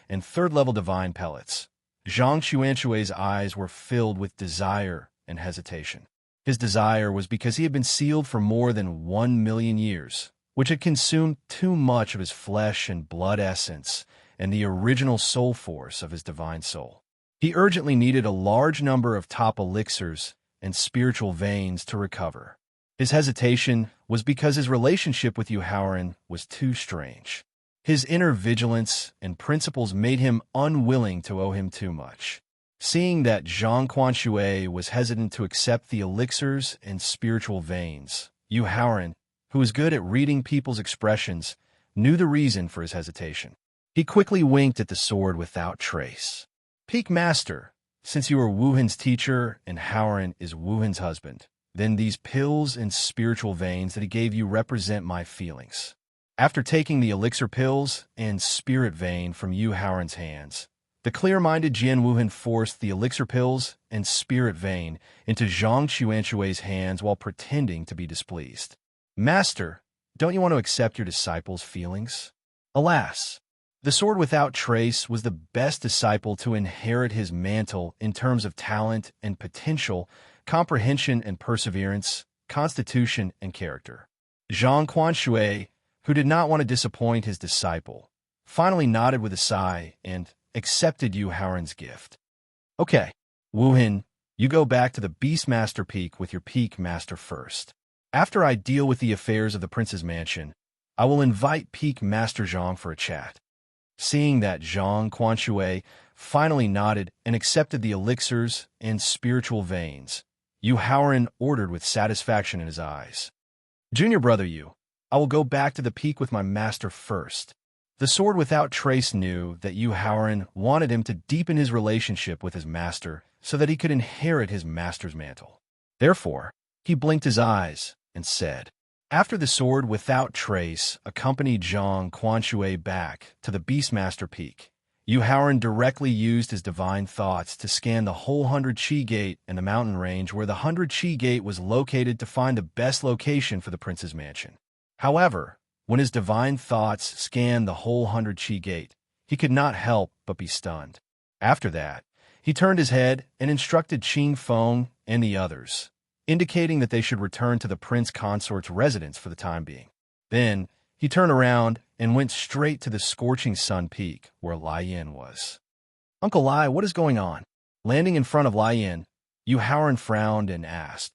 [SPEAKER 1] and third-level divine pellets, Zhang Chuanshui's eyes were filled with desire and hesitation. His desire was because he had been sealed for more than 1,000,000 years, which had consumed too much of his flesh and blood essence and the original soul force of his divine soul. He urgently needed a large number of top elixirs and spiritual veins to recover. His hesitation was because his relationship with Howren was too strange. His inner vigilance and principles made him unwilling to owe him too much. Seeing that Zhang Quanshui was hesitant to accept the elixirs and spiritual veins, Howren, who was good at reading people's expressions, knew the reason for his hesitation. He quickly winked at the sword without trace. Peak Master, since you are Wuhan's teacher and Howren is Wuhan's husband, then these pills and spiritual veins that he gave you represent my feelings. After taking the elixir pills and spirit vein from Yu Howren's hands, the clear-minded Jian Wuhan forced the elixir pills and spirit vein into Zhang Xuanshui's hands while pretending to be displeased. Master, don't you want to accept your disciple's feelings? Alas, the sword without trace was the best disciple to inherit his mantle in terms of talent and potential, comprehension and perseverance, constitution and character. Zhang Quanshui, who did not want to disappoint his disciple, finally nodded with a sigh and accepted Yu Howren's gift. Okay, Wuhan, you go back to the Beastmaster Peak with your Peak Master first. After I deal with the affairs of the prince's mansion, I will invite Peak Master Zhang for a chat. Seeing that Zhang Quanshui finally nodded and accepted the elixirs and spiritual veins, Yu Howren ordered with satisfaction in his eyes. Junior brother Yu, I will go back to the peak with my master first. The sword without trace knew that Yu Howren wanted him to deepen his relationship with his master so that he could inherit his master's mantle. Therefore, he blinked his eyes and said, after the sword without trace accompanied Zhang Quanshui back to the Beastmaster Peak, Yu Howren directly used his divine thoughts to scan the whole 100 Qi Gate and the mountain range where the 100 Qi Gate was located to find the best location for the prince's mansion. However, when his divine thoughts scanned the whole 100 Qi Gate, he could not help but be stunned. After that, he turned his head and instructed Qing Feng and the others, indicating that they should return to the prince consort's residence for the time being. Then, he turned around and went straight to the scorching sun peak where Lai Yin was. Uncle Lai, what is going on? Landing in front of Lai Yin, Yu Howren frowned and asked.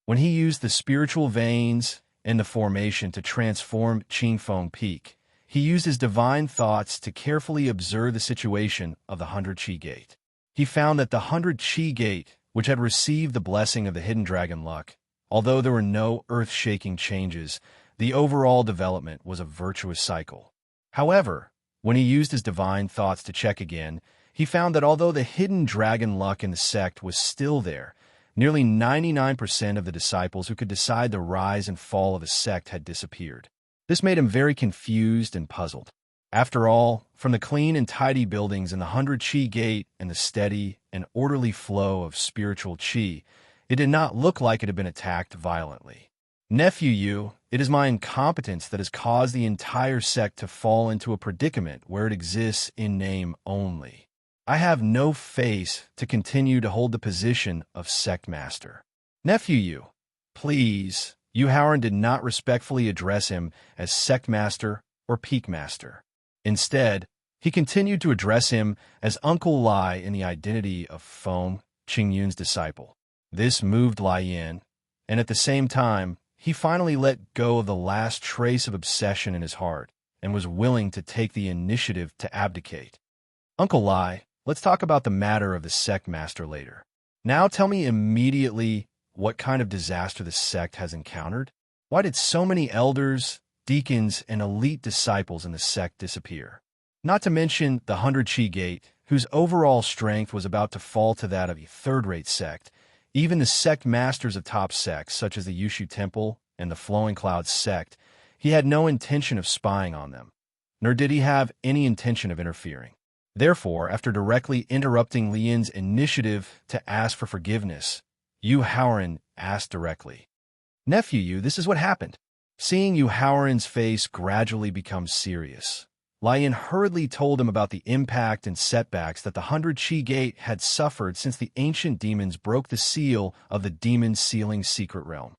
[SPEAKER 1] When he used the spiritual veins and the formation to transform Qingfeng Peak, he used his divine thoughts to carefully observe the situation of the 100 Qi Gate. He found that the 100 Qi Gate, which had received the blessing of the hidden dragon luck, although there were no earth-shaking changes, the overall development was a virtuous cycle. However, when he used his divine thoughts to check again, he found that although the hidden dragon luck in the sect was still there, nearly 99% of the disciples who could decide the rise and fall of the sect had disappeared. This made him very confused and puzzled. After all, from the clean and tidy buildings in the 100 Qi Gate and the steady and orderly flow of spiritual qi, it did not look like it had been attacked violently. Nephew Yu, it is my incompetence that has caused the entire sect to fall into a predicament where it exists in name only. I have no face to continue to hold the position of sect master. Nephew Yu, please. Yu Howren did not respectfully address him as sect master or peak master. Instead, he continued to address him as Uncle Lai in the identity of Feng, Qingyun's disciple. This moved Lai Yin, and at the same time, he finally let go of the last trace of obsession in his heart and was willing to take the initiative to abdicate. Uncle Lai, let's talk about the matter of the sect master later. Now tell me immediately what kind of disaster the sect has encountered. Why did so many elders, deacons, and elite disciples in the sect disappear? Not to mention the 100 Qi Gate, whose overall strength was about to fall to that of a third-rate sect. Even the sect masters of top sects, such as the Yushu Temple and the Flowing Clouds sect, he had no intention of spying on them, nor did he have any intention of interfering. Therefore, after directly interrupting Lian's initiative to ask for forgiveness, Yu Howren asked directly, Nephew Yu, this is what happened. Seeing Yu Howren's face gradually become serious, Lian hurriedly told him about the impact and setbacks that the 100 Qi Gate had suffered since the ancient demons broke the seal of the demon sealing secret realm.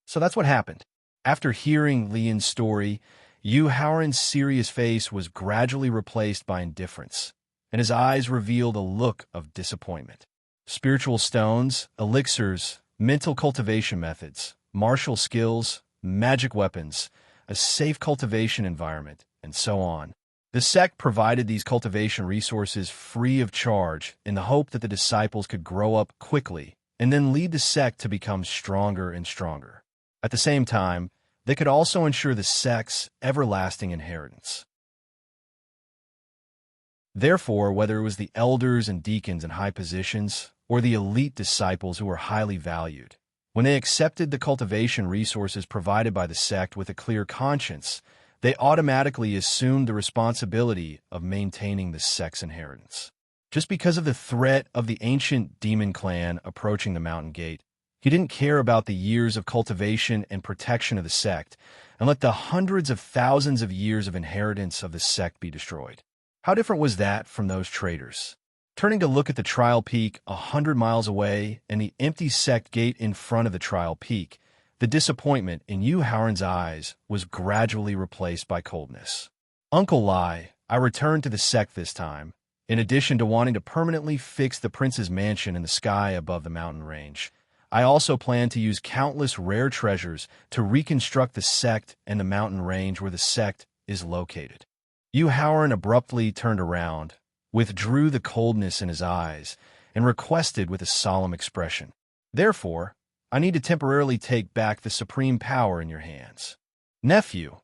[SPEAKER 1] So that's what happened. After hearing Lian's story, Yu Howren's serious face was gradually replaced by indifference, and his eyes revealed a look of disappointment. Spiritual stones, elixirs, mental cultivation methods, martial skills, magic weapons, a safe cultivation environment, and so on. The sect provided these cultivation resources free of charge in the hope that the disciples could grow up quickly and then lead the sect to become stronger and stronger. At the same time, They could also ensure the sect's everlasting inheritance. Therefore, whether it was the elders and deacons in high positions, or the elite disciples who were highly valued, when they accepted the cultivation resources provided by the sect with a clear conscience, they automatically assumed the responsibility of maintaining the sect's inheritance. Just because of the threat of the ancient demon clan approaching the mountain gate, he didn't care about the years of cultivation and protection of the sect, and let the hundreds of thousands of years of inheritance of the sect be destroyed. How different was that from those traders? Turning to look at the trial peak 100 miles away and the empty sect gate in front of the trial peak, the disappointment in Yu Haoran's eyes was gradually replaced by coldness. Uncle Lai, I returned to the sect this time, in addition to wanting to permanently fix the prince's mansion in the sky above the mountain range. I also plan to use countless rare treasures to reconstruct the sect and the mountain range where the sect is located. Yu Haoran abruptly turned around, withdrew the coldness in his eyes, and requested with a solemn expression, "Therefore, I need to temporarily take back the supreme power in your hands. Nephew,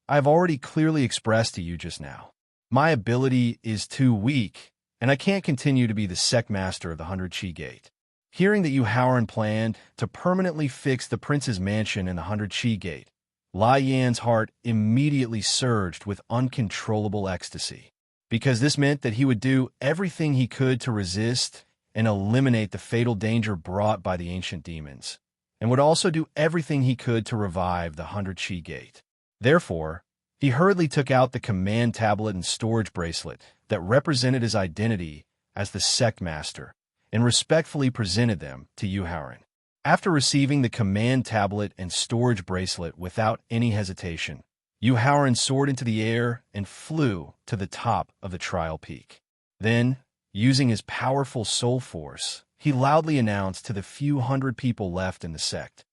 [SPEAKER 1] I have already clearly expressed to you just now. My ability is too weak, and I can't continue to be the sect master of the 100 Chi Gate." Hearing that Yu Haoran planned to permanently fix the prince's mansion in the 100 Chi Gate, Lai Yan's heart immediately surged with uncontrollable ecstasy, because this meant that he would do everything he could to resist and eliminate the fatal danger brought by the ancient demons, and would also do everything he could to revive the 100 Chi Gate. Therefore, he hurriedly took out the command tablet and storage bracelet that represented his identity as the sect master and respectfully presented them to Yu Haoran. After receiving the command tablet and storage bracelet without any hesitation, Yu Haoran soared into the air and flew to the top of the trial peak. Then, using his powerful soul force, he loudly announced to the few hundred people left in the sect,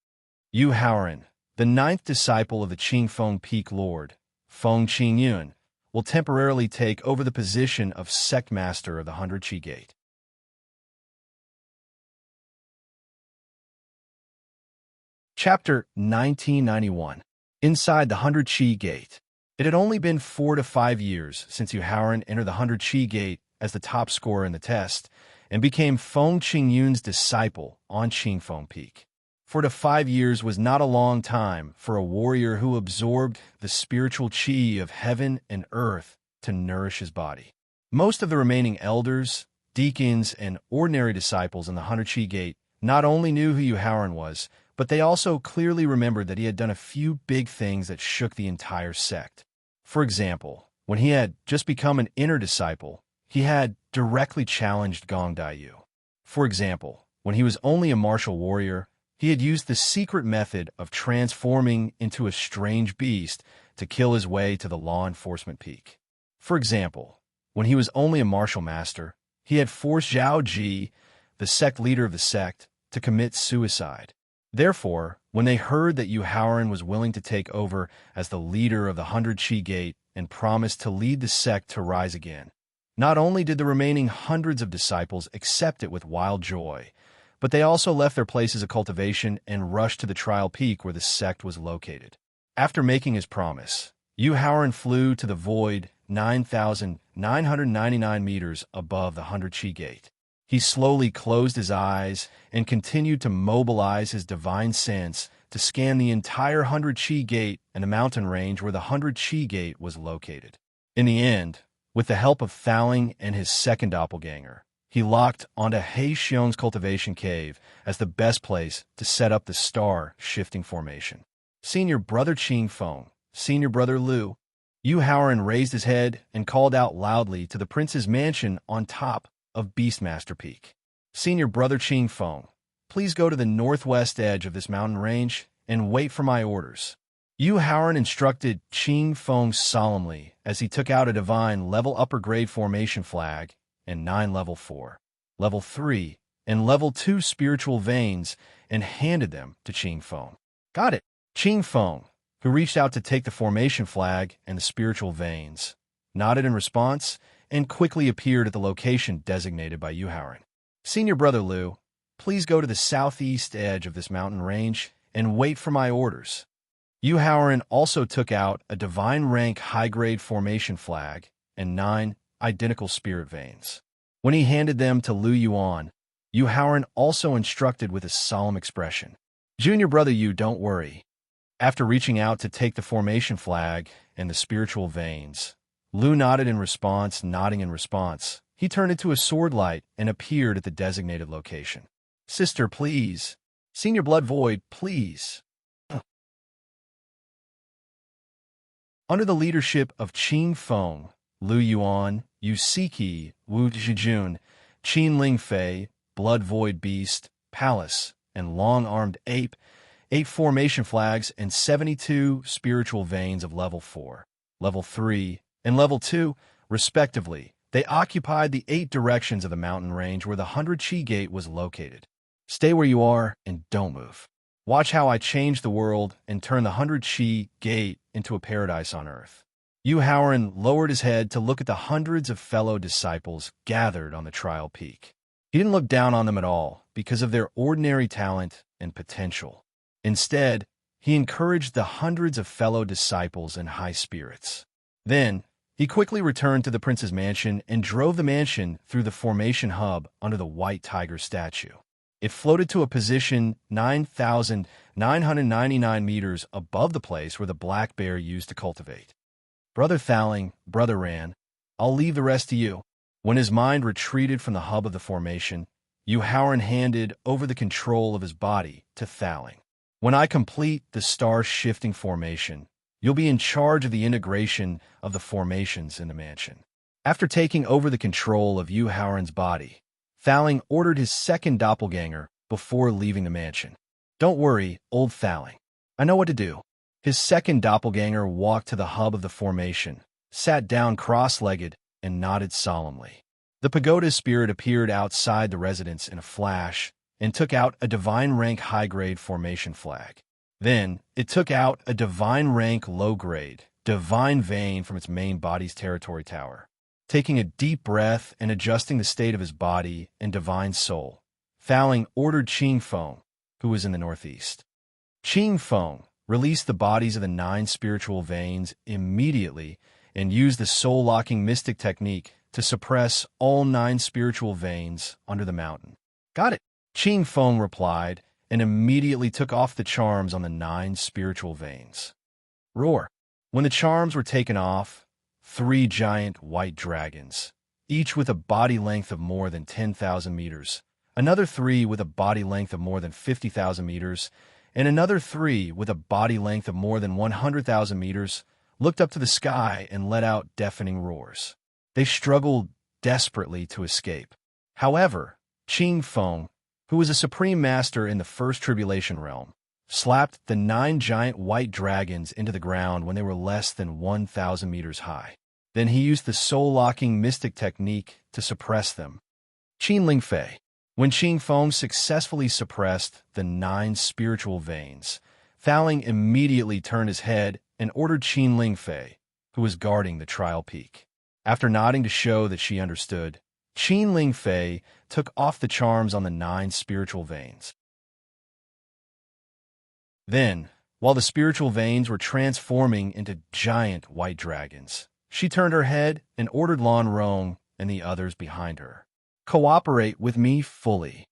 [SPEAKER 1] "Yu Haoran, the 9th disciple of the Qingfeng Peak Lord, Feng Qingyun, will temporarily take over the position of sect master of the 100 Chi Gate." Chapter 1991. Inside the 100 Chi Gate. It had only been 4 to 5 years since Yu Haoran entered the 100 Chi Gate as the top scorer in the test and became Feng Qingyun's disciple on Qingfeng Peak. 4 to 5 years was not a long time for a warrior who absorbed the spiritual chi of heaven and earth to nourish his body. Most of the remaining elders, deacons, and ordinary disciples in the 100 Chi Gate not only knew who Yu Haoran was, but they also clearly remembered that he had done a few big things that shook the entire sect. For example, when he had just become an inner disciple, he had directly challenged Gong Daiyu. For example, when he was only a martial warrior, he had used the secret method of transforming into a strange beast to kill his way to the law enforcement peak. For example, when he was only a martial master, he had forced Zhao Ji, the sect leader of the sect, to commit suicide. Therefore, when they heard that Yu Haoran was willing to take over as the leader of the 100 Chi Gate and promised to lead the sect to rise again, not only did the remaining hundreds of disciples accept it with wild joy, but they also left their places of cultivation and rushed to the trial peak where the sect was located. After making his promise, Yu Haoran flew to the void 9,999 meters above the 100 Chi Gate. He slowly closed his eyes and continued to mobilize his divine sense to scan the entire 100 Chi Gate and the mountain range where the 100 Chi Gate was located. In the end, with the help of Thaling and his second doppelganger, he locked onto He Xiong's cultivation cave as the best place to set up the star-shifting formation. Senior Brother Qingfeng, Senior Brother Lu. Yu Haoran raised his head and called out loudly to the prince's mansion on top of Beastmaster Peak. "Senior Brother Qingfeng, please go to the northwest edge of this mountain range and wait for my orders." Yu Haoran instructed Qingfeng solemnly as he took out a divine level upper grade formation flag and 9 level 4, level 3, and level 2 spiritual veins and handed them to Qingfeng. "Got it." Qingfeng, who reached out to take the formation flag and the spiritual veins, nodded in response and quickly appeared at the location designated by Yu Haoran. "Senior Brother Lu, please go to the southeast edge of this mountain range and wait for my orders." Yu Haoran also took out a divine rank high-grade formation flag and 9 identical spirit veins. When he handed them to Lu Yuan, Yu Haoran also instructed with a solemn expression, "Junior brother Yu, don't worry." After reaching out to take the formation flag and the spiritual veins, Lu nodded in response, nodding in response. He turned into a sword light and appeared at the designated location. "Sister, please. Senior Blood Void, please." Under the leadership of Qin Feng, Lu Yuan, Yu Siki, Wu Zhijun, Qin Lingfei, Blood Void Beast, Palace, and Long-Armed Ape, 8 formation flags and 72 spiritual veins of level 4, level 3, and level 2, respectively. They occupied the 8 directions of the mountain range where the 100 Chi Gate was located. Stay where you are and don't move. Watch how I change the world and turn the 100 Chi Gate into a paradise on earth. Yu Haoran lowered his head to look at the hundreds of fellow disciples gathered on the trial peak. He didn't look down on them at all because of their ordinary talent and potential. Instead, he encouraged the hundreds of fellow disciples and high spirits. Then, he quickly returned to the prince's mansion and drove the mansion through the formation hub under the white tiger statue. It floated to a position 9,999 meters above the place where the black bear used to cultivate. "Brother Thaling, Brother Ran, I'll leave the rest to you." When his mind retreated from the hub of the formation, Yu Haoran handed over the control of his body to Thaling. "When I complete the star-shifting formation, you'll be in charge of the integration of the formations in the mansion." After taking over the control of Yu Haoran's body, Thaling ordered his second doppelganger before leaving the mansion. "Don't worry, old Thaling. I know what to do." His second doppelganger walked to the hub of the formation, sat down cross-legged, and nodded solemnly. The pagoda spirit appeared outside the residence in a flash and took out a divine rank high-grade formation flag. Then, it took out a divine rank low-grade, divine vein from its main body's territory tower. Taking a deep breath and adjusting the state of his body and divine soul, Thaling ordered Qin Feng, who was in the northeast. Qin Feng released the bodies of the 9 spiritual veins immediately and used the soul-locking mystic technique to suppress all 9 spiritual veins under the mountain. "Got it," Qin Feng replied, and immediately took off the charms on the 9 spiritual veins. Roar. When the charms were taken off, 3 giant white dragons, each with a body length of more than 10,000 meters, another 3 with a body length of more than 50,000 meters, and another 3 with a body length of more than 100,000 meters, looked up to the sky and let out deafening roars. They struggled desperately to escape. However, Qin Feng, who was a supreme master in the first tribulation realm, slapped the 9 giant white dragons into the ground when they were less than 1,000 meters high. Then he used the soul-locking mystic technique to suppress them. Qin Lingfei. When Qin Feng successfully suppressed the 9 spiritual veins, Thaling immediately turned his head and ordered Qin Lingfei, who was guarding the trial peak. After nodding to show that she understood, Qin Lingfei took off the charms on the 9 spiritual veins. Then, while the spiritual veins were transforming into giant white dragons, she turned her head and ordered Lan Rong and the others behind her. "Cooperate with me fully."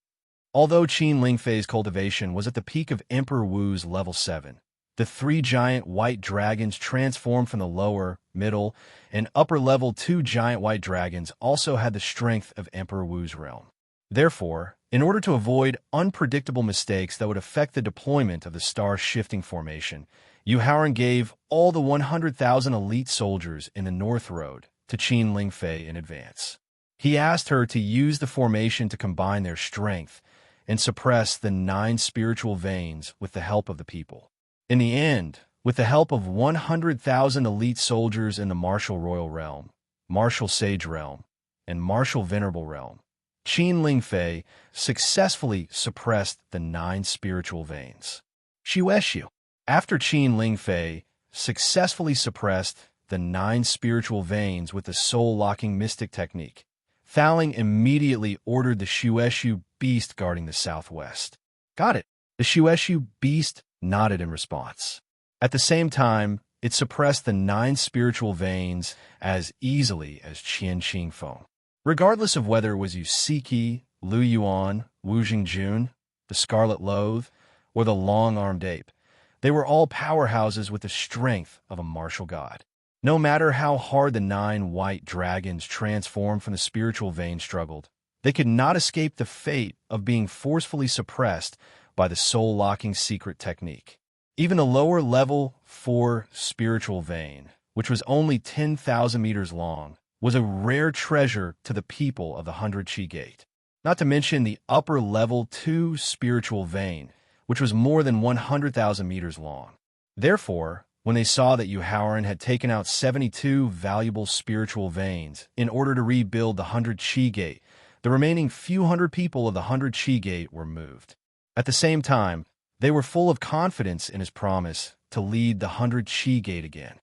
[SPEAKER 1] Although Qin Lingfei's cultivation was at the peak of Emperor Wu's level 7, the 3 giant white dragons transformed from the lower, middle, and upper level 2 giant white dragons also had the strength of Emperor Wu's realm. Therefore, in order to avoid unpredictable mistakes that would affect the deployment of the star-shifting formation, Yu Haoran gave all the 100,000 elite soldiers in the North Road to Qin Lingfei in advance. He asked her to use the formation to combine their strength and suppress the 9 spiritual veins with the help of the people. In the end, with the help of 100,000 elite soldiers in the Martial Royal Realm, Martial Sage Realm, and Martial Venerable Realm, Qin Lingfei successfully suppressed the 9 spiritual veins. Shueshu. After Qin Lingfei successfully suppressed the 9 spiritual veins with the soul-locking mystic technique, Thaling immediately ordered the Shueshu beast guarding the southwest. "Got it." The Shueshu beast nodded in response. At the same time, it suppressed the 9 spiritual veins as easily as Qian Qing Feng. Regardless of whether it was Yusiki, Lu Yuan, Wu Jingjun, the Scarlet Loathe, or the long-armed ape, they were all powerhouses with the strength of a martial god. No matter how hard the 9 white dragons transformed from the spiritual vein struggled, they could not escape the fate of being forcefully suppressed by the soul-locking secret technique. Even a lower level 4 spiritual vein, which was only 10,000 meters long, was a rare treasure to the people of the 100 Chi Gate. Not to mention the upper level 2 spiritual vein, which was more than 100,000 meters long. Therefore, when they saw that Yuhaoran had taken out 72 valuable spiritual veins in order to rebuild the 100 Chi Gate, the remaining few hundred people of the 100 Chi Gate were moved. At the same time, they were full of confidence in his promise to lead the 100 Chi Gate again.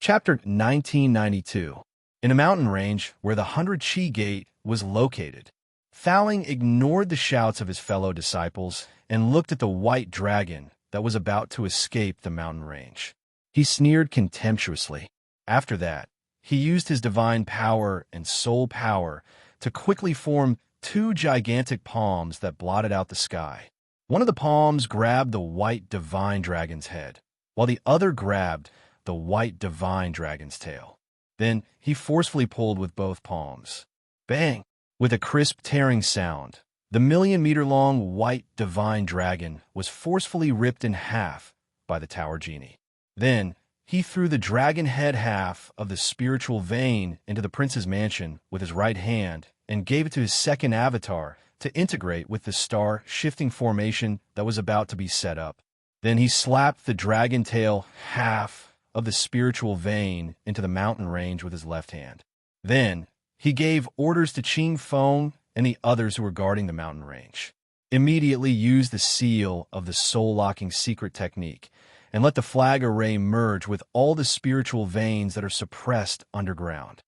[SPEAKER 1] Chapter 1992. In a mountain range where the 100 Chi Gate was located, Thowling ignored the shouts of his fellow disciples and looked at the white dragon that was about to escape the mountain range. He sneered contemptuously. After that, he used his divine power and soul power to quickly form 2 gigantic palms that blotted out the sky. One of the palms grabbed the white divine dragon's head, while the other grabbed the white divine dragon's tail. Then he forcefully pulled with both palms. Bang! With a crisp tearing sound, the million-meter-long white divine dragon was forcefully ripped in half by the tower genie. Then he threw the dragon head half of the spiritual vein into the prince's mansion with his right hand and gave it to his second avatar to integrate with the star-shifting formation that was about to be set up. Then he slapped the dragon tail half of the spiritual vein into the mountain range with his left hand. Then he gave orders to Qing Feng and the others who were guarding the mountain range. Immediately use the seal of the soul-locking secret technique and let the flag array merge with all the spiritual veins that are suppressed underground.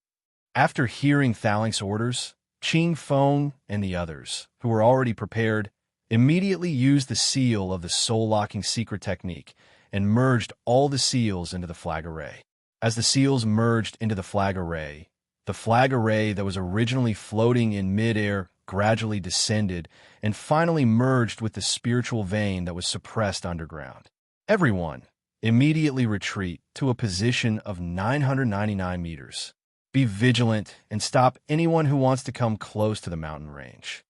[SPEAKER 1] After hearing Thowling's orders, Qing Feng and the others, who were already prepared, immediately used the seal of the soul-locking secret technique and merged all the seals into the flag array. As the seals merged into the flag array that was originally floating in midair gradually descended and finally merged with the spiritual vein that was suppressed underground. Everyone, immediately retreat to a position of 999 meters. Be vigilant and stop anyone who wants to come close to the mountain range.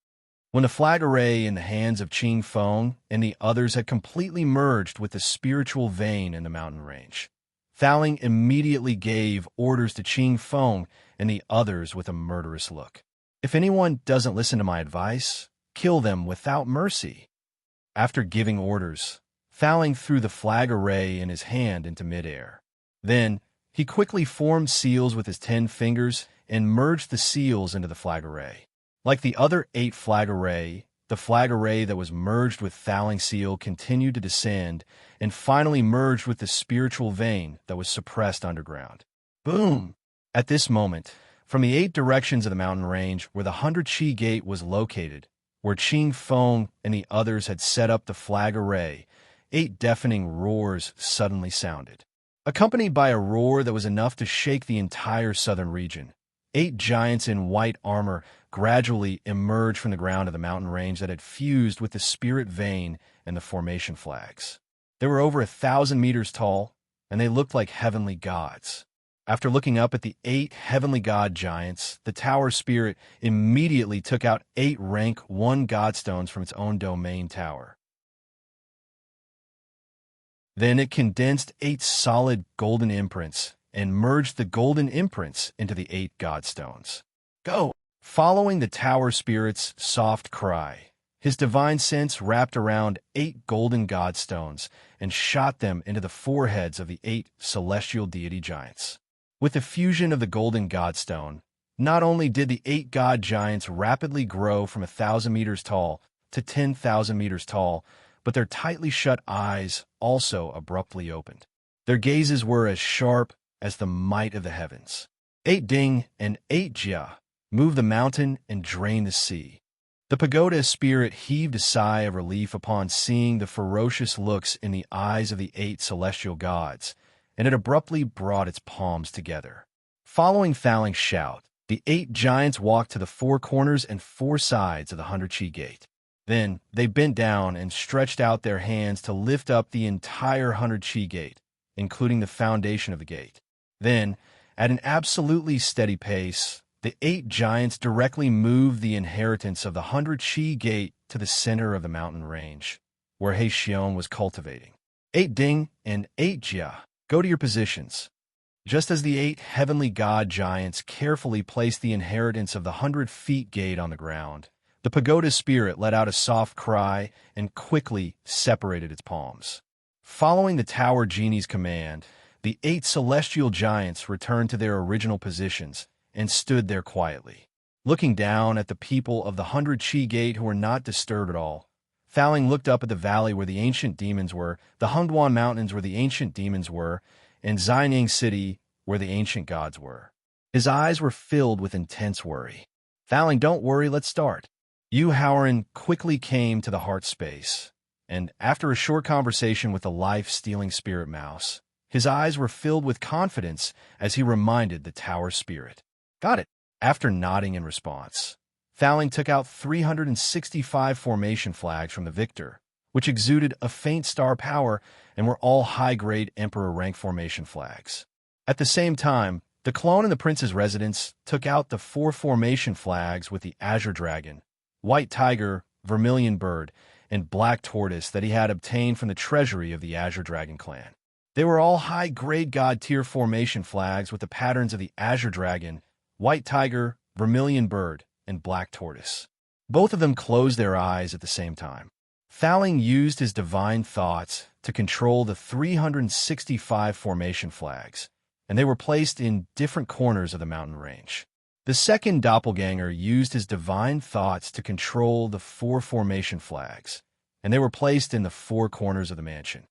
[SPEAKER 1] When the flag array in the hands of Qing Feng and the others had completely merged with the spiritual vein in the mountain range, Thowling immediately gave orders to Qing Feng and the others with a murderous look. If anyone doesn't listen to my advice, kill them without mercy. After giving orders, Thowling threw the flag array in his hand into midair. Then, he quickly formed seals with his 10 fingers and merged the seals into the flag array. Like the other 8 flag array, the flag array that was merged with Thowling's seal continued to descend and finally merged with the spiritual vein that was suppressed underground. Boom! At this moment, from the 8 directions of the mountain range where the 100 Chi Gate was located, where Qing Feng and the others had set up the flag array, 8 deafening roars suddenly sounded. Accompanied by a roar that was enough to shake the entire southern region, 8 giants in white armor gradually emerged from the ground of the mountain range that had fused with the spirit vein and the formation flags. They were over 1,000 meters tall, and they looked like heavenly gods. After looking up at the 8 heavenly god giants, the tower spirit immediately took out 8 rank 1 godstones from its own domain tower. Then it condensed 8 solid golden imprints and merged the golden imprints into the 8 godstones. Go! Following the tower spirit's soft cry, his divine sense wrapped around 8 golden godstones and shot them into the foreheads of the 8 celestial deity giants. With the fusion of the golden godstone, not only did the 8 god giants rapidly grow from 1,000 meters tall to 10,000 meters tall, but their tightly shut eyes also abruptly opened. Their gazes were as sharp as the might of the heavens. 8 Ding and 8 Jia moved the mountain and drained the sea. The pagoda spirit heaved a sigh of relief upon seeing the ferocious looks in the eyes of the 8 celestial gods, and it abruptly brought its palms together. Following Thaling's shout, the 8 giants walked to the 4 corners and 4 sides of the 100-chi gate. Then they bent down and stretched out their hands to lift up the entire 100-chi gate, including the foundation of the gate. Then, at an absolutely steady pace, the 8 giants directly moved the inheritance of the 100-chi gate to the center of the mountain range, where He Xion was cultivating. 8 Ding and 8 Jia, go to your positions. Just as the 8 heavenly god giants carefully placed the inheritance of the 100-feet gate on the ground, the pagoda spirit let out a soft cry and quickly separated its palms. Following the tower genie's command, the 8 celestial giants returned to their original positions and stood there quietly, looking down at the people of the 100-chi gate who were not disturbed at all. Thaling looked up at the valley where the ancient demons were, the Hungduan Mountains where the ancient demons were, and Xining City where the ancient gods were. His eyes were filled with intense worry. Thaling, don't worry, let's start. Yu Haoran quickly came to the heart space, and after a short conversation with the life-stealing spirit mouse, his eyes were filled with confidence as he reminded the tower spirit. Got it. After nodding in response, Thaling took out 365 formation flags from the victor, which exuded a faint star power and were all high-grade Emperor rank formation flags. At the same time, the clone in the prince's residence took out the 4 formation flags with the Azure Dragon, White Tiger, Vermilion Bird, and Black Tortoise that he had obtained from the treasury of the Azure Dragon clan. They were all high-grade god-tier formation flags with the patterns of the Azure Dragon, White Tiger, Vermilion Bird, and Black Tortoise. Both of them closed their eyes at the same time. Thaling used his divine thoughts to control the 365 formation flags, and they were placed in different corners of the mountain range. The second doppelganger used his divine thoughts to control the 4 formation flags, and they were placed in the 4 corners of the mansion.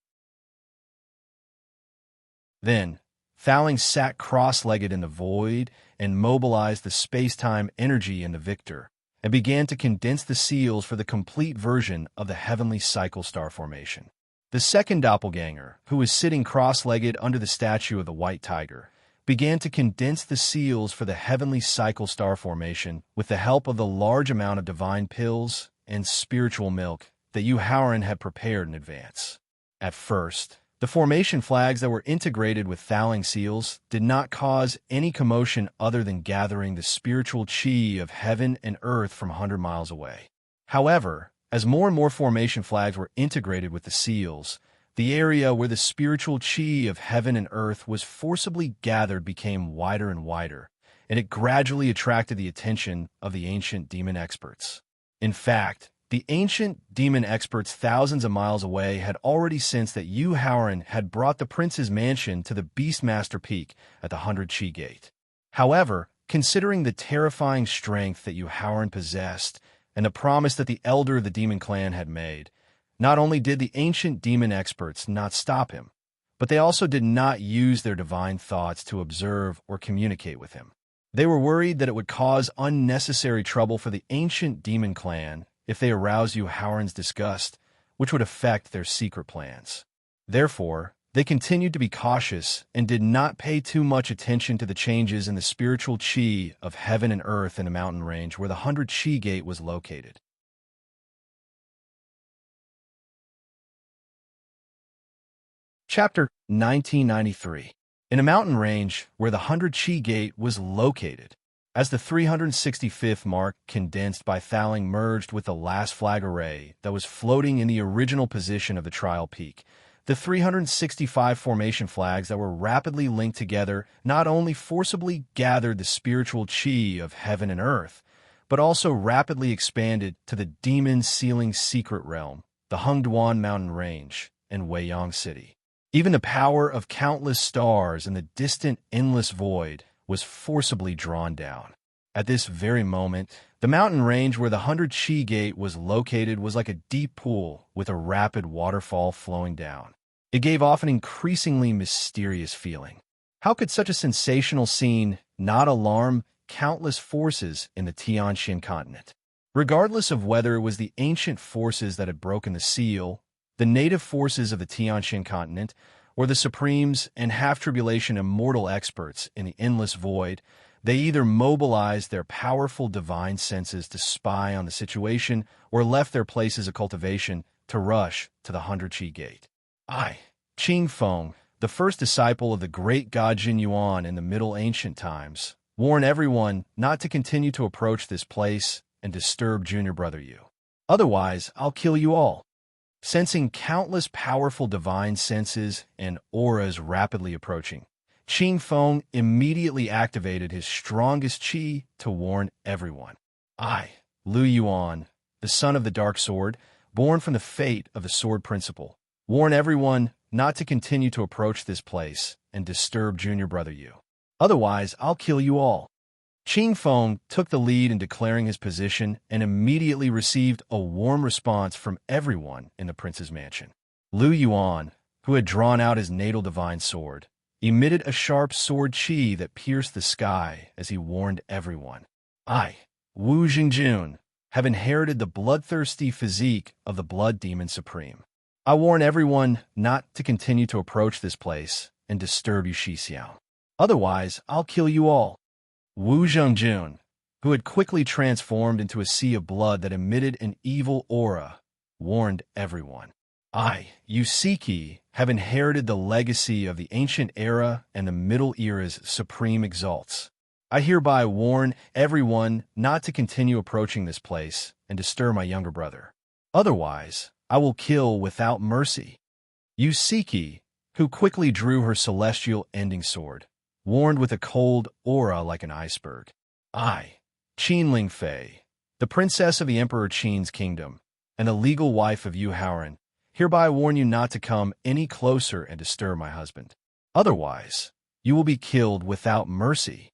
[SPEAKER 1] Then, Thaling sat cross-legged in the void and mobilized the space-time energy in the victor, and began to condense the seals for the complete version of the heavenly cycle star formation. The second doppelganger, who was sitting cross-legged under the statue of the White Tiger, began to condense the seals for the heavenly cycle star formation with the help of the large amount of divine pills and spiritual milk that Yu Haoran had prepared in advance. At first, the formation flags that were integrated with Thaling seals did not cause any commotion other than gathering the spiritual chi of heaven and earth from 100 miles away. However, as more and more formation flags were integrated with the seals, the area where the spiritual chi of heaven and earth was forcibly gathered became wider and wider, and it gradually attracted the attention of the ancient demon experts. In fact, the ancient demon experts thousands of miles away had already sensed that Yu Haoran had brought the prince's mansion to the Beastmaster Peak at the 100-chi gate. However, considering the terrifying strength that Yu Haoran possessed and the promise that the elder of the demon clan had made, not only did the ancient demon experts not stop him, but they also did not use their divine thoughts to observe or communicate with him. They were worried that it would cause unnecessary trouble for the ancient demon clan if they aroused Yu Haoran's disgust, which would affect their secret plans. Therefore, they continued to be cautious and did not pay too much attention to the changes in the spiritual chi of heaven and earth in the mountain range where the 100-chi gate was located. Chapter 1993. In a mountain range where the 100-chi gate was located, as the 365th mark condensed by Thaling merged with the last flag array that was floating in the original position of the trial peak, the 365 formation flags that were rapidly linked together not only forcibly gathered the spiritual chi of heaven and earth, but also rapidly expanded to the demon-sealing secret realm, the Hungduan Mountain Range, and Weiyang City. Even the power of countless stars in the distant endless void was forcibly drawn down. At this very moment, the mountain range where the 100-chi gate was located was like a deep pool with a rapid waterfall flowing down. It gave off an increasingly mysterious feeling. How could such a sensational scene not alarm countless forces in the Tianxian continent? Regardless of whether it was the ancient forces that had broken the seal, the native forces of the Tianqian continent, or the Supremes and half-tribulation immortal experts in the endless void, they either mobilized their powerful divine senses to spy on the situation or left their places of cultivation to rush to the 100-Qi gate. I, Qing Feng, the first disciple of the great god Jin Yuan in the Middle Ancient times, warn everyone not to continue to approach this place and disturb junior brother Yu. Otherwise, I'll kill you all. Sensing countless powerful divine senses and auras rapidly approaching, Qing Feng immediately activated his strongest qi to warn everyone. I, Lu Yuan, the son of the Dark Sword, born from the fate of the Sword Principle, warn everyone not to continue to approach this place and disturb junior brother Yu. Otherwise, I'll kill you all. Qing Feng took the lead in declaring his position and immediately received a warm response from everyone in the prince's mansion. Lu Yuan, who had drawn out his natal divine sword, emitted a sharp sword qi that pierced the sky as he warned everyone. I, Wu Jingjun, have inherited the bloodthirsty physique of the Blood Demon Supreme. I warn everyone not to continue to approach this place and disturb you Xixiao. Otherwise, I'll kill you all. Wu Zhengjun, who had quickly transformed into a sea of blood that emitted an evil aura, warned everyone. I, Yu Siki, have inherited the legacy of the Ancient Era and the Middle Era's supreme exalts. I hereby warn everyone not to continue approaching this place and disturb my younger brother. Otherwise, I will kill without mercy. Yu Siki, who quickly drew her celestial ending sword, warned with a cold aura like an iceberg. I, Qin Lingfei, the princess of the Emperor Qin's kingdom, and the legal wife of Yu Haoran, hereby warn you not to come any closer and disturb my husband. Otherwise, you will be killed without mercy.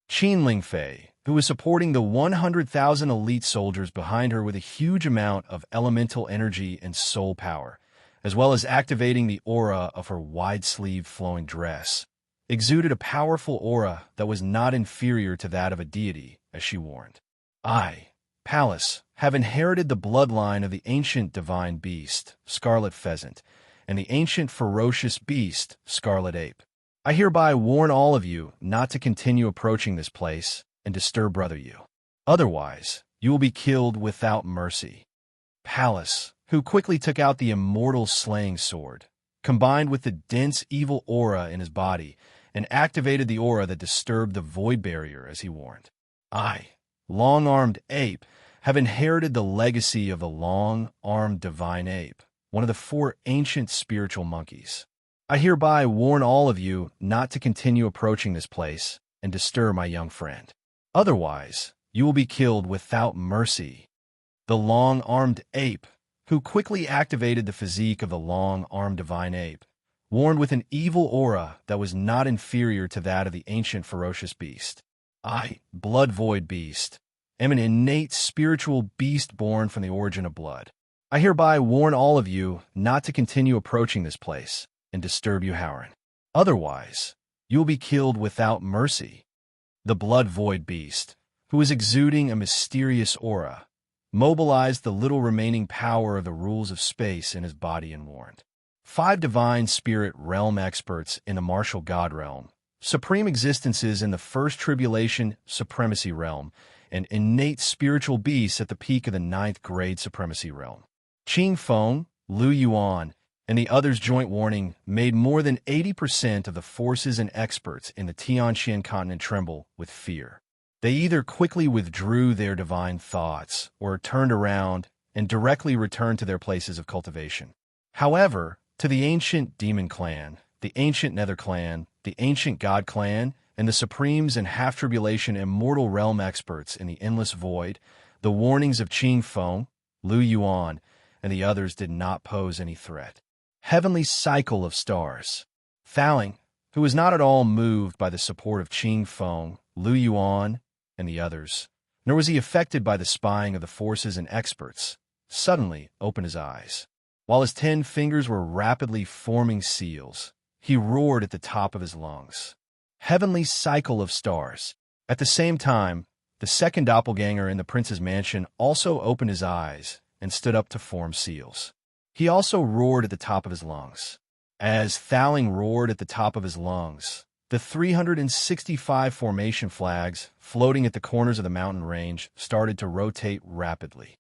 [SPEAKER 1] Qin Lingfei, who was supporting the 100,000 elite soldiers behind her with a huge amount of elemental energy and soul power, as well as activating the aura of her wide-sleeved flowing dress, exuded a powerful aura that was not inferior to that of a deity, as she warned. I, Pallas, have inherited the bloodline of the ancient divine beast, Scarlet Pheasant, and the ancient ferocious beast, Scarlet Ape. I hereby warn all of you not to continue approaching this place and disturb brother Yu. Otherwise, you will be killed without mercy. Pallas, who quickly took out the immortal slaying sword, combined with the dense evil aura in his body, and activated the aura that disturbed the void barrier as he warned. I, long-armed ape, have inherited the legacy of the long-armed divine ape, one of the 4 ancient spiritual monkeys. I hereby warn all of you not to continue approaching this place and disturb my young friend. Otherwise, you will be killed without mercy. The long-armed ape, who quickly activated the physique of the long-armed divine ape, warned with an evil aura that was not inferior to that of the ancient ferocious beast. I, Blood Void Beast, am an innate spiritual beast born from the origin of blood. I hereby warn all of you not to continue approaching this place and disturb Yu Haoran. Otherwise, you will be killed without mercy. The Blood Void Beast, who is exuding a mysterious aura, mobilized the little remaining power of the rules of space in his body and warned. 5 divine spirit realm experts in the martial god realm, supreme existences in the first tribulation supremacy realm, and innate spiritual beasts at the peak of the 9th grade supremacy realm. Qing Feng, Lu Yuan, and the others' joint warning made more than 80% of the forces and experts in the Tianqian continent tremble with fear. They either quickly withdrew their divine thoughts or turned around and directly returned to their places of cultivation. However, to the ancient demon clan, the ancient nether clan, the ancient god clan, and the supremes and half-tribulation immortal realm experts in the endless void, the warnings of Qing Feng, Lu Yuan, and the others did not pose any threat. Heavenly cycle of stars. Thaling, who was not at all moved by the support of Qing Feng, Lu Yuan, and the others, nor was he affected by the spying of the forces and experts, suddenly opened his eyes. While his 10 fingers were rapidly forming seals, he roared at the top of his lungs. Heavenly cycle of stars. At the same time, The second doppelganger in the prince's mansion also opened his eyes and stood up to form seals. He also roared at the top of his lungs. As Thowling roared at the top of his lungs, the 365 formation flags floating at the corners of the mountain range started to rotate rapidly.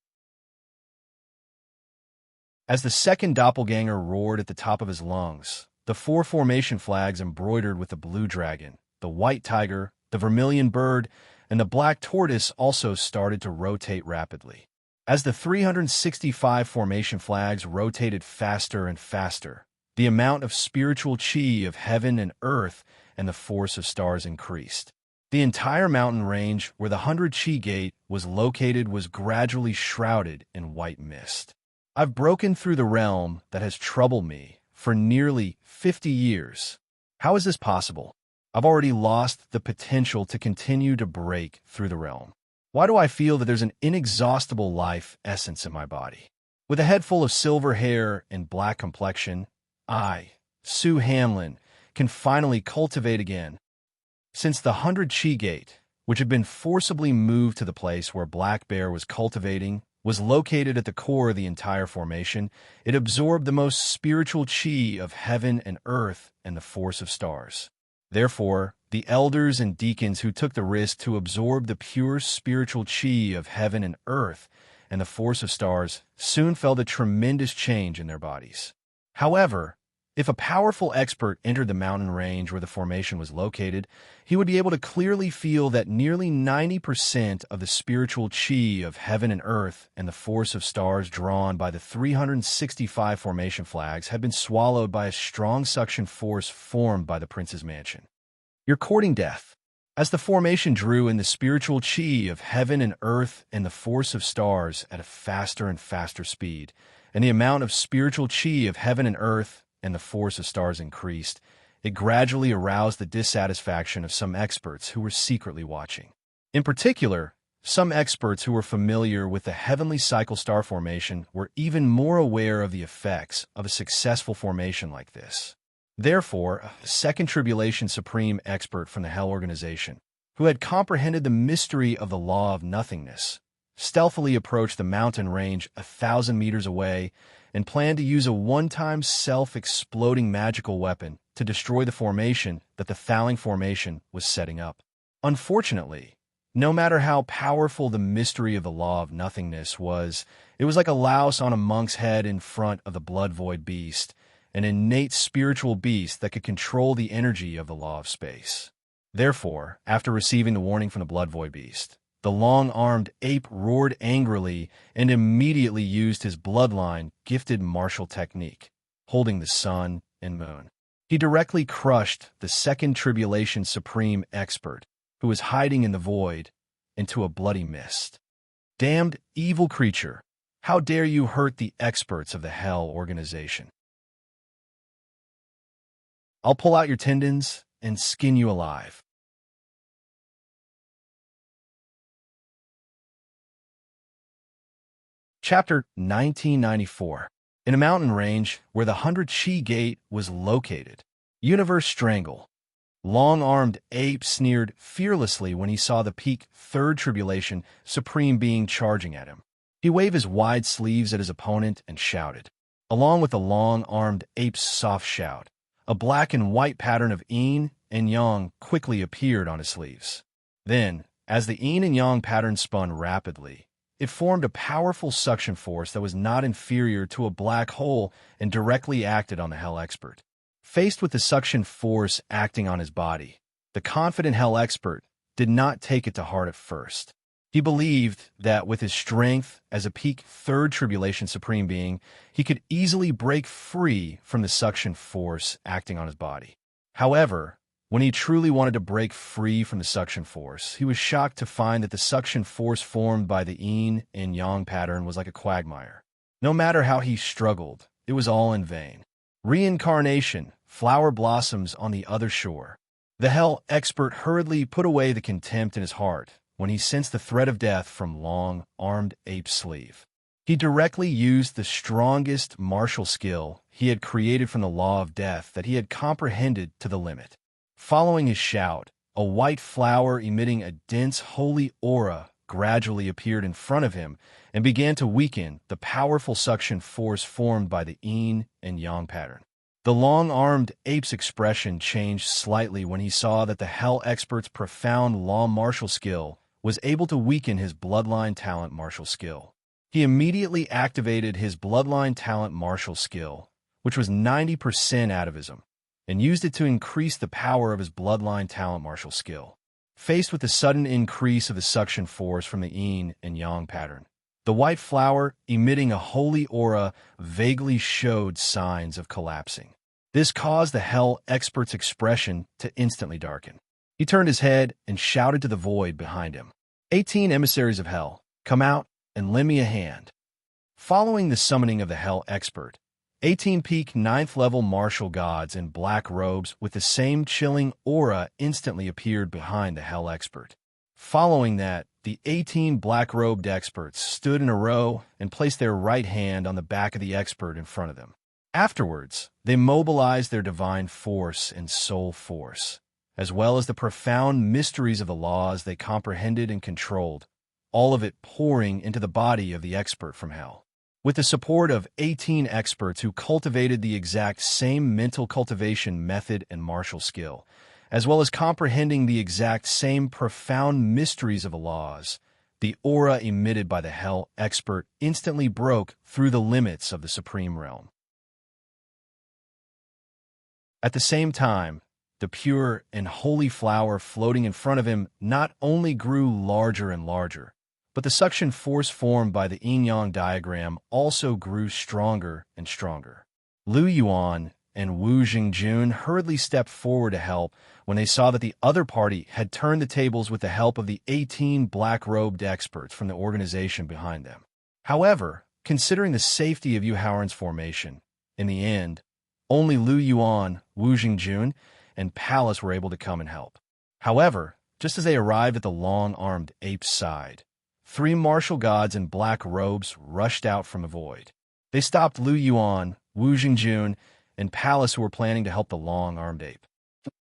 [SPEAKER 1] As the second doppelganger roared at the top of his lungs, the 4 formation flags embroidered with the blue dragon, the white tiger, the vermilion bird, and the black tortoise also started to rotate rapidly. As the 365 formation flags rotated faster and faster, the amount of spiritual chi of heaven and earth and the force of stars increased. The entire mountain range where the 100 Chi Gate was located was gradually shrouded in white mist. I've broken through the realm that has troubled me for nearly 50 years. How is this possible? I've already lost the potential to continue to break through the realm. Why do I feel that there's an inexhaustible life essence in my body? With a head full of silver hair and black complexion, I, Sue Hamlin, can finally cultivate again. Since the 100 Chi Gate, which had been forcibly moved to the place where Black Bear was cultivating, was located at the core of the entire formation, it absorbed the most spiritual chi of heaven and earth and the force of stars. Therefore, the elders and deacons who took the risk to absorb the pure spiritual chi of heaven and earth and the force of stars soon felt a tremendous change in their bodies. However, if a powerful expert entered the mountain range where the formation was located, he would be able to clearly feel that nearly 90% of the spiritual chi of heaven and earth and the force of stars drawn by the 365 formation flags had been swallowed by a strong suction force formed by the prince's mansion. You're courting death. As the formation drew in the spiritual chi of heaven and earth and the force of stars at a faster and faster speed, and the amount of spiritual chi of heaven and earth and the force of stars increased, it gradually aroused the dissatisfaction of some experts who were secretly watching. In particular, some experts who were familiar with the heavenly cycle star formation were even more aware of the effects of a successful formation like this. Therefore, a second tribulation supreme expert from the Hell organization, who had comprehended the mystery of the law of nothingness, stealthily approached the mountain range 1,000 meters away and planned to use a one-time self-exploding magical weapon to destroy the formation that the Thowling formation was setting up. Unfortunately, no matter how powerful the mystery of the law of nothingness was, it was like a louse on a monk's head in front of the blood void beast, an innate spiritual beast that could control the energy of the law of space. Therefore, after receiving the warning from the blood void beast, the long-armed ape roared angrily and immediately used his bloodline-gifted martial technique, holding the sun and moon. He directly crushed the second tribulation supreme expert, who was hiding in the void, into a bloody mist. Damned evil creature, how dare you hurt the experts of the Hell organization? I'll pull out your tendons and skin you alive. Chapter 1994. In a mountain range where the 100 Chi Gate was located, Universe Strangle. Long-armed ape sneered fearlessly when he saw the peak third tribulation supreme being charging at him. He waved his wide sleeves at his opponent and shouted. Along with the long-armed ape's soft shout, a black and white pattern of yin and yang quickly appeared on his sleeves. Then, as the yin and yang pattern spun rapidly, it formed a powerful suction force that was not inferior to a black hole and directly acted on the Hell expert. Faced with the suction force acting on his body, the confident Hell expert did not take it to heart at first. He believed that with his strength as a peak third tribulation supreme being, he could easily break free from the suction force acting on his body. However, when he truly wanted to break free from the suction force, he was shocked to find that the suction force formed by the yin and yang pattern was like a quagmire. No matter how he struggled, it was all in vain. Reincarnation, flower blossoms on the other shore. The Hell expert hurriedly put away the contempt in his heart when he sensed the threat of death from long-armed ape's sleeve. He directly used the strongest martial skill he had created from the law of death that he had comprehended to the limit. Following his shout, a white flower emitting a dense holy aura gradually appeared in front of him and began to weaken the powerful suction force formed by the yin and yang pattern. The long-armed ape's expression changed slightly when he saw that the Hell expert's profound law martial skill was able to weaken his bloodline talent martial skill. He immediately activated his bloodline talent martial skill, which was 90% atavism, and used it to increase the power of his bloodline talent martial skill. Faced with the sudden increase of the suction force from the yin and yang pattern, the white flower, emitting a holy aura, vaguely showed signs of collapsing. This caused the Hell expert's expression to instantly darken. He turned his head and shouted to the void behind him, 18 emissaries of Hell, come out and lend me a hand. Following the summoning of the Hell expert, 18 peak 9th level martial gods in black robes with the same chilling aura instantly appeared behind the Hell expert. Following that, the 18 black-robed experts stood in a row and placed their right hand on the back of the expert in front of them. Afterwards, they mobilized their divine force and soul force, as well as the profound mysteries of the laws they comprehended and controlled, all of it pouring into the body of the expert from Hell. With the support of 18 experts who cultivated the exact same mental cultivation method and martial skill, as well as comprehending the exact same profound mysteries of the laws, the aura emitted by the Hell expert instantly broke through the limits of the Supreme Realm. At the same time, the pure and holy flower floating in front of him not only grew larger and larger, but the suction force formed by the yin-yang diagram also grew stronger and stronger. Lu Yuan and Wu Jingjun hurriedly stepped forward to help when they saw that the other party had turned the tables with the help of the 18 black-robed experts from the organization behind them. However, considering the safety of Yu Haoran's formation, in the end, only Lu Yuan, Wu Jingjun, and Palace were able to come and help. However, just as they arrived at the long-armed ape's side, 3 martial gods in black robes rushed out from the void. They stopped Lu Yuan, Wu Jingjun, and Palace, who were planning to help the long-armed ape.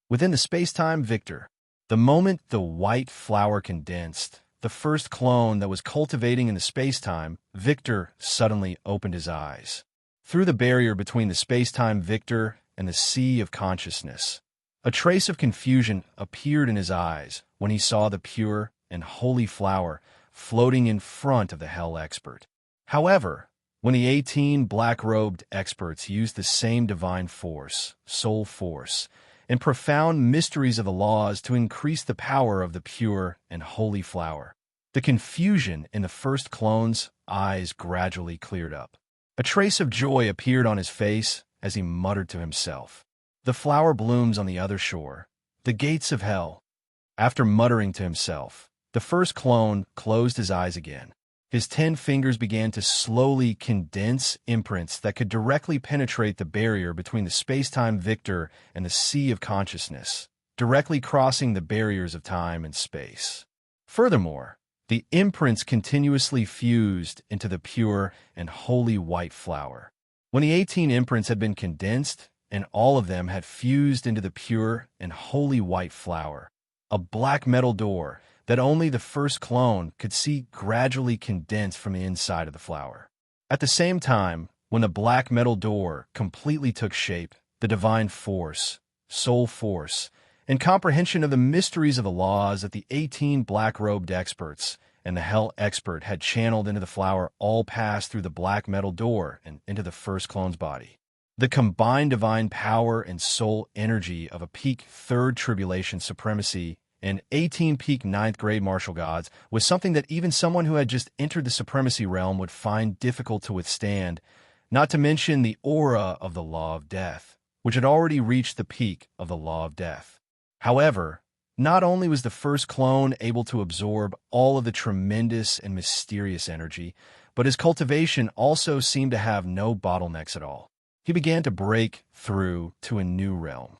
[SPEAKER 1] Within the space-time Victor, the moment the white flower condensed, the first clone that was cultivating in the space-time, Victor suddenly opened his eyes. Through the barrier between the space-time Victor and the sea of consciousness, a trace of confusion appeared in his eyes when he saw the pure and holy flower floating in front of the Hell expert. However, when the 18 black-robed experts used the same divine force, soul force, and profound mysteries of the laws to increase the power of the pure and holy flower, the confusion in the first clone's eyes gradually cleared up. A trace of joy appeared on his face as he muttered to himself, "The flower blooms on the other shore, the gates of Hell." After muttering to himself, the first clone closed his eyes again. His 10 fingers began to slowly condense imprints that could directly penetrate the barrier between the space-time Victor and the sea of consciousness, directly crossing the barriers of time and space. Furthermore, the imprints continuously fused into the pure and holy white flower. When the 18 imprints had been condensed, and all of them had fused into the pure and holy white flower, a black metal door that only the first clone could see gradually condensed from the inside of the flower. At the same time, when the black metal door completely took shape, the divine force, soul force, and comprehension of the mysteries of the laws that the 18 black-robed experts and the Hell expert had channeled into the flower all passed through the black metal door and into the first clone's body. The combined divine power and soul energy of a peak 3rd tribulation supremacy and 18 peak 9th grade martial gods was something that even someone who had just entered the supremacy realm would find difficult to withstand, not to mention the aura of the law of death, which had already reached the peak of the law of death. However, not only was the first clone able to absorb all of the tremendous and mysterious energy, but his cultivation also seemed to have no bottlenecks at all. He began to break through to a new realm.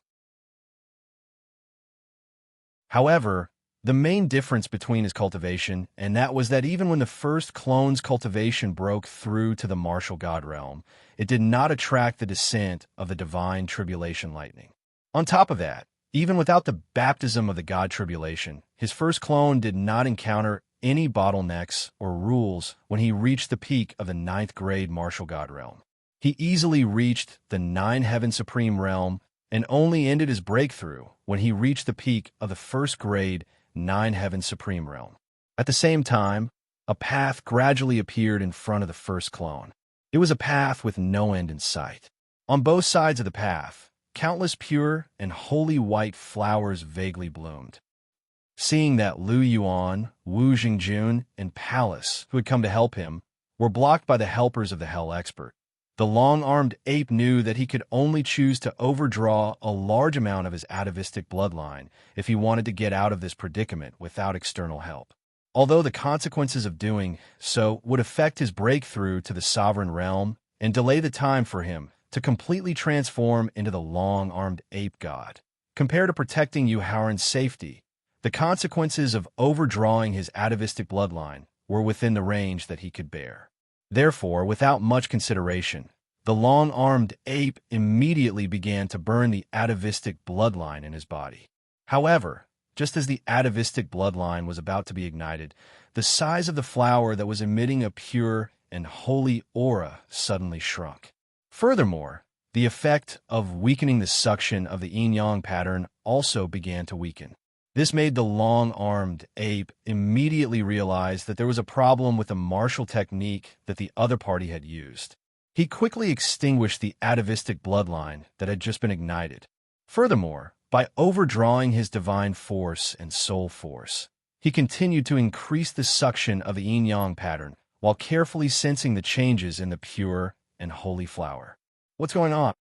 [SPEAKER 1] However, the main difference between his cultivation and that was that even when the first clone's cultivation broke through to the martial god realm, it did not attract the descent of the divine tribulation lightning. On top of that, Even without the baptism of the god Tribulation, his first clone did not encounter any bottlenecks or rules when he reached the peak of the 9th grade martial god realm. He easily reached the 9-heaven supreme realm and only ended his breakthrough when he reached the peak of the 1st grade 9-heaven supreme realm. At the same time, a path gradually appeared in front of the first clone. It was a path with no end in sight. On both sides of the path, countless pure and holy white flowers vaguely bloomed. Seeing that Lu Yuan, Wu Jingjun, and Palace, who had come to help him, were blocked by the helpers of the Hell Expert, the long-armed ape knew that he could only choose to overdraw a large amount of his atavistic bloodline if he wanted to get out of this predicament without external help. Although the consequences of doing so would affect his breakthrough to the sovereign realm and delay the time for him to completely transform into the long-armed ape god. Compared to protecting Yu Haoran's safety, the consequences of overdrawing his atavistic bloodline were within the range that he could bear. Therefore, without much consideration, the long-armed ape immediately began to burn the atavistic bloodline in his body. However, just as the atavistic bloodline was about to be ignited, the size of the flower that was emitting a pure and holy aura suddenly shrunk. Furthermore, the effect of weakening the suction of the yin-yang pattern also began to weaken. This made the long-armed ape immediately realize that there was a problem with the martial technique that the other party had used. He quickly extinguished the atavistic bloodline that had just been ignited. Furthermore, by overdrawing his divine force and soul force, he continued to increase the suction of the yin-yang pattern while carefully sensing the changes in the pure and holy flower. What's going on?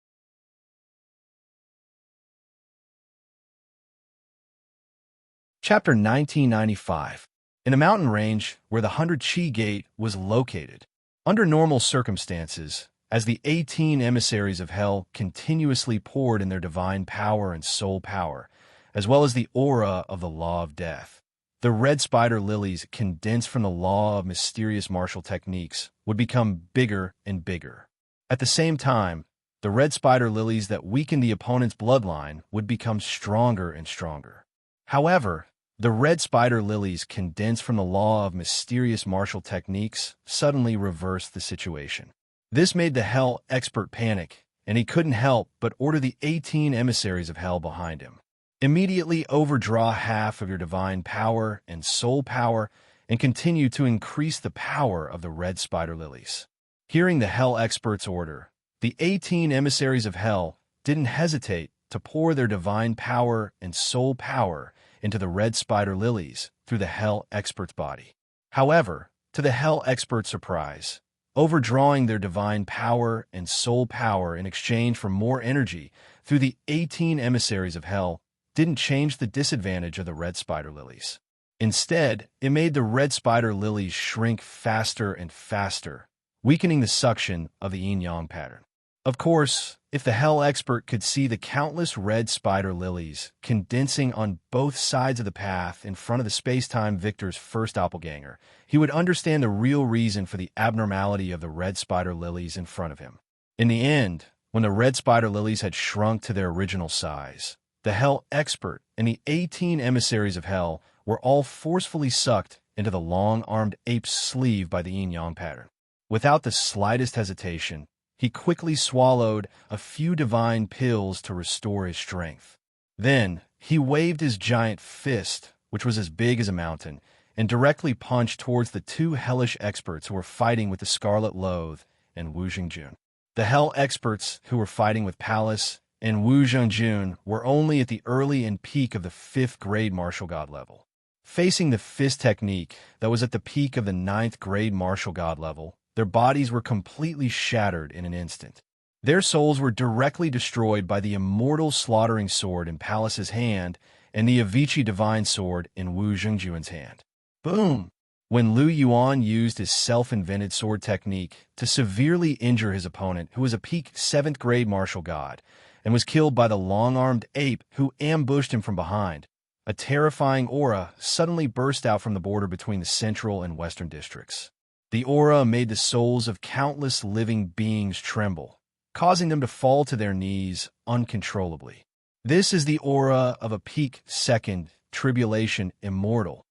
[SPEAKER 1] Chapter 1995. In a mountain range where the 100 Chi Gate was located, under normal circumstances, as the 18 emissaries of hell continuously poured in their divine power and soul power, as well as the aura of the law of death, the red spider lilies condensed from the law of mysterious martial techniques would become bigger and bigger. At the same time, the red spider lilies that weakened the opponent's bloodline would become stronger and stronger. However, the red spider lilies condensed from the law of mysterious martial techniques suddenly reversed the situation. This made the Hell Expert panic, and he couldn't help but order the 18 emissaries of hell behind him. Immediately overdraw half of your divine power and soul power and continue to increase the power of the red spider lilies. Hearing the Hell Expert's order, the 18 emissaries of hell didn't hesitate to pour their divine power and soul power into the red spider lilies through the Hell Expert's body. However, to the Hell Expert's surprise, overdrawing their divine power and soul power in exchange for more energy through the 18 emissaries of hell didn't change the disadvantage of the red spider lilies. Instead, it made the red spider lilies shrink faster and faster, weakening the suction of the yin-yang pattern. Of course, if the Hell Expert could see the countless red spider lilies condensing on both sides of the path in front of the space-time victor's first doppelganger, he would understand the real reason for the abnormality of the red spider lilies in front of him. In the end, when the red spider lilies had shrunk to their original size, the Hell Expert and the 18 emissaries of hell were all forcefully sucked into the long-armed ape's sleeve by the yin-yang pattern. Without the slightest hesitation, he quickly swallowed a few divine pills to restore his strength. Then, he waved his giant fist, which was as big as a mountain, and directly punched towards the two hellish experts who were fighting with the Scarlet Loathe and Wu Jingjun. The Hell Experts who were fighting with Palace and Wu Jingjun were only at the early and peak of the 5th grade martial god level. Facing the fist technique that was at the peak of the 9th grade martial god level, their bodies were completely shattered in an instant. Their souls were directly destroyed by the immortal slaughtering sword in Palace's hand and the Avicii divine sword in Wu Jingjun's hand. Boom! When Lu Yuan used his self-invented sword technique to severely injure his opponent, who was a peak 7th grade martial god, and was killed by the long-armed ape who ambushed him from behind, a terrifying aura suddenly burst out from the border between the central and western districts. The aura made the souls of countless living beings tremble, causing them to fall to their knees uncontrollably. This is the aura of a peak second tribulation immortal.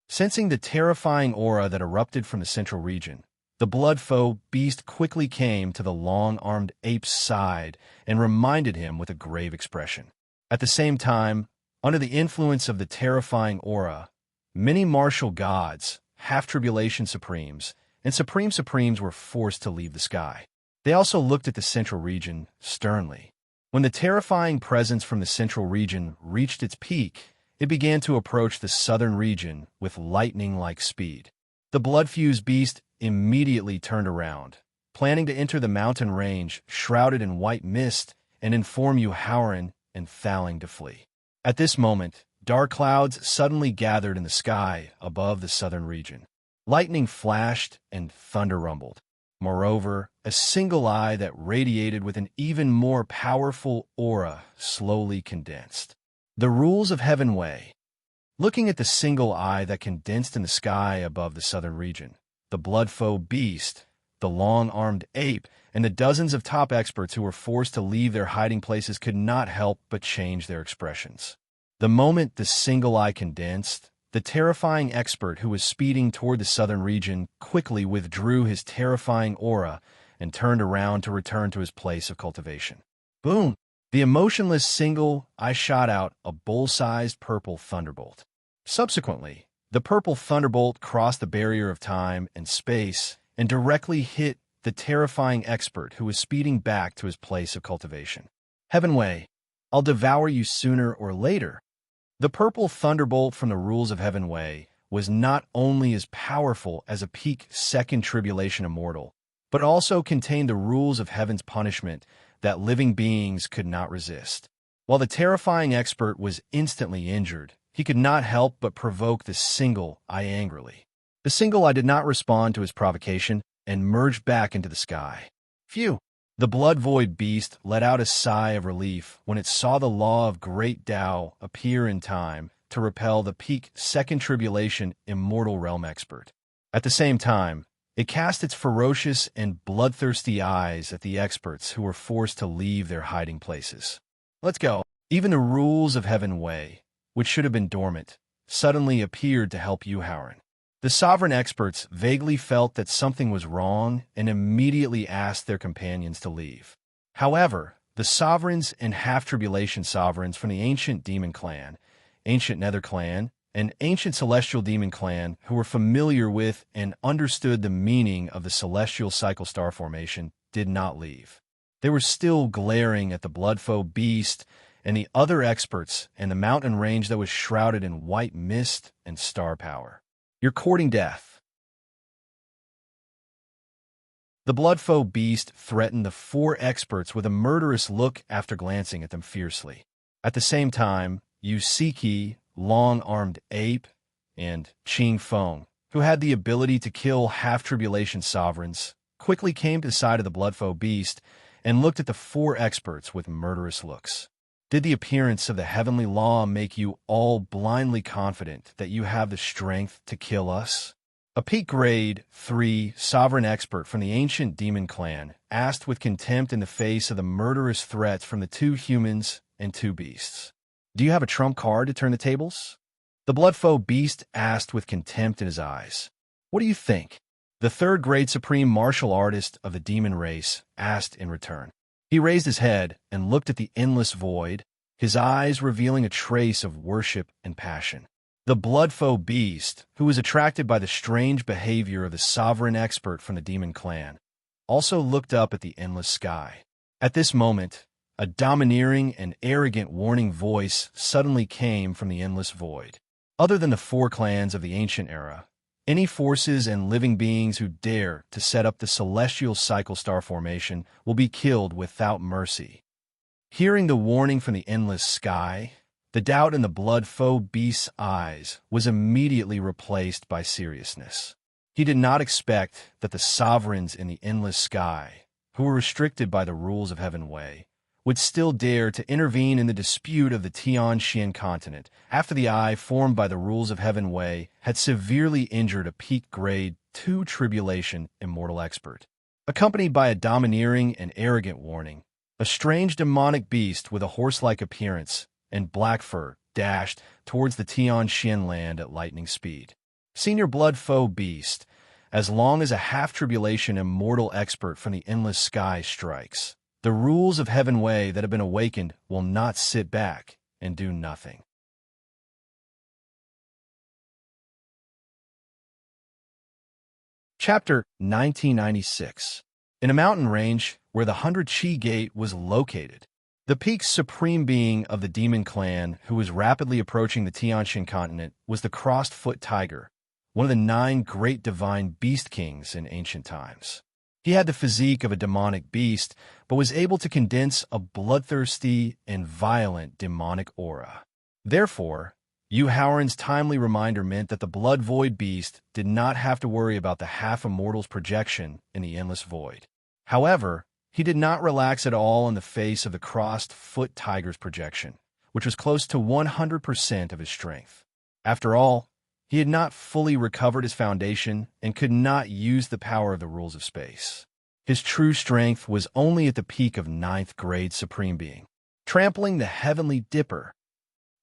[SPEAKER 1] Sensing the terrifying aura that erupted from the central region, the blood-foe beast quickly came to the long-armed ape's side and reminded him with a grave expression. At the same time, under the influence of the terrifying aura, many martial gods, half-tribulation supremes, and supreme supremes were forced to leave the sky. They also looked at the central region sternly. When the terrifying presence from the central region reached its peak, it began to approach the southern region with lightning-like speed. The blood-fused beast immediately turned around, planning to enter the mountain range shrouded in white mist and inform Howren and Thaling to flee. At this moment, dark clouds suddenly gathered in the sky above the southern region. Lightning flashed and thunder rumbled. Moreover, a single eye that radiated with an even more powerful aura slowly condensed. The rules of Heaven Way. Looking at the single eye that condensed in the sky above the southern region, the blood-foe beast, the long-armed ape, and the dozens of top experts who were forced to leave their hiding places could not help but change their expressions. The moment the single eye condensed, the terrifying expert who was speeding toward the southern region quickly withdrew his terrifying aura and turned around to return to his place of cultivation. Boom! The emotionless single eye shot out a bull-sized purple thunderbolt. Subsequently, the purple thunderbolt crossed the barrier of time and space and directly hit the terrifying expert who was speeding back to his place of cultivation. Heaven Way, I'll devour you sooner or later. The purple thunderbolt from the rules of Heaven Way was not only as powerful as a peak second tribulation immortal, but also contained the rules of heaven's punishment that living beings could not resist. While the terrifying expert was instantly injured, he could not help but provoke the single eye angrily. The single eye did not respond to his provocation and merged back into the sky. Phew! The blood-void beast let out a sigh of relief when it saw the law of Great Tao appear in time to repel the peak second tribulation immortal realm expert. At the same time, it cast its ferocious and bloodthirsty eyes at the experts who were forced to leave their hiding places. Let's go. Even the rules of Heaven Way, which should have been dormant, suddenly appeared to help Howren. The sovereign experts vaguely felt that something was wrong and immediately asked their companions to leave. However, the sovereigns and half-tribulation sovereigns from the ancient demon clan, ancient nether clan, and ancient celestial demon clan who were familiar with and understood the meaning of the celestial cycle star formation did not leave. They were still glaring at the blood-foe beast and the other experts and the mountain range that was shrouded in white mist and star power. You're courting death. The blood-foe beast threatened the four experts with a murderous look after glancing at them fiercely. At the same time, Yu Siki, long-armed ape, and Qing Feng, who had the ability to kill half-tribulation sovereigns, quickly came to the side of the blood-foe beast and looked at the four experts with murderous looks. Did the appearance of the heavenly law make you all blindly confident that you have the strength to kill us? A peak grade 3 sovereign expert from the ancient demon clan asked with contempt in the face of the murderous threats from the two humans and two beasts. Do you have a trump card to turn the tables? The blood-foe beast asked with contempt in his eyes. What do you think? The third grade supreme martial artist of the demon race asked in return. He raised his head and looked at the endless void, his eyes revealing a trace of worship and passion. The blood-foe beast, who was attracted by the strange behavior of the sovereign expert from the demon clan, also looked up at the endless sky. At this moment, a domineering and arrogant warning voice suddenly came from the endless void. Other than the four clans of the ancient era, any forces and living beings who dare to set up the celestial cycle star formation will be killed without mercy. Hearing the warning from the endless sky, the doubt in the blood-foe beast's eyes was immediately replaced by seriousness. He did not expect that the sovereigns in the endless sky, who were restricted by the rules of Heaven Way, would still dare to intervene in the dispute of the Tian-Xian continent after the eye formed by the rules of Heaven Way had severely injured a peak grade 2 tribulation immortal expert. Accompanied by a domineering and arrogant warning, A strange demonic beast with a horse-like appearance and black fur dashed towards the Tianxian land at lightning speed. Senior blood foe beast, as long as a half-tribulation immortal expert from the endless sky strikes, the rules of Heaven Way that have been awakened will not sit back and do nothing. Chapter 1996. In a mountain range where the 100 Chi Gate was located, the peak's supreme being of the demon clan who was rapidly approaching the Tianxian continent was the crossed-foot tiger, one of the 9 great divine beast kings in ancient times. He had the physique of a demonic beast, but was able to condense a bloodthirsty and violent demonic aura. Therefore, Yu Haoran's timely reminder meant that the blood void beast did not have to worry about the half-immortal's projection in the endless void. However, he did not relax at all in the face of the crossed-foot tiger's projection, which was close to 100% of his strength. After all, he had not fully recovered his foundation and could not use the power of the rules of space. His true strength was only at the peak of 9th grade Supreme Being, trampling the Heavenly Dipper.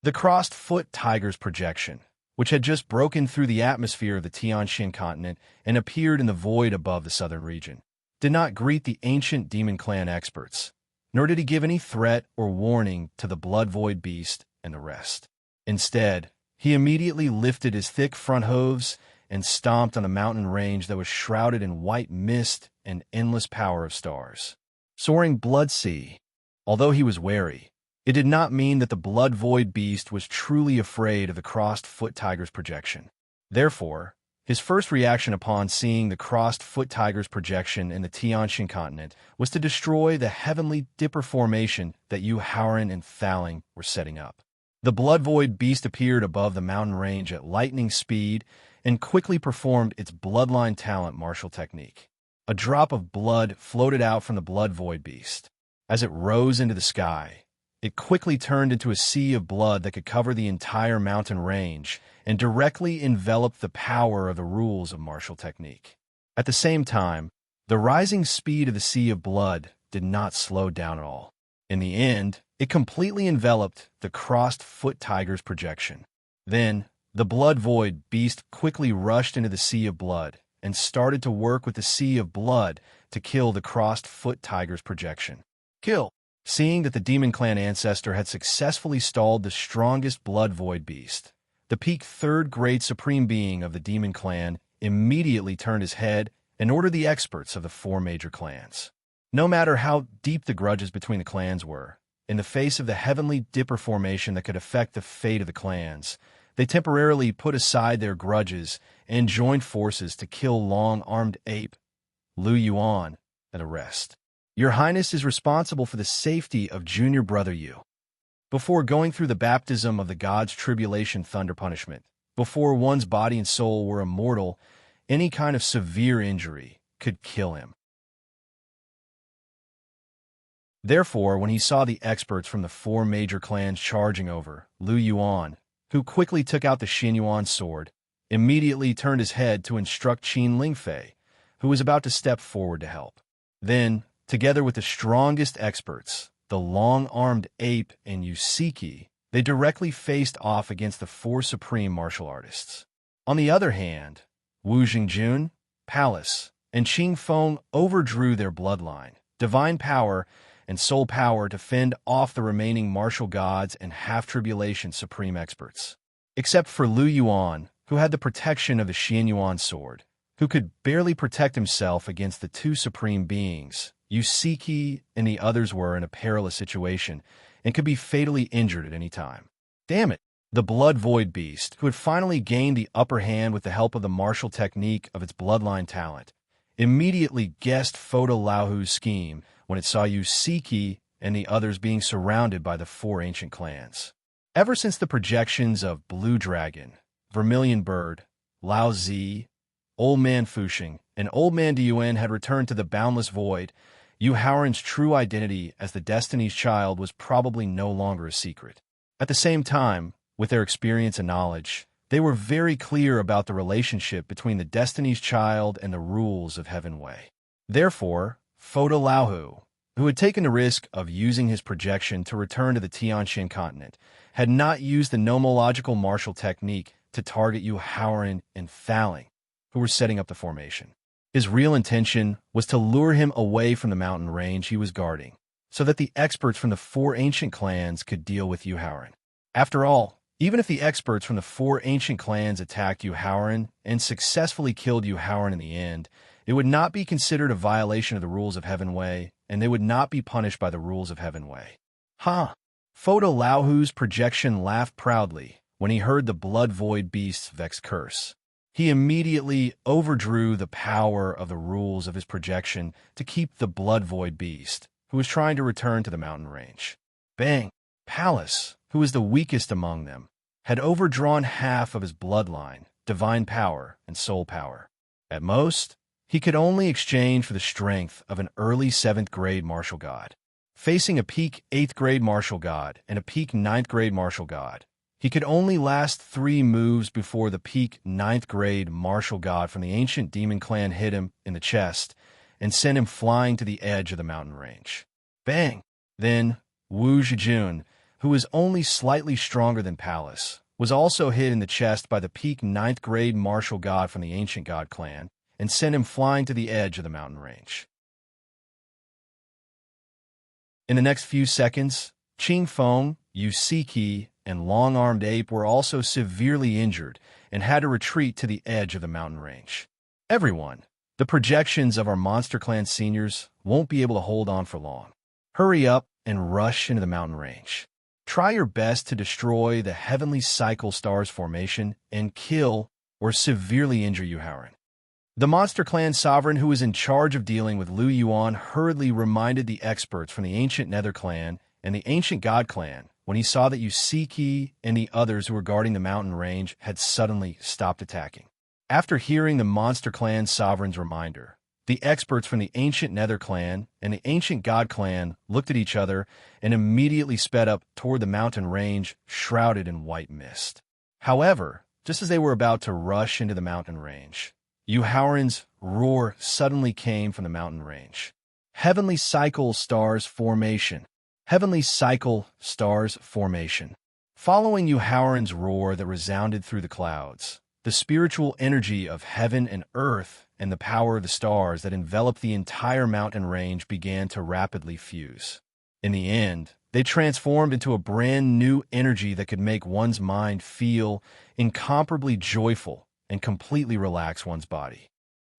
[SPEAKER 1] The crossed-foot tiger's projection, which had just broken through the atmosphere of the Tianxian continent and appeared in the void above the southern region, did not greet the ancient demon clan experts, nor did he give any threat or warning to the blood void beast and the rest. Instead, he immediately lifted his thick front hooves and stomped on a mountain range that was shrouded in white mist and endless power of stars. Soaring blood sea, although he was wary, it did not mean that the blood void beast was truly afraid of the crossed-foot tiger's projection. Therefore, his first reaction upon seeing the crossed-foot tiger's projection in the Tianxian continent was to destroy the Heavenly Dipper formation that Yu Haoran and Thaling were setting up. The blood void beast appeared above the mountain range at lightning speed and quickly performed its bloodline talent martial technique. A drop of blood floated out from the blood void beast. As it rose into the sky, it quickly turned into a sea of blood that could cover the entire mountain range and directly enveloped the power of the rules of martial technique. At the same time, the rising speed of the sea of blood did not slow down at all. In the end, it completely enveloped the crossed-foot tiger's projection. Then, the blood void beast quickly rushed into the sea of blood and started to work with the sea of blood to kill the crossed-foot tiger's projection. Kill! Seeing that the demon clan ancestor had successfully stalled the strongest blood void beast, the peak 3rd grade supreme being of the demon clan immediately turned his head and ordered the experts of the 4 major clans. No matter how deep the grudges between the clans were, in the face of the Heavenly Dipper formation that could affect the fate of the clans, they temporarily put aside their grudges and joined forces to kill Long-Armed Ape, Lu Yuan, and the rest. Your Highness is responsible for the safety of junior brother Yu. Before going through the baptism of the God's tribulation thunder punishment, before one's body and soul were immortal, any kind of severe injury could kill him. Therefore, when he saw the experts from the 4 major clans charging over, Lu Yuan, who quickly took out the Xinyuan sword, immediately turned his head to instruct Qin Lingfei, who was about to step forward to help. Then, together with the strongest experts, the Long-Armed Ape and Yusiki, they directly faced off against the 4 supreme martial artists. On the other hand, Wu Jingjun, Palace, and Qing Feng overdrew their bloodline, divine power, and soul power to fend off the remaining martial gods and half-tribulation supreme experts. Except for Lu Yuan, who had the protection of the Xinyuan sword, who could barely protect himself against the 2 supreme beings, Yusiki and the others were in a perilous situation and could be fatally injured at any time. Damn it! The blood void beast, who had finally gained the upper hand with the help of the martial technique of its bloodline talent, immediately guessed Foda Lauhu's scheme when it saw Yusiki and the others being surrounded by the 4 ancient clans. Ever since the projections of Blue Dragon, Vermilion Bird, Lao Zi, Old Man Fuxing, and Old Man Diyuan had returned to the boundless void, Yu Haoran's true identity as the Destiny's Child was probably no longer a secret. At the same time, with their experience and knowledge, they were very clear about the relationship between the Destiny's Child and the rules of Heaven Way. Therefore, Foda Lauhu, who had taken the risk of using his projection to return to the Tianshan continent, had not used the nomological martial technique to target Yu Haoran and Thaling, who were setting up the formation. His real intention was to lure him away from the mountain range he was guarding, so that the experts from the four ancient clans could deal with Yu Haoran. After all, even if the experts from the four ancient clans attacked Yu Haoran and successfully killed Yu Haoran in the end, it would not be considered a violation of the rules of Heaven Wei, and they would not be punished by the rules of Heaven Wei. Ha! Photo Laohu's projection laughed proudly when he heard the blood void beast's vexed curse. He immediately overdrew the power of the rules of his projection to keep the blood void beast, who was trying to return to the mountain range. Bang! Palace, who was the weakest among them, had overdrawn half of his bloodline, divine power, and soul power. At most, he could only exchange for the strength of an early 7th grade martial god. Facing a peak 8th grade martial god and a peak 9th grade martial god, he could only last 3 moves before the peak 9th grade martial god from the ancient demon clan hit him in the chest and sent him flying to the edge of the mountain range. Bang! Then, Wu Zhijun, who was only slightly stronger than Palace, was also hit in the chest by the peak 9th grade martial god from the ancient god clan and sent him flying to the edge of the mountain range. In the next few seconds, Qing Feng, Yu Siki, and Long-Armed Ape were also severely injured and had to retreat to the edge of the mountain range. Everyone, the projections of our Monster Clan seniors won't be able to hold on for long. Hurry up and rush into the mountain range. Try your best to destroy the Heavenly Cycle Stars formation and kill or severely injure Yu Haoran. The Monster Clan sovereign who was in charge of dealing with Lu Yuan hurriedly reminded the experts from the Ancient Nether Clan and the Ancient God Clan when he saw that Yu Siki and the others who were guarding the mountain range had suddenly stopped attacking. After hearing the Monster Clan sovereign's reminder, the experts from the Ancient Nether Clan and the Ancient God Clan looked at each other and immediately sped up toward the mountain range shrouded in white mist. However, just as they were about to rush into the mountain range, Yu Haoran's roar suddenly came from the mountain range. Heavenly Cycle Stars Formation. Heavenly Cycle Stars Formation. Following Yu Haoran's roar that resounded through the clouds, the spiritual energy of heaven and earth and the power of the stars that enveloped the entire mountain range began to rapidly fuse. In the end, they transformed into a brand new energy that could make one's mind feel incomparably joyful and completely relax one's body.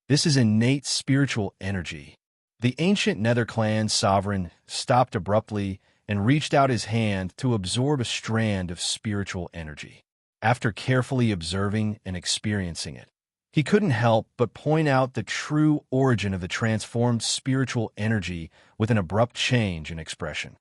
[SPEAKER 1] This is innate spiritual energy. The Ancient Nether Clan sovereign stopped abruptly and reached out his hand to absorb a strand of spiritual energy. After carefully observing and experiencing it, he couldn't help but point out the true origin of the transformed spiritual energy with an abrupt change in expression.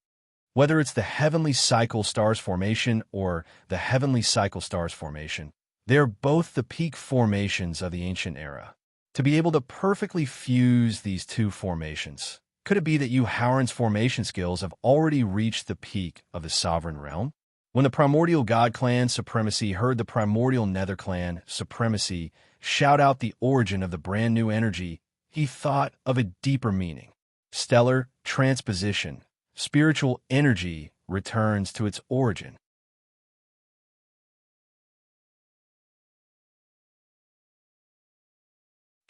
[SPEAKER 1] Whether it's the Heavenly Cycle Stars Formation or the Heavenly Cycle Stars Formation, they are both the peak formations of the ancient era. To be able to perfectly fuse these two formations, could it be that Yu Haoran's formation skills have already reached the peak of the sovereign realm? When the Primordial God Clan Supremacy heard the Primordial Nether Clan Supremacy shout out the origin of the brand new energy, he thought of a deeper meaning. Stellar transposition. Spiritual energy returns to its origin.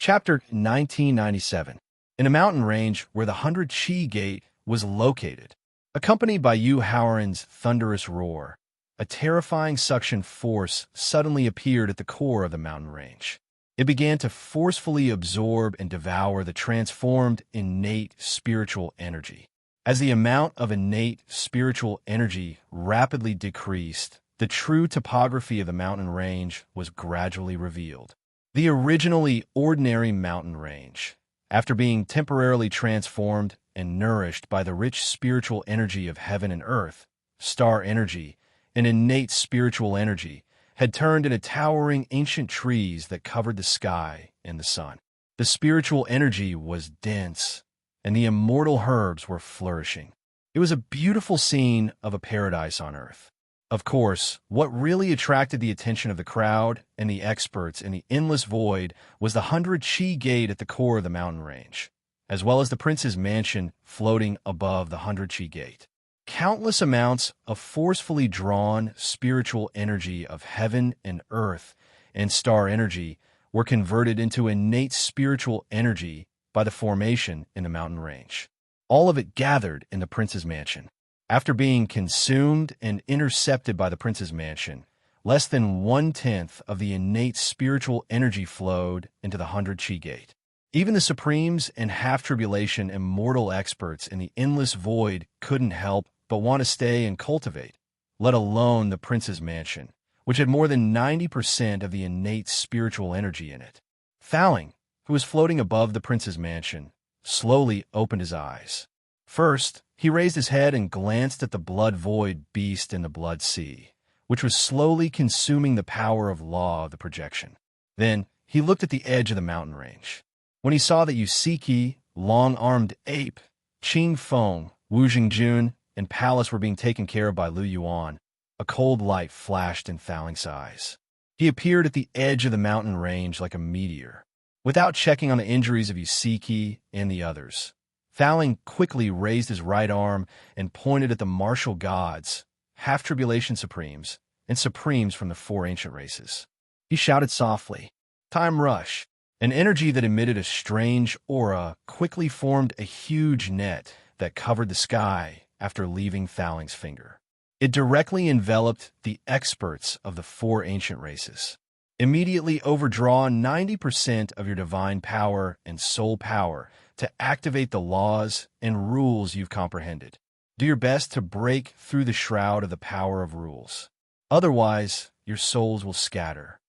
[SPEAKER 1] Chapter 1997. In a mountain range where the 100 Chi Gate was located, accompanied by Yu Haoran's thunderous roar, a terrifying suction force suddenly appeared at the core of the mountain range. It began to forcefully absorb and devour the transformed innate spiritual energy. As the amount of innate spiritual energy rapidly decreased, the true topography of the mountain range was gradually revealed. The originally ordinary mountain range, after being temporarily transformed and nourished by the rich spiritual energy of heaven and earth, star energy, and innate spiritual energy, had turned into towering ancient trees that covered the sky and the sun. The spiritual energy was dense, and the immortal herbs were flourishing. It was a beautiful scene of a paradise on earth. Of course, what really attracted the attention of the crowd and the experts in the endless void was the 100 Chi Gate at the core of the mountain range. as well as the prince's mansion floating above the 100-chi gate. Countless amounts of forcefully drawn spiritual energy of heaven and earth and star energy were converted into innate spiritual energy by the formation in the mountain range. All of it gathered in the prince's mansion. After being consumed and intercepted by the prince's mansion, less than 1/10 of the innate spiritual energy flowed into the 100-chi gate. Even the Supremes and half-tribulation immortal experts in the endless void couldn't help but want to stay and cultivate, let alone the prince's mansion, which had more than 90% of the innate spiritual energy in it. Thowling, who was floating above the prince's mansion, slowly opened his eyes. First, he raised his head and glanced at the blood void beast in the blood sea, which was slowly consuming the power of law of the projection. Then, he looked at the edge of the mountain range. When he saw that Yusiki, long-armed ape, Qing Feng, Wu Jingjun, and Palace were being taken care of by Lu Yuan, a cold light flashed in Thowling's eyes. He appeared at the edge of the mountain range like a meteor. Without checking on the injuries of Yusiki and the others, Thowling quickly raised his right arm and pointed at the martial gods, half-tribulation supremes, and supremes from the 4 ancient races. He shouted softly, "Time rush!" An energy that emitted a strange aura quickly formed a huge net that covered the sky after leaving Thowling's finger. It directly enveloped the experts of the 4 ancient races. Immediately overdraw 90% of your divine power and soul power to activate the laws and rules you've comprehended. Do your best to break through the shroud of the power of rules. Otherwise, your souls will scatter.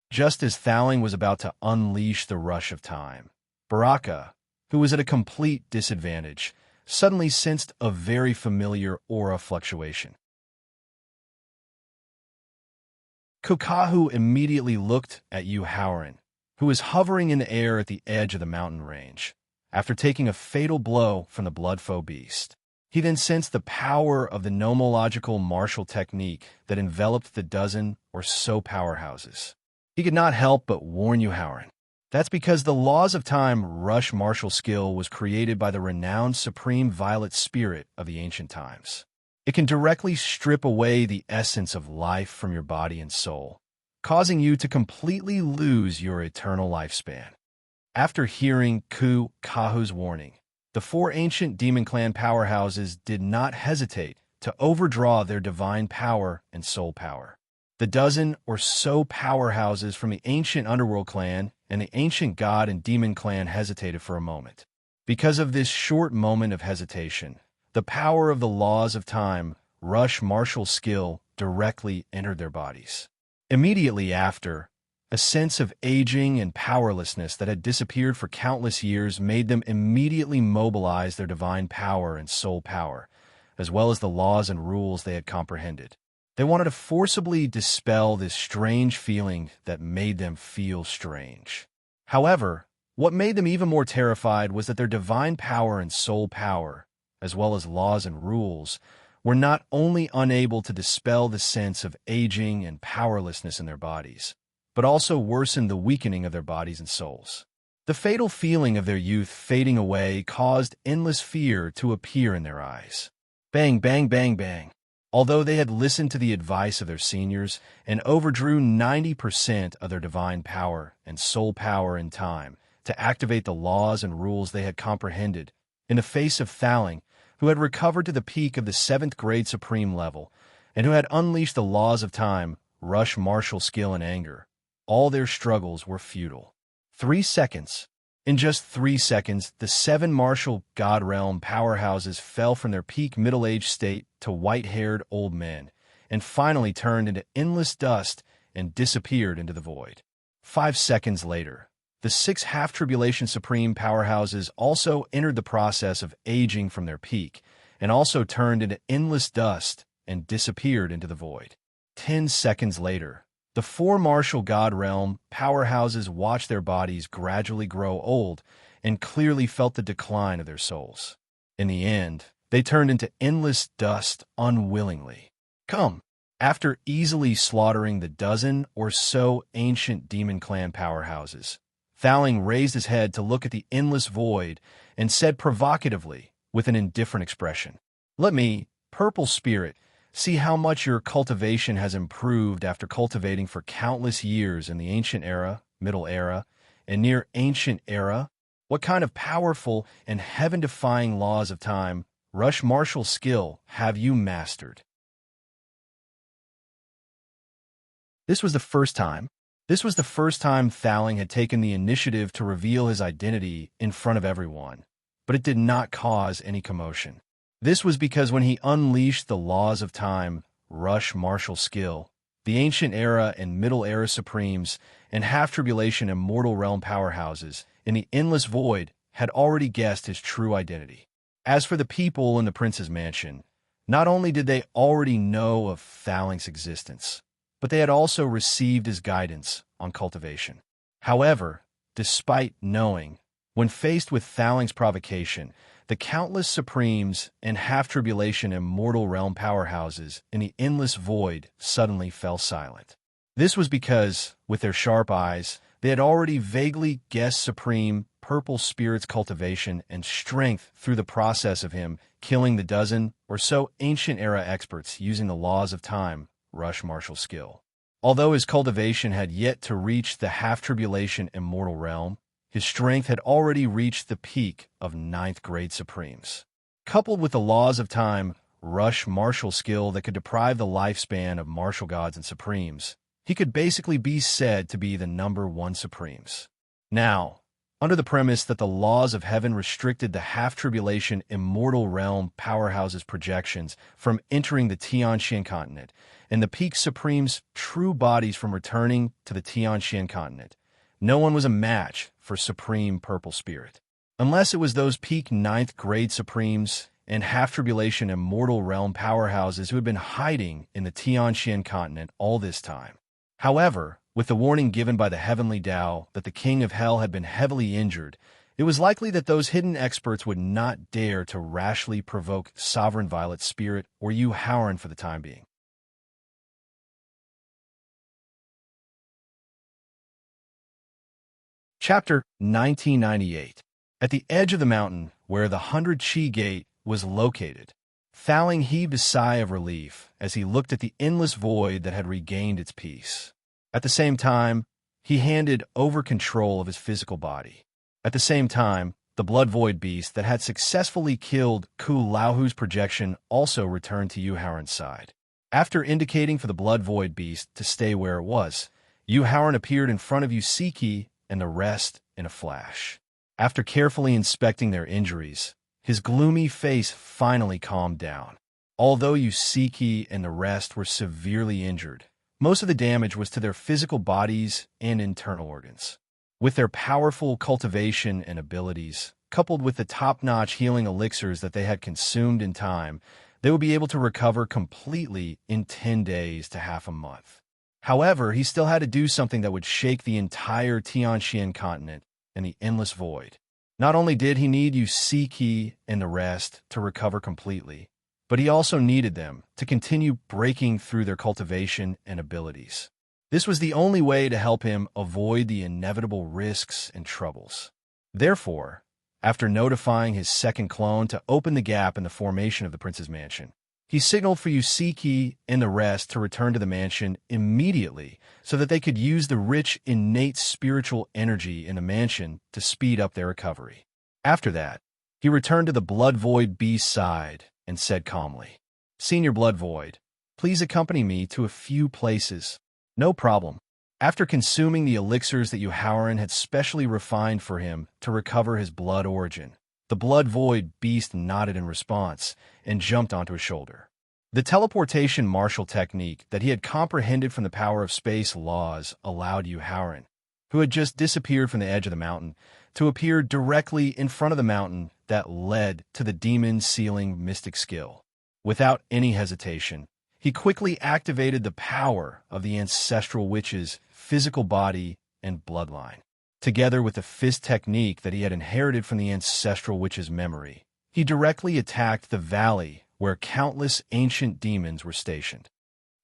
[SPEAKER 1] Just as Thowling was about to unleash the rush of time, Baraka, who was at a complete disadvantage, suddenly sensed a very familiar aura fluctuation. Kokahu immediately looked at Yu Haoran, who was hovering in the air at the edge of the mountain range, after taking a fatal blow from the blood-foe beast. He then sensed the power of the nomological martial technique that enveloped the dozen or so powerhouses. He could not help but warn Yu Haoran. That's because the laws of time rush martial skill was created by the renowned supreme violet spirit of the ancient times. It can directly strip away the essence of life from your body and soul, causing you to completely lose your eternal lifespan. After hearing Kahu's warning, the 4 ancient demon clan powerhouses did not hesitate to overdraw their divine power and soul power. The dozen or so powerhouses from the ancient underworld clan and the ancient god and demon clan hesitated for a moment. Because of this short moment of hesitation, the power of the laws of time, rush martial skill, directly entered their bodies. Immediately after, a sense of aging and powerlessness that had disappeared for countless years made them immediately mobilize their divine power and soul power, as well as the laws and rules they had comprehended. They wanted to forcibly dispel this strange feeling that made them feel strange. However, what made them even more terrified was that their divine power and soul power, as well as laws and rules, were not only unable to dispel the sense of aging and powerlessness in their bodies, but also worsened the weakening of their bodies and souls. The fatal feeling of their youth fading away caused endless fear to appear in their eyes. Bang, bang, bang, bang. Although they had listened to the advice of their seniors and overdrew 90% of their divine power and soul power in time to activate the laws and rules they had comprehended, in the face of Thowling, who had recovered to the peak of the 7th grade supreme level and who had unleashed the laws of time, rush martial skill and anger, all their struggles were futile. 3 seconds. In just 3 seconds, the 7 martial God Realm powerhouses fell from their peak middle-aged state to white-haired old men, and finally turned into endless dust and disappeared into the void. 5 seconds later, the 6 half-tribulation supreme powerhouses also entered the process of aging from their peak, and also turned into endless dust and disappeared into the void. 10 seconds later, the 4 martial God Realm powerhouses watched their bodies gradually grow old and clearly felt the decline of their souls. In the end, they turned into endless dust unwillingly. Come, after easily slaughtering the dozen or so ancient demon clan powerhouses, Thowling raised his head to look at the endless void and said provocatively, with an indifferent expression, "Let me, purple spirit, see how much your cultivation has improved after cultivating for countless years in the ancient era, middle era, and near ancient era. What kind of powerful and heaven-defying laws of time, rush martial skill have you mastered?" This was the first time. This was the first time Thowling had taken the initiative to reveal his identity in front of everyone, but it did not cause any commotion. This was because when he unleashed the laws of time, rush martial skill, the ancient era and middle era supremes, and half-tribulation and mortal realm powerhouses in the endless void had already guessed his true identity. As for the people in the prince's mansion, not only did they already know of Thowling's existence, but they had also received his guidance on cultivation. However, despite knowing, when faced with Thowling's provocation, the countless supremes and half-tribulation and mortal realm powerhouses in the endless void suddenly fell silent. This was because, with their sharp eyes, they had already vaguely guessed supreme purple spirit's cultivation and strength through the process of him killing the dozen or so ancient-era experts using the laws of time, rush martial skill. Although his cultivation had yet to reach the half-tribulation and mortal realm, his strength had already reached the peak of ninth-grade supremes. Coupled with the laws of time, rush martial skill that could deprive the lifespan of martial gods and supremes, he could basically be said to be the number one supremes. Now, under the premise that the laws of heaven restricted the half-tribulation immortal realm powerhouses' projections from entering the Tianxian continent, and the peak supremes' true bodies from returning to the Tianxian continent, no one was a match for supreme purple spirit. Unless it was those peak ninth-grade supremes and half-tribulation immortal realm powerhouses who had been hiding in the Tianxian continent all this time. However, with the warning given by the heavenly Tao that the king of hell had been heavily injured, it was likely that those hidden experts would not dare to rashly provoke Sovereign Violet Spirit or Yu Haoran for the time being. Chapter 1998. At the edge of the mountain, where the 100-Chi Gate was located, Thowling heaved a sigh of relief as he looked at the endless void that had regained its peace. At the same time, he handed over control of his physical body. At the same time, the blood void beast that had successfully killed Ku Laohu's projection also returned to Yu Haoran's side. After indicating for the blood void beast to stay where it was, Yu Haoran appeared in front of Yusiki and the rest in a flash. After carefully inspecting their injuries, his gloomy face finally calmed down. Although Yusiki and the rest were severely injured, most of the damage was to their physical bodies and internal organs. With their powerful cultivation and abilities, coupled with the top-notch healing elixirs that they had consumed in time, they would be able to recover completely in 10 days to half a month. However, he still had to do something that would shake the entire Tianxian continent and the endless void. Not only did he need Yusiki and the rest to recover completely, but he also needed them to continue breaking through their cultivation and abilities. This was the only way to help him avoid the inevitable risks and troubles. Therefore, after notifying his second clone to open the gap in the formation of the prince's mansion, he signaled for Yusiki and the rest to return to the mansion immediately so that they could use the rich innate spiritual energy in the mansion to speed up their recovery. After that, he returned to the Blood Void beast's side and said calmly, "Senior Blood Void, please accompany me to a few places." "No problem." After consuming the elixirs that Yu Haoran had specially refined for him to recover his blood origin, the Blood Void beast nodded in response and jumped onto his shoulder. The teleportation martial technique that he had comprehended from the power of space laws allowed Yu Haoran, who had just disappeared from the edge of the mountain, to appear directly in front of the mountain that led to the demon sealing mystic skill. Without any hesitation, he quickly activated the power of the ancestral witch's physical body and bloodline. Together with the fist technique that he had inherited from the ancestral witch's memory, he directly attacked the valley where countless ancient demons were stationed.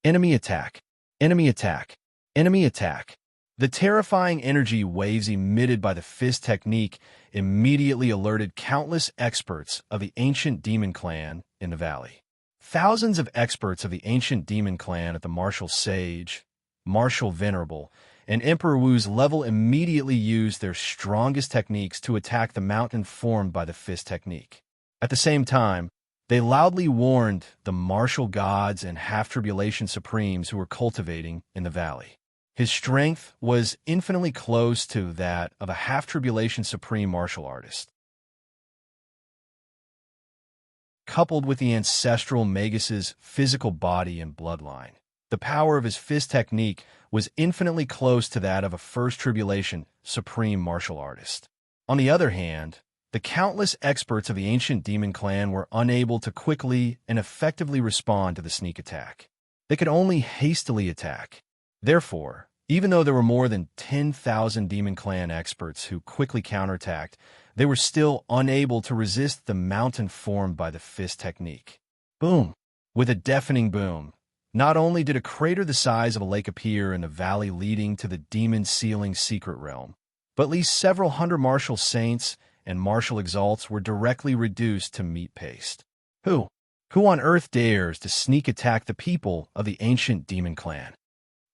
[SPEAKER 1] Enemy attack! Enemy attack! Enemy attack! The terrifying energy waves emitted by the fist technique immediately alerted countless experts of the ancient demon clan in the valley. Thousands of experts of the ancient demon clan at the Martial Sage, Martial Venerable, and Emperor Wu's level immediately used their strongest techniques to attack the mountain formed by the fist technique. At the same time, they loudly warned the martial gods and half-tribulation supremes who were cultivating in the valley. His strength was infinitely close to that of a half-tribulation supreme martial artist. Coupled with the ancestral Magus's physical body and bloodline, the power of his fist technique was infinitely close to that of a first tribulation supreme martial artist. On the other hand, the countless experts of the ancient demon clan were unable to quickly and effectively respond to the sneak attack. They could only hastily attack. Therefore, even though there were more than 10,000 demon clan experts who quickly counterattacked, they were still unable to resist the mountain formed by the fist technique. Boom! With a deafening boom, not only did a crater the size of a lake appear in the valley leading to the demon sealing secret realm, but at least several hundred martial saints and martial exalts were directly reduced to meat paste. Who on earth dares to sneak attack the people of the ancient demon clan?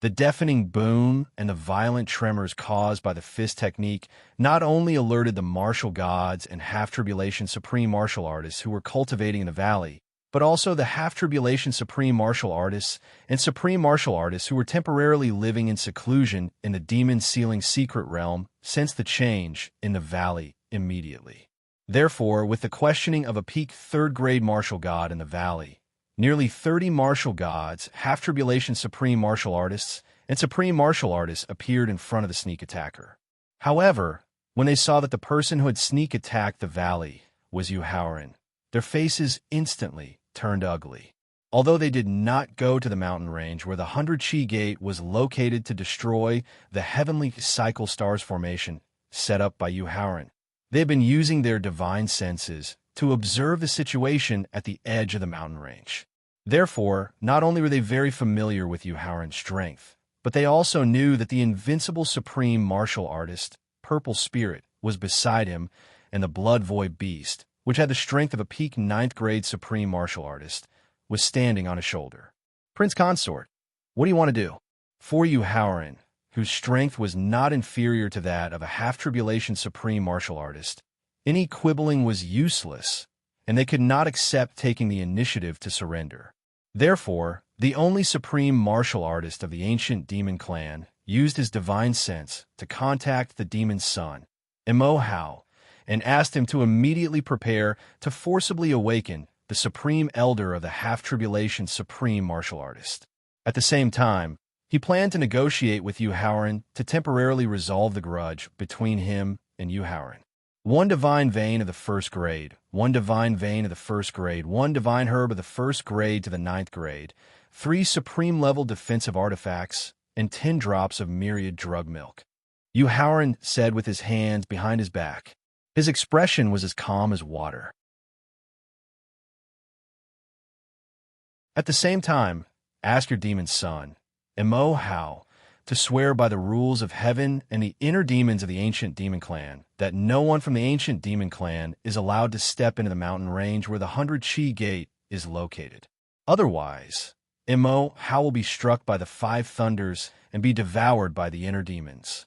[SPEAKER 1] The deafening boom and the violent tremors caused by the fist technique not only alerted the martial gods and half-tribulation supreme martial artists who were cultivating in the valley, but also the half-tribulation supreme martial artists and supreme martial artists who were temporarily living in seclusion in the demon-sealing secret realm since the change in the valley immediately. Therefore, with the questioning of a peak third-grade martial god in the valley, nearly 30 martial gods, half-tribulation supreme martial artists, and supreme martial artists appeared in front of the sneak attacker. However, when they saw that the person who had sneak attacked the valley was Yuhaurin, their faces instantly turned ugly. Although they did not go to the mountain range where the 100 Chi Gate was located to destroy the heavenly cycle stars formation set up by Yuhaurin, they had been using their divine senses to observe the situation at the edge of the mountain range. Therefore, not only were they very familiar with Yuhaurin's strength, but they also knew that the invincible supreme martial artist, Purple Spirit, was beside him, and the Blood Void Beast, which had the strength of a peak 9th grade supreme martial artist, was standing on his shoulder. Prince Consort, what do you want to do? For Yuhaurin, whose strength was not inferior to that of a half-tribulation supreme martial artist, any quibbling was useless, and they could not accept taking the initiative to surrender. Therefore, the only supreme martial artist of the ancient demon clan used his divine sense to contact the demon's son, Emohao, and asked him to immediately prepare to forcibly awaken the supreme elder of the half-tribulation supreme martial artist. At the same time, he planned to negotiate with Yuhaurin to temporarily resolve the grudge between him and Yuhaurin. One divine vein of the 1st grade, one divine vein of the 1st grade, one divine herb of the 1st grade to the 9th grade, 3 supreme-level defensive artifacts, and 10 drops of myriad drug milk. Yuhaurin said with his hands behind his back. His expression was as calm as water. At the same time, ask your demon's son, Emohao, to swear by the rules of heaven and the inner demons of the ancient demon clan that no one from the ancient demon clan is allowed to step into the mountain range where the 100 Chi Gate is located. Otherwise, Emohao will be struck by the 5 thunders and be devoured by the inner demons.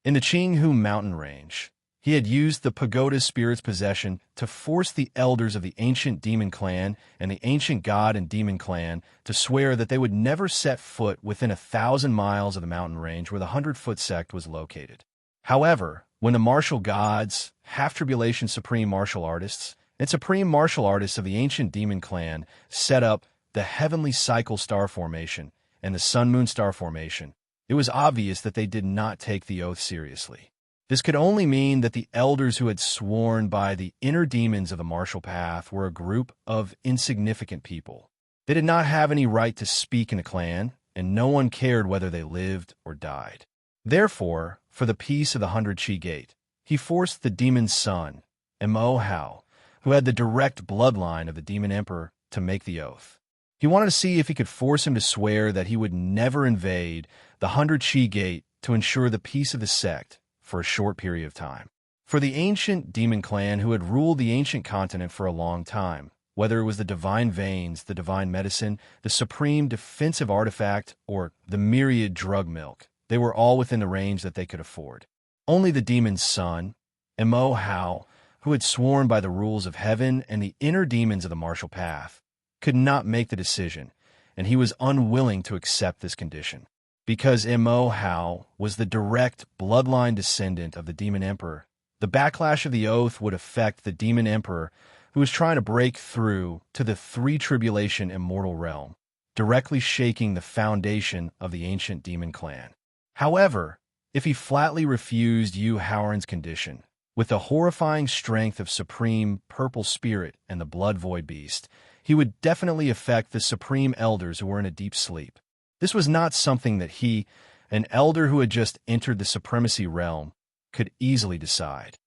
[SPEAKER 1] In the Qinghu mountain range, he had used the pagoda spirit's possession to force the elders of the ancient demon clan and the ancient god and demon clan to swear that they would never set foot within 1,000 miles of the mountain range where the 100-foot sect was located. However, when the martial gods, half-tribulation supreme martial artists, and supreme martial artists of the ancient demon clan set up the heavenly cycle star formation and the sun-moon star formation, it was obvious that they did not take the oath seriously. This could only mean that the elders who had sworn by the inner demons of the martial path were a group of insignificant people. They did not have any right to speak in the clan, and no one cared whether they lived or died. Therefore, for the peace of the 100 Chi Gate, he forced the demon's son, Emohao, who had the direct bloodline of the demon emperor, to make the oath. He wanted to see if he could force him to swear that he would never invade the 100 Chi Gate to ensure the peace of the sect for a short period of time. For the ancient demon clan who had ruled the ancient continent for a long time, whether it was the divine veins, the divine medicine, the supreme defensive artifact, or the myriad drug milk, they were all within the range that they could afford. Only the demon's son, Mo Hao, who had sworn by the rules of heaven and the inner demons of the martial path, could not make the decision, and he was unwilling to accept this condition. Because Mo Hao was the direct bloodline descendant of the demon emperor, the backlash of the oath would affect the demon emperor who was trying to break through to the three-tribulation immortal realm, directly shaking the foundation of the ancient demon clan. However, if he flatly refused Yu Haoran's condition, with the horrifying strength of supreme purple spirit and the blood void beast, he would definitely affect the supreme elders who were in a deep sleep. This was not something that he, an elder who had just entered the supremacy realm, could easily decide.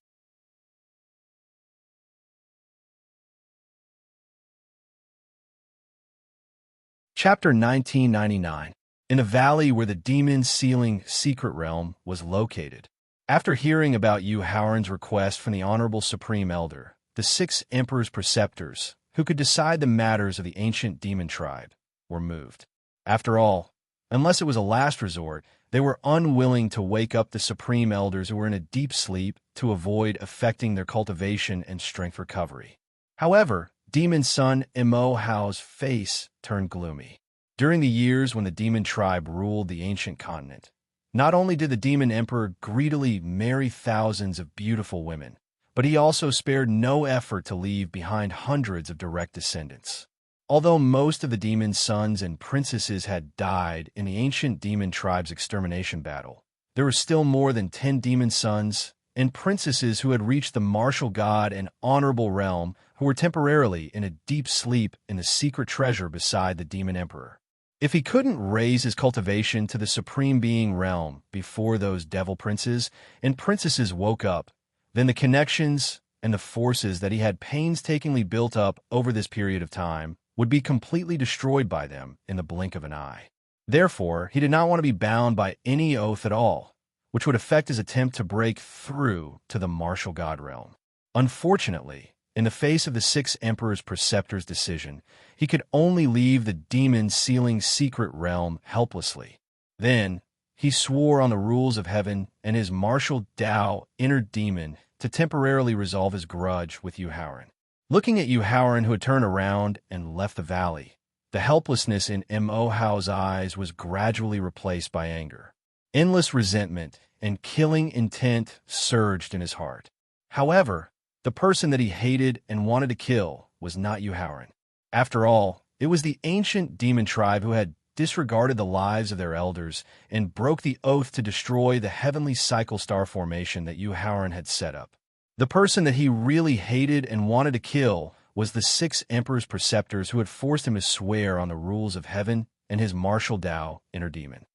[SPEAKER 1] Chapter 1999. In a valley where the demon-sealing secret realm was located. After hearing about Yu Haoran's request from the Honorable Supreme Elder, the 6 Emperor's Preceptors, who could decide the matters of the ancient demon tribe, were moved. After all, unless it was a last resort, they were unwilling to wake up the Supreme Elders who were in a deep sleep to avoid affecting their cultivation and strength recovery. However, Demon Son Mo Hao's face turned gloomy. During the years when the demon tribe ruled the ancient continent, not only did the demon emperor greedily marry thousands of beautiful women, but he also spared no effort to leave behind hundreds of direct descendants. Although most of the demon sons and princesses had died in the ancient demon tribe's extermination battle, there were still more than 10 demon sons and princesses who had reached the martial god and honorable realm who were temporarily in a deep sleep in the secret treasure beside the demon emperor. If he couldn't raise his cultivation to the supreme being realm before those devil princes and princesses woke up, then the connections and the forces that he had painstakingly built up over this period of time would be completely destroyed by them in the blink of an eye. Therefore, he did not want to be bound by any oath at all, which would affect his attempt to break through to the martial god realm. Unfortunately, in the face of the 6 Emperor's Preceptor's decision, he could only leave the demon-sealing secret realm helplessly. Then, he swore on the rules of heaven and his martial Tao inner demon to temporarily resolve his grudge with Yu Haoran. Looking at Yu Haoran, who had turned around and left the valley, the helplessness in Mo Hao's eyes was gradually replaced by anger. Endless resentment and killing intent surged in his heart. However, the person that he hated and wanted to kill was not Yu Haoran. After all, it was the ancient demon tribe who had disregarded the lives of their elders and broke the oath to destroy the heavenly cycle star formation that Yu Haoran had set up. The person that he really hated and wanted to kill was the 6 Emperor's Preceptors who had forced him to swear on the rules of heaven and his martial Tao inner demon.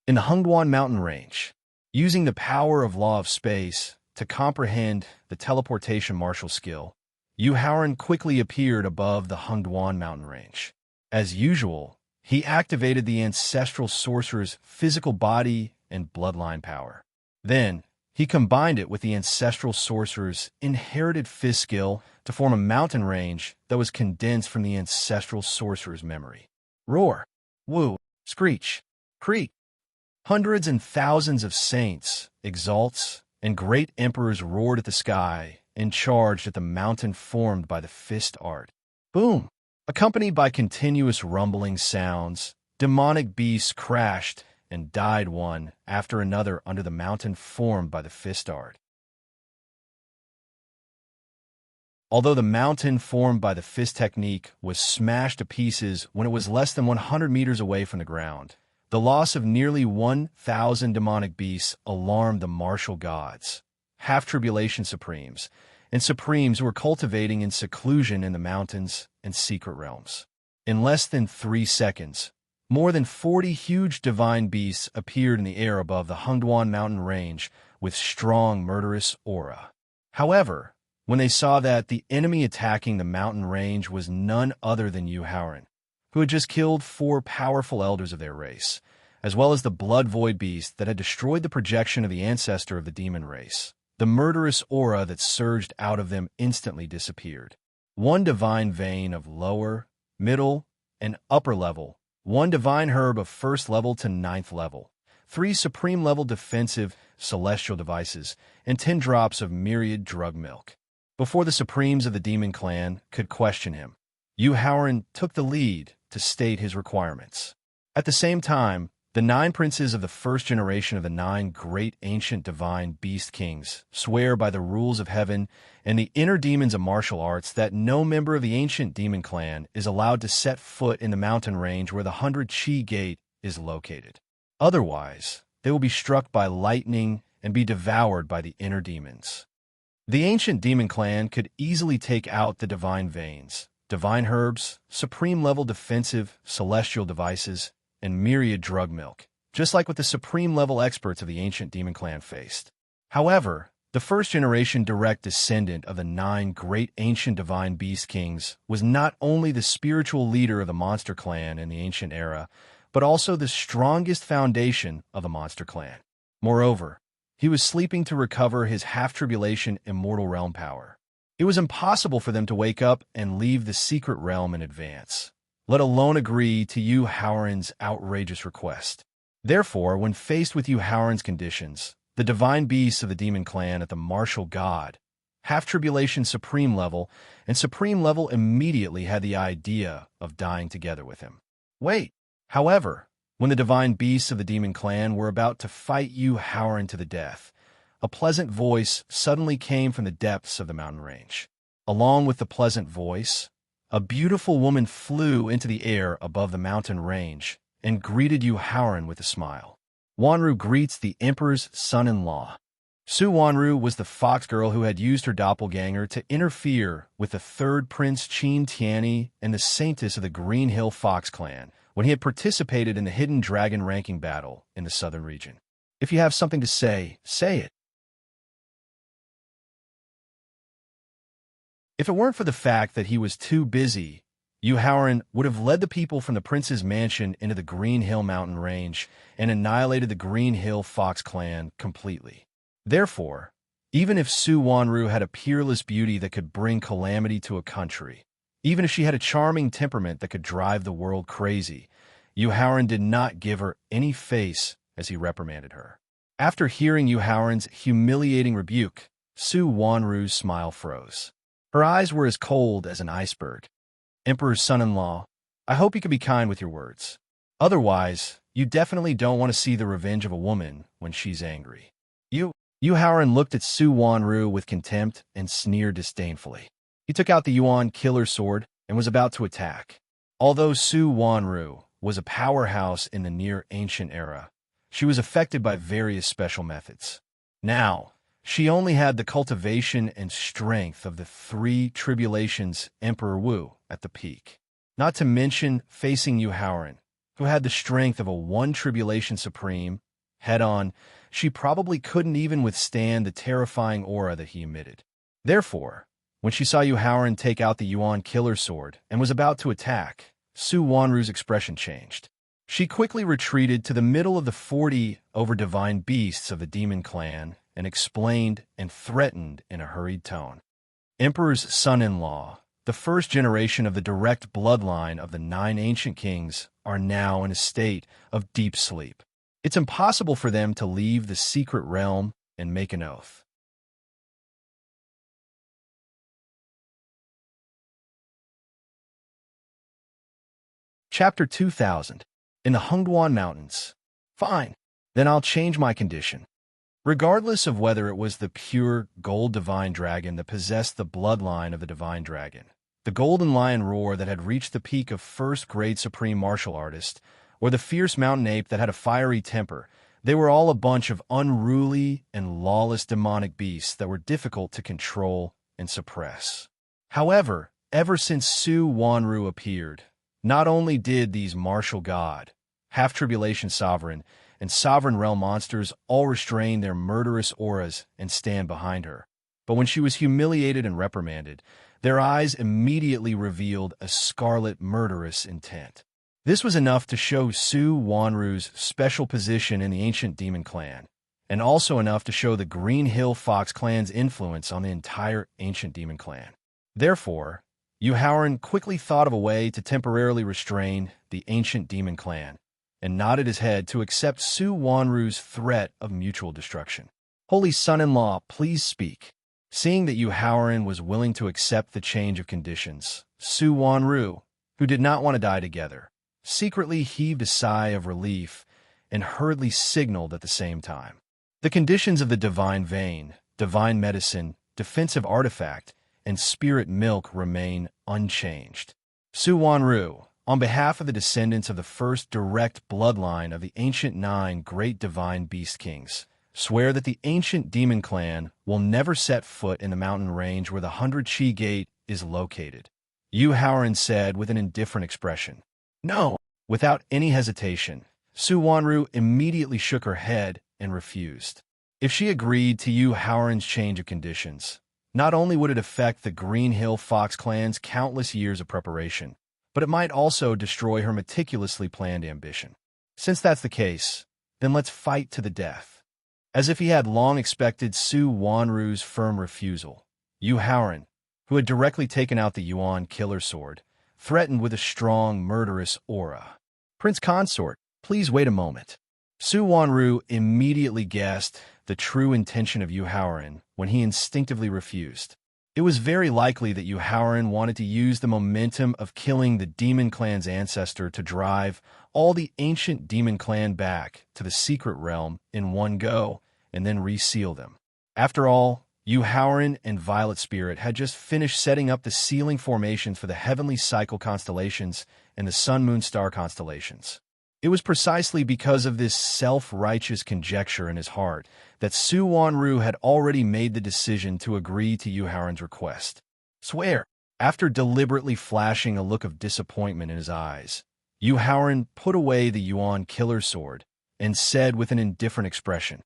[SPEAKER 1] In the Hengduan mountain range, using the power of law of space to comprehend the teleportation martial skill, Yu Haoran quickly appeared above the Hengduan mountain range. As usual, he activated the ancestral sorcerer's physical body and bloodline power. Then, he combined it with the ancestral sorcerer's inherited fist skill to form a mountain range that was condensed from the ancestral sorcerer's memory. Roar, woo, screech, creak. Hundreds and thousands of saints, exalts, and great emperors roared at the sky and charged at the mountain formed by the fist art. Boom! Accompanied by continuous rumbling sounds, demonic beasts crashed and died one after another under the mountain formed by the fist art. Although the mountain formed by the fist technique was smashed to pieces when it was less than 100 meters away from the ground, the loss of nearly 1,000 demonic beasts alarmed the martial gods, half-tribulation supremes, and supremes who were cultivating in seclusion in the mountains and secret realms. In less than 3 seconds, more than 40 huge divine beasts appeared in the air above the Hengduan mountain range with strong murderous aura. However, when they saw that the enemy attacking the mountain range was none other than Yu Haoran, who had just killed 4 powerful elders of their race, as well as the blood-void beast that had destroyed the projection of the ancestor of the demon race. The murderous aura that surged out of them instantly disappeared. One divine vein of lower, middle, and upper level, one divine herb of first level to ninth level, 3 supreme level defensive celestial devices, and 10 drops of myriad drug milk. Before the supremes of the demon clan could question him, Yu Haoran took the lead to state his requirements. At the same time, the 9 princes of the first generation of the 9 great ancient divine beast kings swear by the rules of heaven and the inner demons of martial arts that no member of the ancient demon clan is allowed to set foot in the mountain range where the 100 Chi Gate is located. Otherwise, they will be struck by lightning and be devoured by the inner demons. The ancient demon clan could easily take out the divine veins, divine herbs, supreme-level defensive celestial devices, and myriad drug milk, just like what the supreme-level experts of the ancient demon clan faced. However, the first-generation direct descendant of the 9 great ancient divine beast kings was not only the spiritual leader of the monster clan in the ancient era, but also the strongest foundation of the monster clan. Moreover, he was sleeping to recover his half-tribulation immortal realm power. It was impossible for them to wake up and leave the secret realm in advance, let alone agree to Yu Haoran's outrageous request. Therefore, when faced with Yu Haoran's conditions, the divine beasts of the demon clan at the martial god, half-tribulation supreme level, and supreme level immediately had the idea of dying together with him. Wait! However, when the divine beasts of the demon clan were about to fight Yu Haoran to the death, a pleasant voice suddenly came from the depths of the mountain range. Along with the pleasant voice, a beautiful woman flew into the air above the mountain range and greeted Yu Haoran with a smile. Wanru greets the Emperor's son-in-law. Su Wanru was the fox girl who had used her doppelganger to interfere with the third Prince Qin Tianyi and the Saintess of the Green Hill Fox clan when he had participated in the Hidden Dragon ranking battle in the southern region. If you have something to say, say it. If it weren't for the fact that he was too busy, Yu Haoran would have led the people from the prince's mansion into the Green Hill mountain range and annihilated the Green Hill Fox clan completely. Therefore, even if Su Wanru had a peerless beauty that could bring calamity to a country, even if she had a charming temperament that could drive the world crazy, Yu Haoran did not give her any face as he reprimanded her. After hearing Yu Haoran's humiliating rebuke, Su Wanru's smile froze. Her eyes were as cold as an iceberg. Emperor's son-in-law, I hope you can be kind with your words. Otherwise, you definitely don't want to see the revenge of a woman when she's angry. Yu Haoran looked at Su Wanru with contempt and sneered disdainfully. He took out the Yuan killer sword and was about to attack. Although Su Wanru was a powerhouse in the near-ancient era, she was affected by various special methods. Now, she only had the cultivation and strength of the 3 tribulations Emperor Wu at the peak. Not to mention facing Yu Haoran, who had the strength of a 1 tribulation supreme, head-on, she probably couldn't even withstand the terrifying aura that he emitted. Therefore, when she saw Yu Haoran take out the Yuan killer sword and was about to attack, Su Wanru's expression changed. She quickly retreated to the middle of the 40 over divine beasts of the demon clan and explained and threatened in a hurried tone. Emperor's son-in-law, the first generation of the direct bloodline of the 9 ancient kings, are now in a state of deep sleep. It's impossible for them to leave the secret realm and make an oath. Chapter 2000. In the Hengduan Mountains. Fine, then I'll change my condition. Regardless of whether it was the pure gold divine dragon that possessed the bloodline of the divine dragon, the golden lion roar that had reached the peak of first-grade supreme martial artist, or the fierce mountain ape that had a fiery temper, they were all a bunch of unruly and lawless demonic beasts that were difficult to control and suppress. However, ever since Su Wanru appeared, not only did these martial god, half-tribulation sovereign, and sovereign realm monsters all restrain their murderous auras and stand behind her, but when she was humiliated and reprimanded, their eyes immediately revealed a scarlet murderous intent. This was enough to show Su Wanru's special position in the ancient demon clan, and also enough to show the Green Hill Fox clan's influence on the entire ancient demon clan. Therefore, Yu Haoran quickly thought of a way to temporarily restrain the ancient demon clan, and nodded his head to accept Su Wanru's threat of mutual destruction. Holy son-in-law, please speak. Seeing that Yu Haoran was willing to accept the change of conditions, Su Wanru, who did not want to die together, secretly heaved a sigh of relief and hurriedly signaled at the same time. The conditions of the divine vein, divine medicine, defensive artifact, and spirit milk remain unchanged. Su Wanru, on behalf of the descendants of the first direct bloodline of the ancient 9 great divine beast kings, swear that the ancient demon clan will never set foot in the mountain range where the 100 Chi Gate is located. Yu Haoran said with an indifferent expression. No. Without any hesitation, Su Wanru immediately shook her head and refused. If she agreed to Yu Haoran's change of conditions, not only would it affect the Green Hill Fox clan's countless years of preparation, but it might also destroy her meticulously planned ambition. Since that's the case, then let's fight to the death. As if he had long expected Su Wanru's firm refusal, Yu Haoran, who had directly taken out the Yuan killer sword, threatened with a strong, murderous aura. Prince Consort, please wait a moment. Su Wanru immediately guessed the true intention of Yu Haoran when he instinctively refused. It was very likely that Yu Haoran wanted to use the momentum of killing the demon clan's ancestor to drive all the ancient demon clan back to the secret realm in one go and then reseal them. After all, Yu Haoran and Violet Spirit had just finished setting up the sealing formations for the heavenly cycle constellations and the sun-moon star constellations. It was precisely because of this self-righteous conjecture in his heart that Su Wanru had already made the decision to agree to Yu Haoran's request. Swear! After deliberately flashing a look of disappointment in his eyes, Yu Haoran put away the Yuan killer sword and said with an indifferent expression,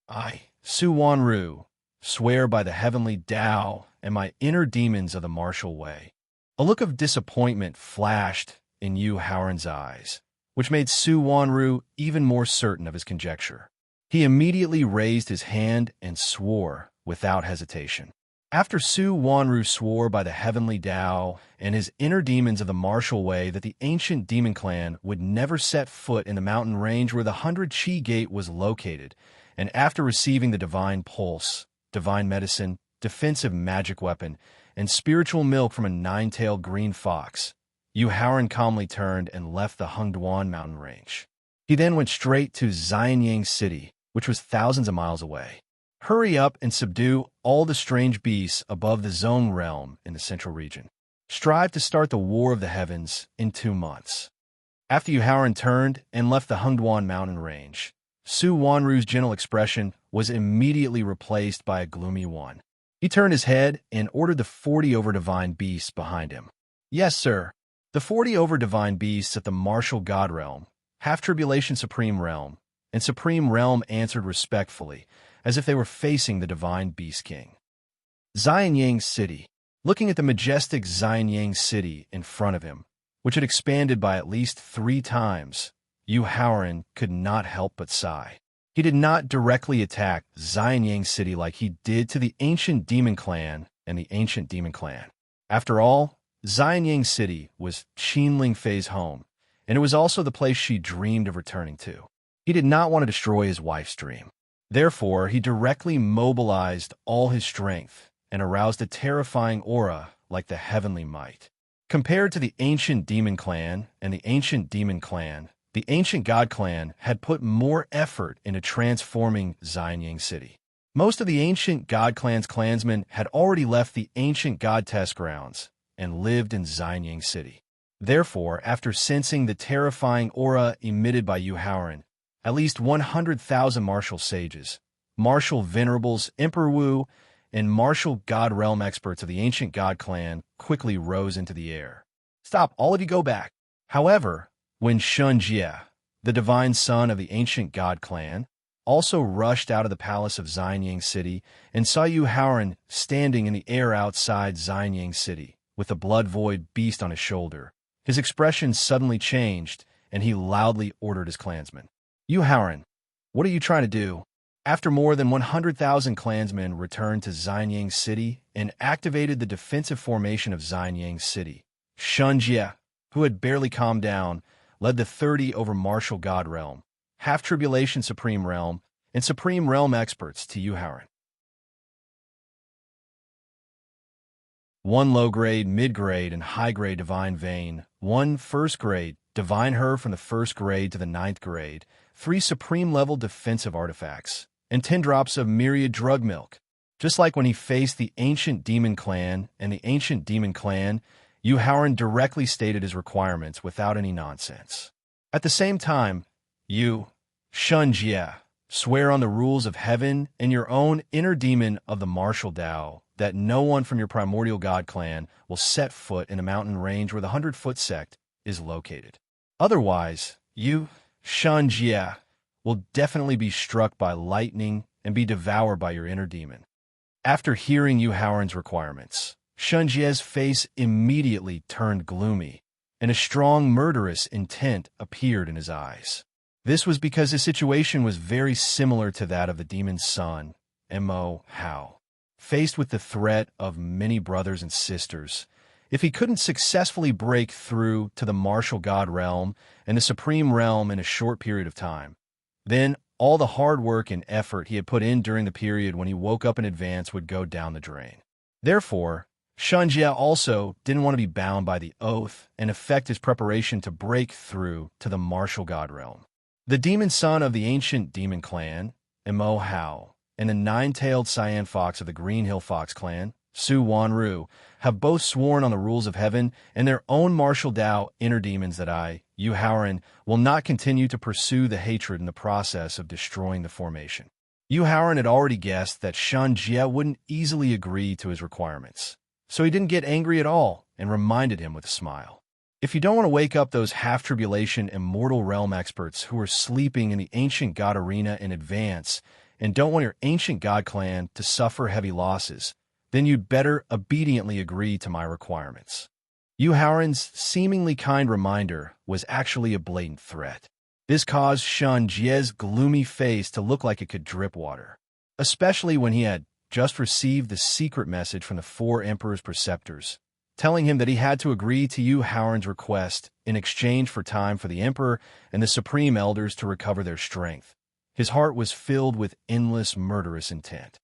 [SPEAKER 1] I, Su Wanru, swear by the heavenly Tao and my inner demons of the martial way. A look of disappointment flashed in Yu Haoran's eyes, which made Su Wanru even more certain of his conjecture. He immediately raised his hand and swore without hesitation. After Su Wanru swore by the heavenly Tao and his inner demons of the martial way that the ancient demon clan would never set foot in the mountain range where the 100 Chi Gate was located, and after receiving the divine pulse, divine medicine, defensive magic weapon, and spiritual milk from a 9-tailed green fox, Yu Haoran calmly turned and left the Hengduan mountain range. He then went straight to Xianyang City, which was thousands of miles away. Hurry up and subdue all the strange beasts above the Zone realm in the central region. Strive to start the War of the Heavens in 2 months. After Yu Haoran turned and left the Hengduan mountain range, Su Wanru's gentle expression was immediately replaced by a gloomy one. He turned his head and ordered the 40 over-divine beasts behind him. Yes, sir. The 40 over-divine beasts at the martial god realm, half-tribulation supreme realm, and supreme realm answered respectfully, as if they were facing the divine beast king. Xianyang City. Looking at the majestic Xianyang City in front of him, which had expanded by at least 3 times, Yu Haoran could not help but sigh. He did not directly attack Xianyang City like he did to the ancient demon clan and the ancient demon clan. After all, Xianyang City was Qinling Fei's home, and it was also the place she dreamed of returning to. He did not want to destroy his wife's dream. Therefore, he directly mobilized all his strength and aroused a terrifying aura like the heavenly might. Compared to the ancient demon clan and the ancient demon clan, the ancient god clan had put more effort into transforming Xianyang City. Most of the ancient god clan's clansmen had already left the ancient god test grounds and lived in Xianyang City. Therefore, after sensing the terrifying aura emitted by Yu Haoran, at least 100,000 martial sages, martial venerables, Emperor Wu, and martial god realm experts of the ancient god clan quickly rose into the air. Stop, all of you go back. However, when Shun Jie, the divine son of the ancient god clan, also rushed out of the palace of Xianyang City and saw Yu Haoran standing in the air outside Xianyang City, with the blood-void beast on his shoulder. His expression suddenly changed, and he loudly ordered his clansmen, "You Howren, what are you trying to do?" After more than 100,000 clansmen returned to Xianyang City and activated the defensive formation of Xianyang City, Shunjie, who had barely calmed down, led the 30 over Martial God Realm, Half-Tribulation Supreme Realm, and Supreme Realm experts to Yuhauren. 1 low-grade, mid-grade, and high-grade Divine Vein, 1 first-grade, Divine Her from the 1st grade to the 9th grade, 3 Supreme-level defensive artifacts, and 10 drops of Myriad Drug Milk. Just like when he faced the Ancient Demon Clan and the Ancient Demon Clan, Yuhauren directly stated his requirements without any nonsense. At the same time, you, Shunjie, swear on the rules of heaven and your own inner demon of the martial Tao that no one from your primordial god clan will set foot in the mountain range where the 100-foot sect is located. Otherwise, you, Shunjie, will definitely be struck by lightning and be devoured by your inner demon. After hearing Yuhauren's requirements, Shunjie's face immediately turned gloomy, and a strong murderous intent appeared in his eyes. This was because his situation was very similar to that of the demon's son, Mo Hao. Faced with the threat of many brothers and sisters, if he couldn't successfully break through to the martial god realm and the supreme realm in a short period of time, then all the hard work and effort he had put in during the period when he woke up in advance would go down the drain. Therefore, Shunjie also didn't want to be bound by the oath and affect his preparation to break through to the martial god realm. The demon son of the ancient demon clan, Mo Hao, and the 9-tailed cyan fox of the Green Hill Fox clan, Su Wanru, have both sworn on the rules of heaven and their own martial Tao inner demons that I, Yuhauren, will not continue to pursue the hatred in the process of destroying the formation. Yuhauren had already guessed that Shunjie wouldn't easily agree to his requirements, so he didn't get angry at all and reminded him with a smile. If you don't want to wake up those half-tribulation immortal realm experts who are sleeping in the ancient god arena in advance and don't want your ancient god clan to suffer heavy losses, then you'd better obediently agree to my requirements. Yuhauren's seemingly kind reminder was actually a blatant threat. This caused Shunjie's gloomy face to look like it could drip water, especially when he had just received the secret message from the 4 Emperor's preceptors, telling him that he had to agree to Yuhauren's request in exchange for time for the Emperor and the Supreme Elders to recover their strength. His heart was filled with endless murderous intent.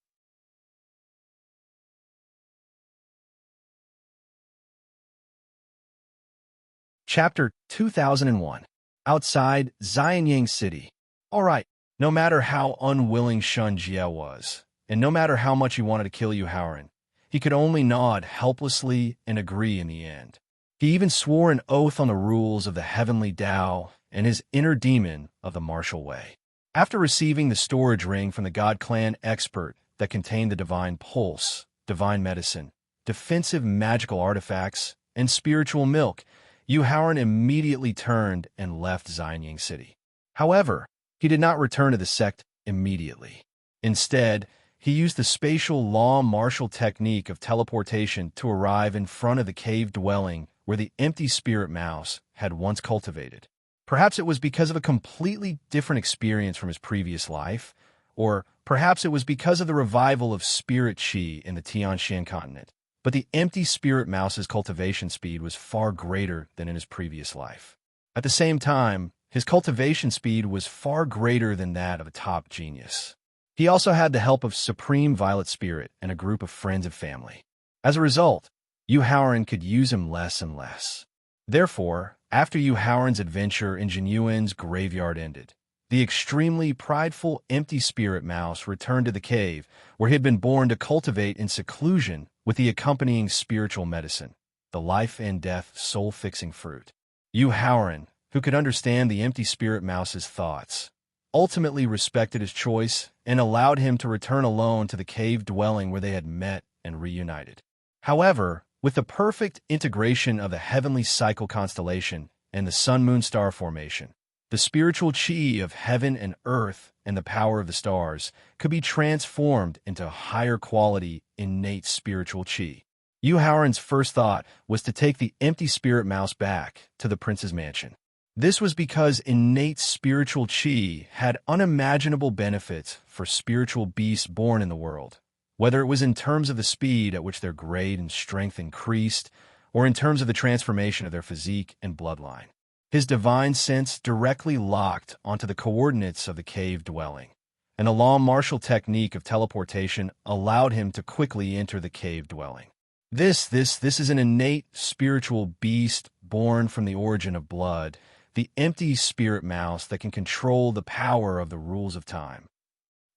[SPEAKER 1] Chapter 2001. Outside Xianyang City. All right, no matter how unwilling Shunjie was, and no matter how much he wanted to kill Yuhauren, he could only nod helplessly and agree in the end. He even swore an oath on the rules of the heavenly Tao and his inner demon of the martial way. After receiving the storage ring from the God Clan expert that contained the divine pulse, divine medicine, defensive magical artifacts, and spiritual milk, Yuhauren immediately turned and left Xianyang City. However, he did not return to the sect immediately. Instead, he used the spatial law martial technique of teleportation to arrive in front of the cave dwelling where the empty spirit mouse had once cultivated. Perhaps it was because of a completely different experience from his previous life, or perhaps it was because of the revival of spirit qi in the Tianshan continent. But the empty spirit mouse's cultivation speed was far greater than in his previous life. At the same time, his cultivation speed was far greater than that of a top genius. He also had the help of Supreme Violet Spirit and a group of friends and family. As a result, Yuhauren could use him less and less. Therefore, after Yuhauren's adventure in Jinyuan's graveyard ended, the extremely prideful empty spirit mouse returned to the cave where he had been born to cultivate in seclusion with the accompanying spiritual medicine, the life and death soul-fixing fruit. Yuhauren, who could understand the empty spirit mouse's thoughts, ultimately respected his choice and allowed him to return alone to the cave dwelling where they had met and reunited. However, with the perfect integration of the heavenly cycle constellation and the sun-moon star formation, the spiritual qi of heaven and earth and the power of the stars could be transformed into higher quality innate spiritual qi. Yu Haoran's first thought was to take the empty spirit mouse back to the prince's mansion. This was because innate spiritual qi had unimaginable benefits for spiritual beasts born in the world, whether it was in terms of the speed at which their grade and strength increased, or in terms of the transformation of their physique and bloodline. His divine sense directly locked onto the coordinates of the cave dwelling, and the law martial technique of teleportation allowed him to quickly enter the cave dwelling. This is an innate spiritual beast born from the origin of blood, the empty spirit mouse that can control the power of the rules of time.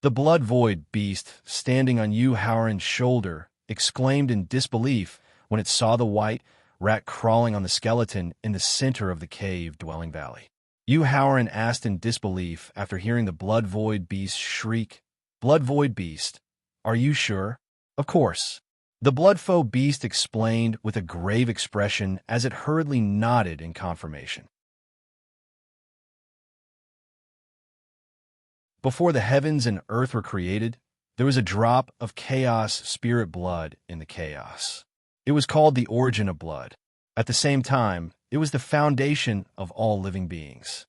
[SPEAKER 1] The blood void beast, standing on Yu Haoran's shoulder, exclaimed in disbelief when it saw the white rat crawling on the skeleton in the center of the cave dwelling valley. Yu Haoran asked in disbelief after hearing the blood void beast shriek, "Blood void beast, are you sure?" "Of course." The blood foe beast explained with a grave expression as it hurriedly nodded in confirmation. Before the heavens and earth were created, there was a drop of chaos spirit blood in the chaos. It was called the origin of blood. At the same time, it was the foundation of all living beings.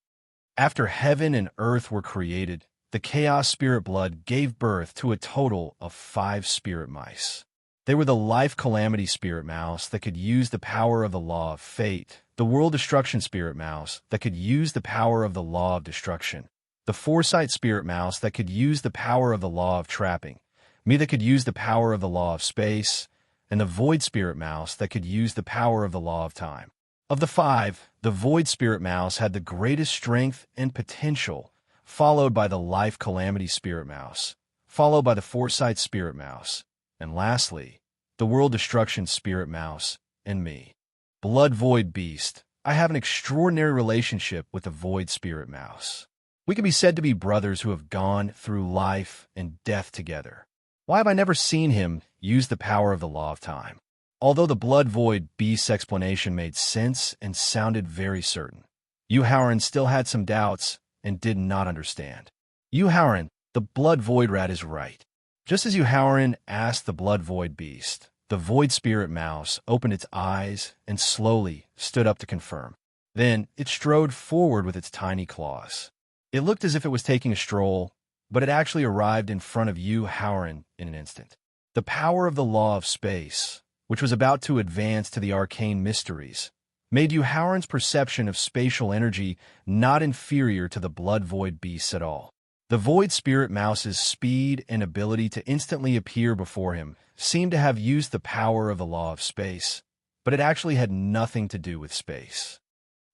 [SPEAKER 1] After heaven and earth were created, the chaos spirit blood gave birth to a total of 5 spirit mice. They were the life calamity spirit mouse that could use the power of the law of fate, the world destruction spirit mouse that could use the power of the law of destruction, the foresight spirit mouse that could use the power of the law of trapping, me that could use the power of the law of space, and the void spirit mouse that could use the power of the law of time. Of the 5, the void spirit mouse had the greatest strength and potential, followed by the life calamity spirit mouse, followed by the foresight spirit mouse, and lastly, the world destruction spirit mouse, and me. Blood void beast, I have an extraordinary relationship with the void spirit mouse. We can be said to be brothers who have gone through life and death together. Why have I never seen him use the power of the law of time? Although the blood void beast's explanation made sense and sounded very certain, Yu Haoran still had some doubts and did not understand. Yu Haoran, the blood void rat is right. Just as Yu Haoran asked the blood void beast, the void spirit mouse opened its eyes and slowly stood up to confirm. Then it strode forward with its tiny claws. It looked as if it was taking a stroll, but it actually arrived in front of Yu Haoran in an instant. The power of the law of space, which was about to advance to the arcane mysteries, made Yu Haoran's perception of spatial energy not inferior to the blood void beasts at all. The void spirit mouse's speed and ability to instantly appear before him seemed to have used the power of the law of space, but it actually had nothing to do with space.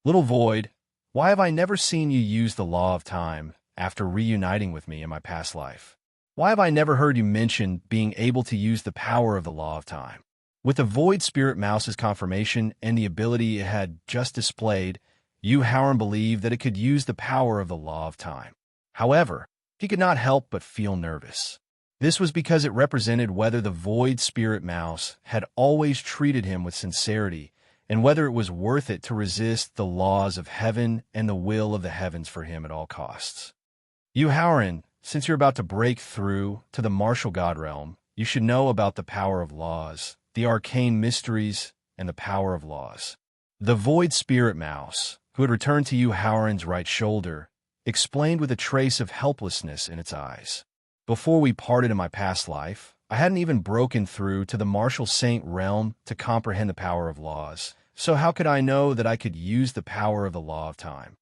[SPEAKER 1] Little void, why have I never seen you use the law of time after reuniting with me in my past life? Why have I never heard you mention being able to use the power of the law of time? With the void spirit mouse's confirmation and the ability it had just displayed, Yu Haoran believed that it could use the power of the law of time. However, he could not help but feel nervous. This was because it represented whether the void spirit mouse had always treated him with sincerity and whether it was worth it to resist the laws of heaven and the will of the heavens for him at all costs. Yu Haoran, since you're about to break through to the martial god realm, you should know about the power of laws, the arcane mysteries, and the power of laws. The void spirit mouse, who had returned to Yu Haoran's right shoulder, explained with a trace of helplessness in its eyes. Before we parted in my past life, I hadn't even broken through to the martial saint realm to comprehend the power of laws, so how could I know that I could use the power of the law of time?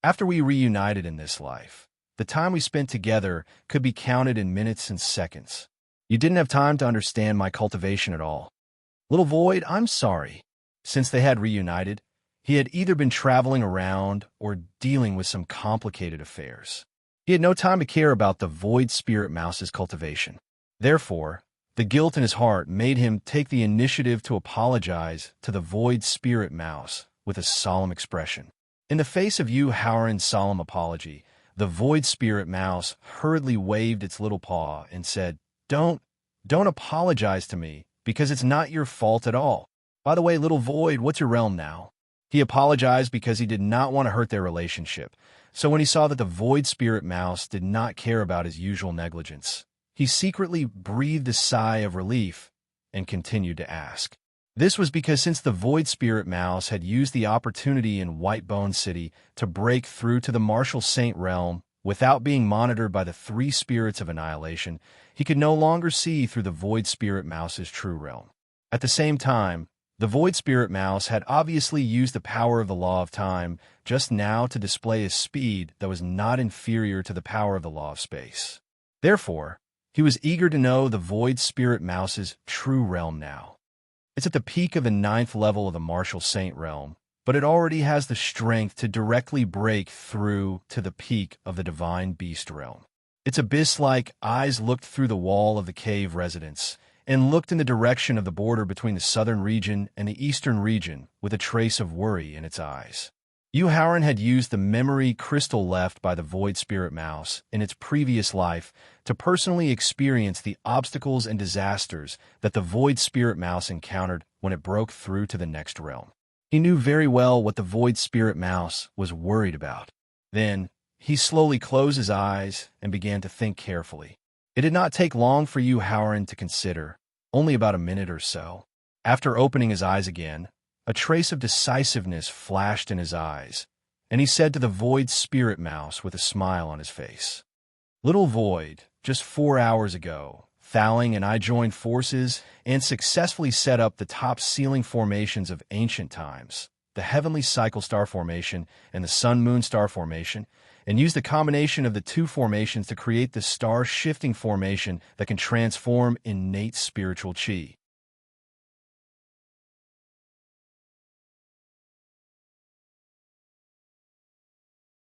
[SPEAKER 1] After we reunited in this life, the time we spent together could be counted in minutes and seconds. You didn't have time to understand my cultivation at all. Little Void, I'm sorry. Since they had reunited, he had either been traveling around or dealing with some complicated affairs. He had no time to care about the void spirit mouse's cultivation. Therefore, the guilt in his heart made him take the initiative to apologize to the void spirit mouse with a solemn expression. In the face of Yu Haoran's solemn apology, the void spirit mouse hurriedly waved its little paw and said, Don't apologize to me, because it's not your fault at all. By the way, little Void, what's your realm now? He apologized because he did not want to hurt their relationship. So when he saw that the void spirit mouse did not care about his usual negligence, he secretly breathed a sigh of relief and continued to ask. This was because since the Void Spirit Mouse had used the opportunity in Whitebone City to break through to the Martial Saint realm without being monitored by the three spirits of annihilation, he could no longer see through the Void Spirit Mouse's true realm. At the same time, the Void Spirit Mouse had obviously used the power of the Law of Time just now to display a speed that was not inferior to the power of the Law of Space. Therefore, he was eager to know the Void Spirit Mouse's true realm now. It's at the peak of the 9th level of the Martial Saint realm, but it already has the strength to directly break through to the peak of the Divine Beast realm. Its abyss-like eyes looked through the wall of the cave residence and looked in the direction of the border between the southern region and the eastern region with a trace of worry in its eyes. Howren had used the memory crystal left by the Void Spirit Mouse in its previous life to personally experience the obstacles and disasters that the Void Spirit Mouse encountered when it broke through to the next realm. He knew very well what the Void Spirit Mouse was worried about. Then, he slowly closed his eyes and began to think carefully. It did not take long for Howren to consider, only about a minute or so. After opening his eyes again, a trace of decisiveness flashed in his eyes, and he said to the Void Spirit Mouse with a smile on his face, "Little Void, just 4 hours ago, Thaling and I joined forces and successfully set up the top ceiling formations of ancient times, the Heavenly Cycle Star Formation and the Sun-Moon Star Formation, and used the combination of the two formations to create the star-shifting formation that can transform innate spiritual chi.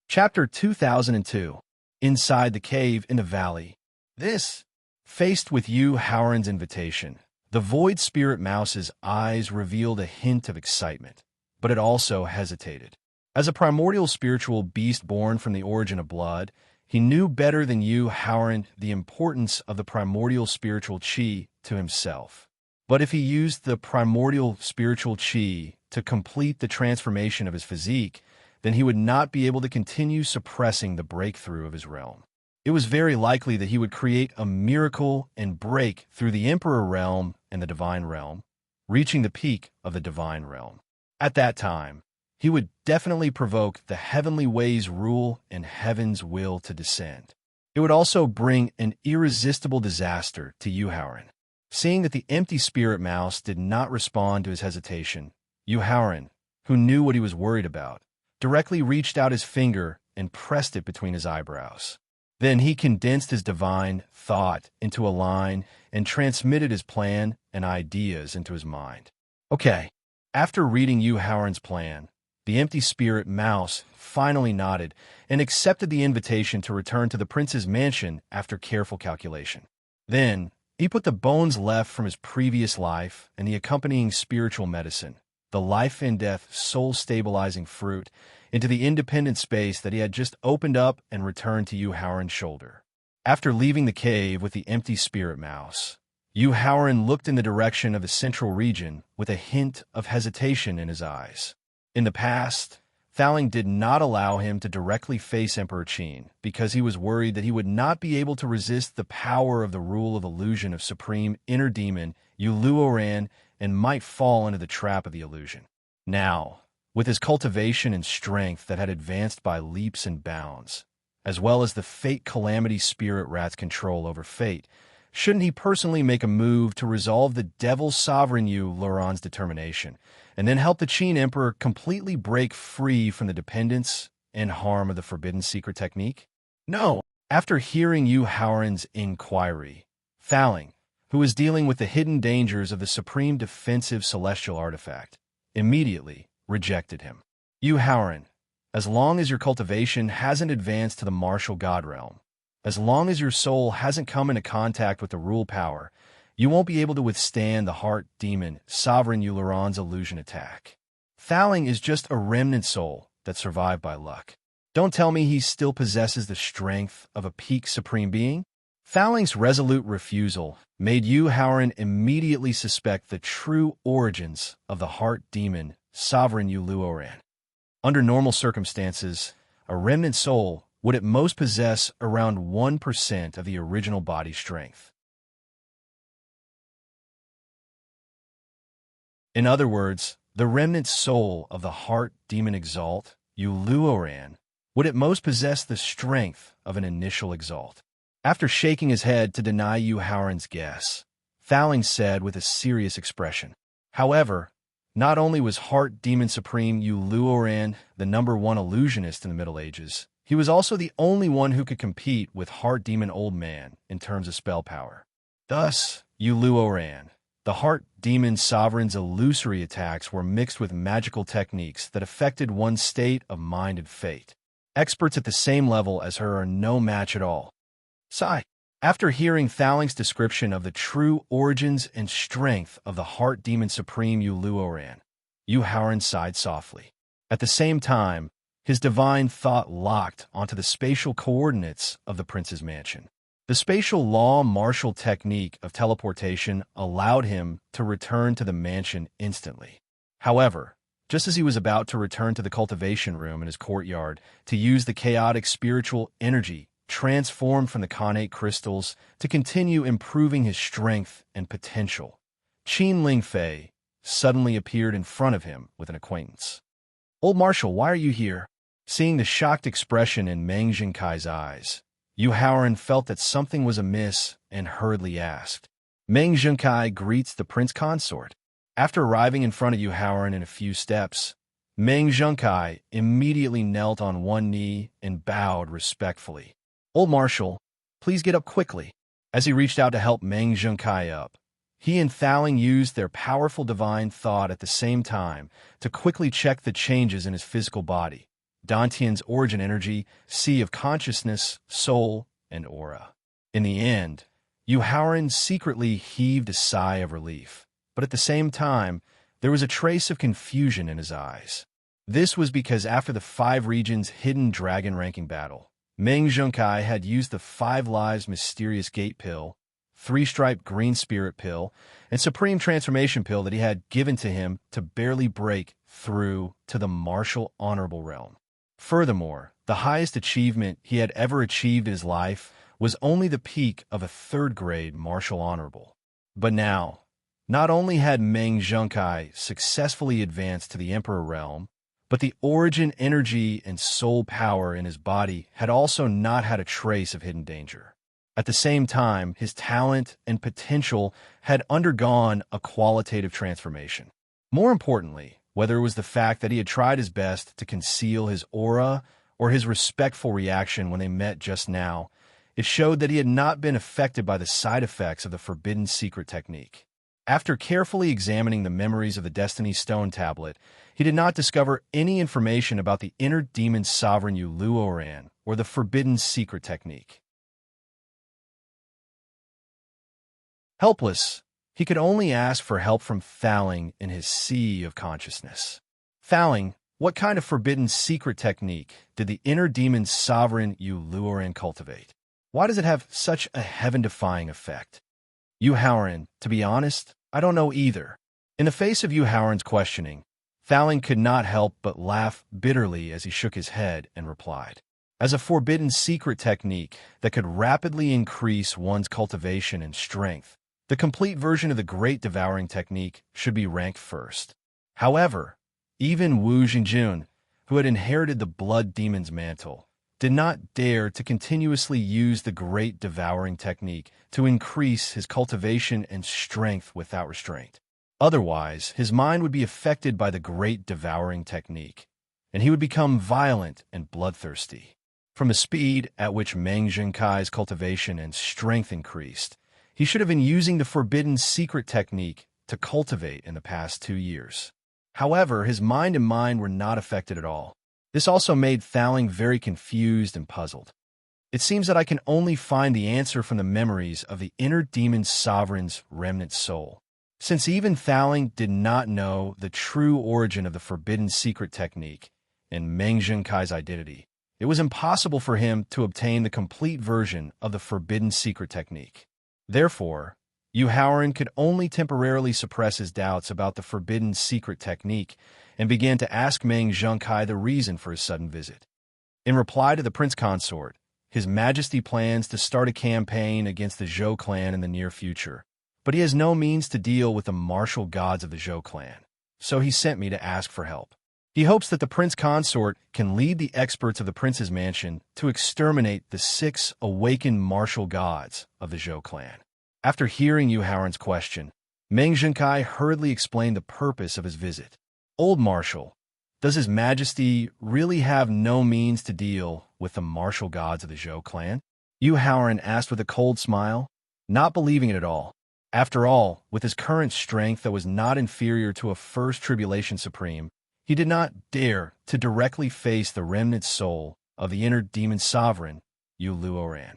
[SPEAKER 1] Chapter 2002. Inside the Cave in the Valley. This, faced with Howren's invitation, the Void Spirit Mouse's eyes revealed a hint of excitement, but it also hesitated. As a primordial spiritual beast born from the origin of blood, he knew better than Howren the importance of the primordial spiritual chi to himself. But if he used the primordial spiritual chi to complete the transformation of his physique, then he would not be able to continue suppressing the breakthrough of his realm. It was very likely that he would create a miracle and break through the Emperor realm and the Divine realm, reaching the peak of the Divine realm. At that time, he would definitely provoke the heavenly ways rule and heaven's will to descend. It would also bring an irresistible disaster to Howren. Seeing that the empty spirit mouse did not respond to his hesitation, Howren, who knew what he was worried about, directly reached out his finger and pressed it between his eyebrows. Then he condensed his divine thought into a line and transmitted his plan and ideas into his mind. Okay. After reading Howren's plan, the empty spirit mouse finally nodded and accepted the invitation to return to the prince's mansion after careful calculation. Then, he put the bones left from his previous life and the accompanying spiritual medicine, the life and death soul-stabilizing fruit, into the independent space that he had just opened up and returned to Howren's shoulder. After leaving the cave with the empty spirit mouse, Howren looked in the direction of the central region with a hint of hesitation in his eyes. In the past, Thaling did not allow him to directly face Emperor Qin because he was worried that he would not be able to resist the power of the rule of illusion of supreme inner demon Luoran and might fall into the trap of the illusion. Now, with his cultivation and strength that had advanced by leaps and bounds, as well as the Fate Calamity Spirit Rat's control over fate, shouldn't he personally make a move to resolve the Devil Sovereign Luoran's determination, and then help the Qin Emperor completely break free from the dependence and harm of the Forbidden Secret Technique? No. After hearing Howren's inquiry, Thaling, who was dealing with the hidden dangers of the supreme defensive celestial artifact, immediately rejected him. Howren, as long as your cultivation hasn't advanced to the martial god realm, as long as your soul hasn't come into contact with the rule power, you won't be able to withstand the heart demon Sovereign Luoran's illusion attack. Thaling is just a remnant soul that survived by luck. Don't tell me he still possesses the strength of a peak supreme being? Thaling's resolute refusal made Howren immediately suspect the true origins of the heart demon Sovereign Luoran. Under normal circumstances, a remnant soul would at most possess around 1% of the original body strength. In other words, the remnant soul of the heart demon exalt, Uluoran, would at most possess the strength of an initial exalt. After shaking his head to deny Yuhauran's guess, Thaling said with a serious expression, "However, not only was Heart Demon Supreme Uluoran the #1 illusionist in the Middle Ages, he was also the only one who could compete with Heart Demon Old Man in terms of spell power. Thus, Uluoran, the Heart Demon Sovereign's illusory attacks were mixed with magical techniques that affected one's state of mind and fate. Experts at the same level as her are no match at all." Sigh. After hearing Thaling's description of the true origins and strength of the Heart Demon Supreme Uluoran, Yuhauran sighed softly. At the same time, his divine thought locked onto the spatial coordinates of the prince's mansion. The spatial law martial technique of teleportation allowed him to return to the mansion instantly. However, just as he was about to return to the cultivation room in his courtyard to use the chaotic spiritual energy transformed from the connate crystals to continue improving his strength and potential, Qin Lingfei suddenly appeared in front of him with an acquaintance. "Old Marshal, why are you here?" Seeing the shocked expression in Meng Jinkai's eyes, Yuhauran felt that something was amiss and hurriedly asked, "Meng Jinkai greets the prince consort." After arriving in front of Yuhauran in a few steps, Meng Jinkai immediately knelt on one knee and bowed respectfully. "Old Marshal, please get up quickly." As he reached out to help Meng Jinkai up, he and Thaling used their powerful divine thought at the same time to quickly check the changes in his physical body, Dantian's origin energy, sea of consciousness, soul, and aura. In the end, Yuhauran secretly heaved a sigh of relief, but at the same time, there was a trace of confusion in his eyes. This was because after the 5 regions hidden dragon ranking battle, Meng Jinkai had used the 5 lives mysterious gate pill, 3-striped green spirit pill, and supreme transformation pill that he had given to him to barely break through to the martial honorable realm. Furthermore, the highest achievement he had ever achieved in his life was only the peak of a 3rd-grade martial honorable. But now, not only had Meng Jinkai successfully advanced to the Emperor realm, but the origin energy and soul power in his body had also not had a trace of hidden danger. At the same time, his talent and potential had undergone a qualitative transformation. More importantly, whether it was the fact that he had tried his best to conceal his aura or his respectful reaction when they met just now, it showed that he had not been affected by the side effects of the forbidden secret technique. After carefully examining the memories of the Destiny Stone tablet, he did not discover any information about the inner demon sovereign Uluoran or the forbidden secret technique. Helpless, he could only ask for help from Thaling in his sea of consciousness. "Thaling, what kind of forbidden secret technique did the inner demon sovereign Uluoran cultivate? Why does it have such a heaven-defying effect?" "Yuhauran, to be honest, I don't know either." In the face of Yuhauran's questioning, Thaling could not help but laugh bitterly as he shook his head and replied, "As a forbidden secret technique that could rapidly increase one's cultivation and strength, the complete version of the Great Devouring Technique should be ranked first. However, even Wu Jingjun, who had inherited the Blood Demon's mantle, did not dare to continuously use the Great Devouring Technique to increase his cultivation and strength without restraint. Otherwise, his mind would be affected by the Great Devouring Technique, and he would become violent and bloodthirsty. From the speed at which Meng Jinkai's cultivation and strength increased, he should have been using the forbidden secret technique to cultivate in the past 2 years. However, his mind and mind were not affected at all. This also made Thaling very confused and puzzled. It seems that I can only find the answer from the memories of the inner demon sovereign's remnant soul. Since even Thaling did not know the true origin of the forbidden secret technique and Meng Jinkai's identity, it was impossible for him to obtain the complete version of the forbidden secret technique. Therefore, Yuhauran could only temporarily suppress his doubts about the forbidden secret technique and began to ask Meng Jinkai the reason for his sudden visit. In reply to the prince consort, His Majesty plans to start a campaign against the Zhou clan in the near future, but he has no means to deal with the martial gods of the Zhou clan, so he sent me to ask for help. He hopes that the prince consort can lead the experts of the prince's mansion to exterminate the 6 awakened martial gods of the Zhou clan. After hearing Yu Haoran's question, Meng Zhenkai hurriedly explained the purpose of his visit. Old Marshal, does His Majesty really have no means to deal with the martial gods of the Zhou clan? Yu Haoran asked with a cold smile, not believing it at all. After all, with his current strength that was not inferior to a first tribulation supreme, he did not dare to directly face the remnant soul of the inner demon sovereign, Yu Luoran.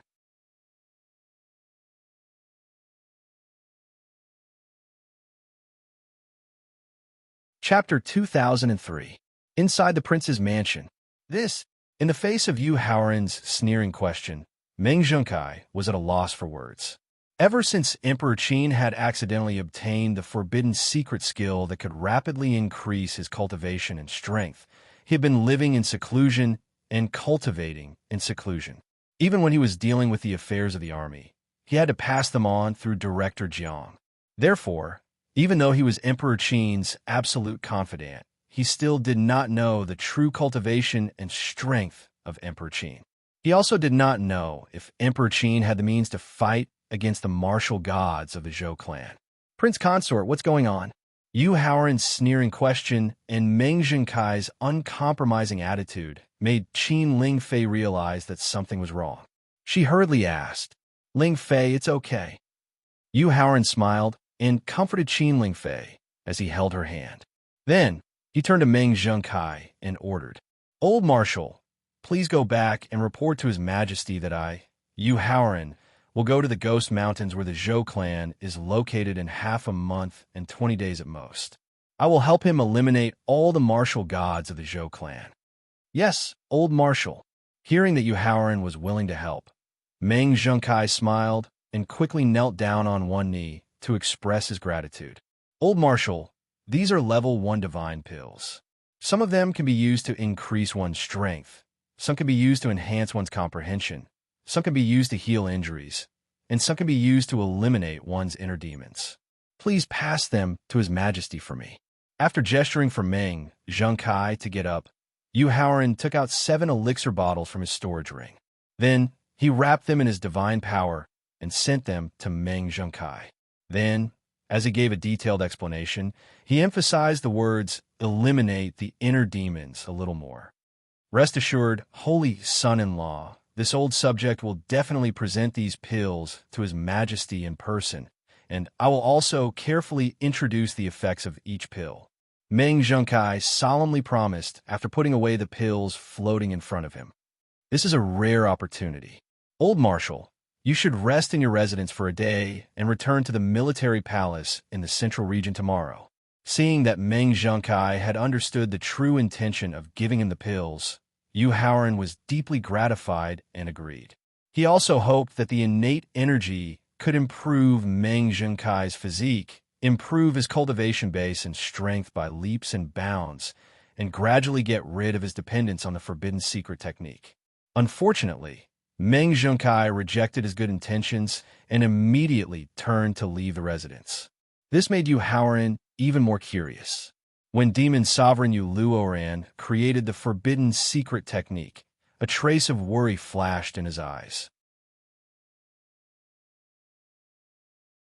[SPEAKER 1] Chapter 2003. Inside the prince's mansion. In the face of Yu Haoran's sneering question, Meng Zhenkai was at a loss for words. Ever since Emperor Qin had accidentally obtained the forbidden secret skill that could rapidly increase his cultivation and strength, he had been living in seclusion and cultivating in seclusion. Even when he was dealing with the affairs of the army, he had to pass them on through Director Jiang. Therefore, even though he was Emperor Qin's absolute confidant, he still did not know the true cultivation and strength of Emperor Qin. He also did not know if Emperor Qin had the means to fight against the martial gods of the Zhou clan. Prince Consort, what's going on? Yu Haoran's sneering question and Meng Zhenkai's uncompromising attitude made Qin Lingfei realize that something was wrong. She hurriedly asked, Lingfei, it's okay. Yu Haoran smiled and comforted Qin Lingfei as he held her hand. Then, he turned to Meng Zhenkai and ordered, Old Marshal, please go back and report to His Majesty that I, Yu Haoran, will go to the Ghost Mountains where the Zhou clan is located in half a month and 20 days at most. I will help him eliminate all the martial gods of the Zhou clan. Yes, Old Marshal. Hearing that Yu Haoran was willing to help, Meng Zhenkai smiled and quickly knelt down on one knee to express his gratitude. Old Marshal, these are level 1 divine pills. Some of them can be used to increase one's strength. Some can be used to enhance one's comprehension. Some can be used to heal injuries, and some can be used to eliminate one's inner demons. Please pass them to His Majesty for me. After gesturing for Meng Zhenkai to get up, Yu Haoran took out 7 elixir bottles from his storage ring. Then, he wrapped them in his divine power and sent them to Meng Zhenkai. Then, as he gave a detailed explanation, he emphasized the words, eliminate the inner demons a little more. Rest assured, holy son-in-law, this old subject will definitely present these pills to His Majesty in person, and I will also carefully introduce the effects of each pill. Meng Zhenkai solemnly promised after putting away the pills floating in front of him. This is a rare opportunity. Old Marshal, you should rest in your residence for a day and return to the military palace in the central region tomorrow. Seeing that Meng Zhenkai had understood the true intention of giving him the pills, Yu Haoran was deeply gratified and agreed. He also hoped that the innate energy could improve Meng Zhenkai's physique, improve his cultivation base and strength by leaps and bounds, and gradually get rid of his dependence on the forbidden secret technique. Unfortunately, Meng Zhenkai rejected his good intentions and immediately turned to leave the residence. This made Yu Haoran even more curious. When Demon Sovereign Yu Luoran created the forbidden secret technique, a trace of worry flashed in his eyes.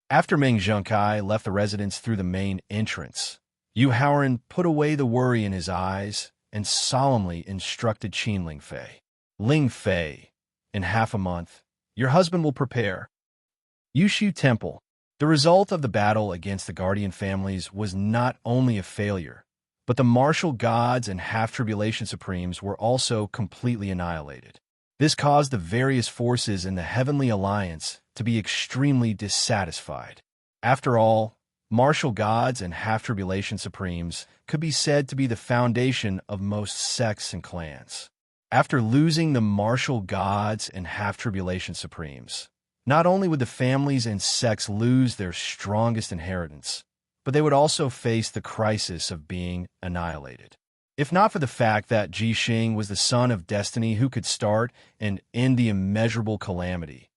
[SPEAKER 1] After Meng Zhenkai left the residence through the main entrance, Yu Haoran put away the worry in his eyes and solemnly instructed Qin Lingfei. Lingfei, in half a month, your husband will prepare Yushu Temple. The result of the battle against the Guardian families was not only a failure, but the martial gods and half-tribulation supremes were also completely annihilated. This caused the various forces in the Heavenly Alliance to be extremely dissatisfied. After all, martial gods and half-tribulation supremes could be said to be the foundation of most sects and clans. After losing the martial gods and half-tribulation supremes, not only would the families and sects lose their strongest inheritance, but they would also face the crisis of being annihilated. If not for the fact that Ji Xing was the son of destiny who could start and end the immeasurable calamity.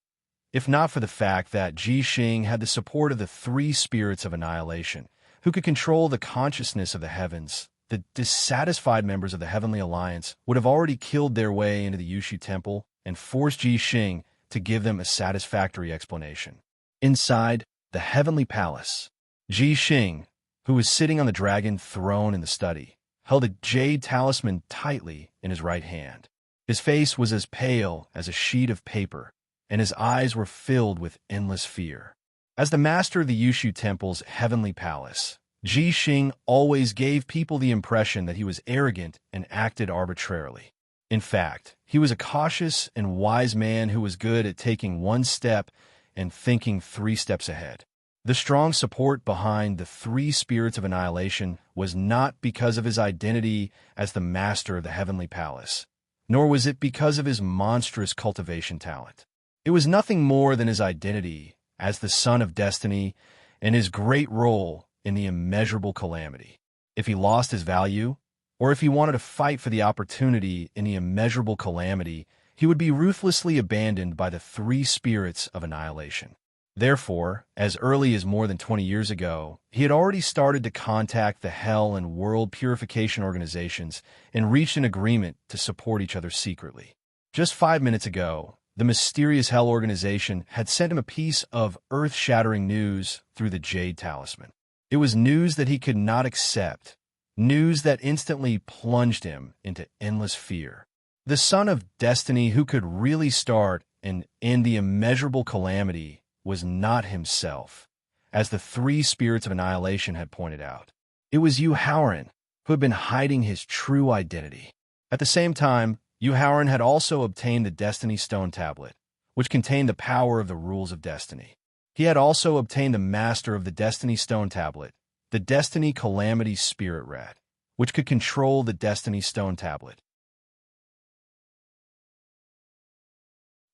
[SPEAKER 1] If not for the fact that Ji Xing had the support of the three spirits of annihilation, who could control the consciousness of the heavens, the dissatisfied members of the Heavenly Alliance would have already killed their way into the Yushu Temple and forced Ji Xing to give them a satisfactory explanation. Inside the Heavenly Palace, Ji Xing, who was sitting on the dragon throne in the study, held a jade talisman tightly in his right hand. His face was as pale as a sheet of paper, and his eyes were filled with endless fear. As the master of the Yushu Temple's Heavenly Palace, Ji Xing always gave people the impression that he was arrogant and acted arbitrarily. In fact, he was a cautious and wise man who was good at taking one step and thinking 3 steps ahead. The strong support behind the three spirits of annihilation was not because of his identity as the master of the Heavenly Palace, nor was it because of his monstrous cultivation talent. It was nothing more than his identity as the son of destiny and his great role in the immeasurable calamity. If he lost his value, or if he wanted to fight for the opportunity in the immeasurable calamity, he would be ruthlessly abandoned by the three spirits of annihilation. Therefore, as early as more than 20 years ago, he had already started to contact the Hell and World Purification organizations and reached an agreement to support each other secretly. Just 5 minutes ago, the mysterious Hell organization had sent him a piece of earth-shattering news through the Jade Talisman. It was news that he could not accept, news that instantly plunged him into endless fear. The son of destiny who could really start and end the immeasurable calamity was not himself, as the three spirits of annihilation had pointed out. It was Yu Haoran, who had been hiding his true identity. At the same time, Yu Haoran had also obtained the Destiny Stone Tablet, which contained the power of the rules of destiny. He had also obtained the master of the Destiny Stone Tablet, the Destiny Calamity Spirit Rat, which could control the Destiny Stone Tablet.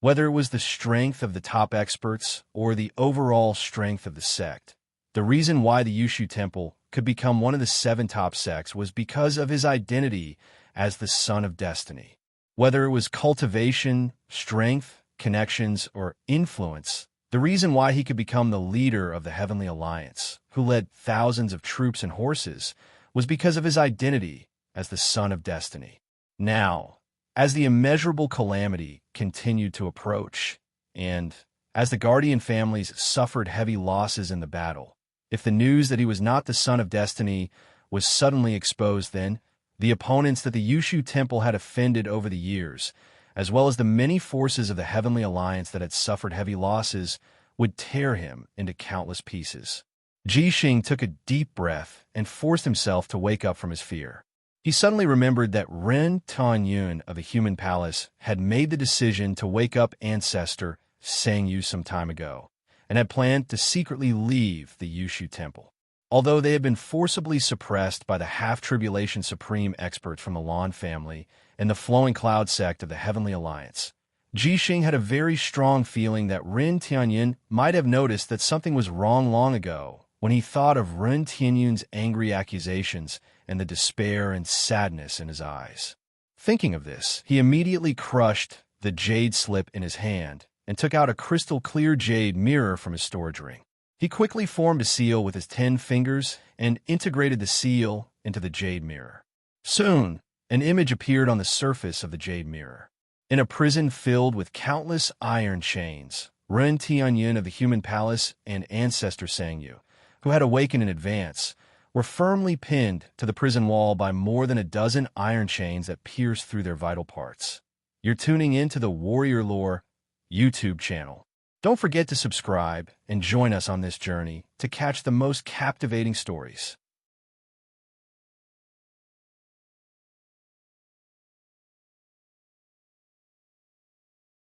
[SPEAKER 1] Whether it was the strength of the top experts or the overall strength of the sect, the reason why the Yushu Temple could become one of the 7 top sects was because of his identity as the son of destiny. Whether it was cultivation, strength, connections, or influence, the reason why he could become the leader of the Heavenly Alliance, who led thousands of troops and horses, was because of his identity as the son of destiny. Now, as the immeasurable calamity continued to approach, and as the Guardian families suffered heavy losses in the battle, if the news that he was not the son of destiny was suddenly exposed, then the opponents that the Yushu Temple had offended over the years, as well as the many forces of the Heavenly Alliance that had suffered heavy losses, would tear him into countless pieces. Ji Xing took a deep breath and forced himself to wake up from his fear. He suddenly remembered that Ren Tianyun of the Human Palace had made the decision to wake up Ancestor Sangyu some time ago, and had planned to secretly leave the Yushu Temple. Although they had been forcibly suppressed by the half-tribulation supreme experts from the Lan family and the Flowing Cloud sect of the Heavenly Alliance, Ji Xing had a very strong feeling that Ren Tianyun might have noticed that something was wrong long ago when he thought of Ren Tianyun's angry accusations and the despair and sadness in his eyes. Thinking of this, he immediately crushed the jade slip in his hand and took out a crystal-clear jade mirror from his storage ring. He quickly formed a seal with his 10 fingers and integrated the seal into the jade mirror. Soon, an image appeared on the surface of the jade mirror. In a prison filled with countless iron chains, Ren Tianyun of the Human Palace and Ancestor Sangyu, who had awakened in advance, were firmly pinned to the prison wall by more than a dozen iron chains that pierced through their vital parts. You're tuning in to the Warrior Lore YouTube channel. Don't forget to subscribe and join us on this journey to catch the most captivating stories.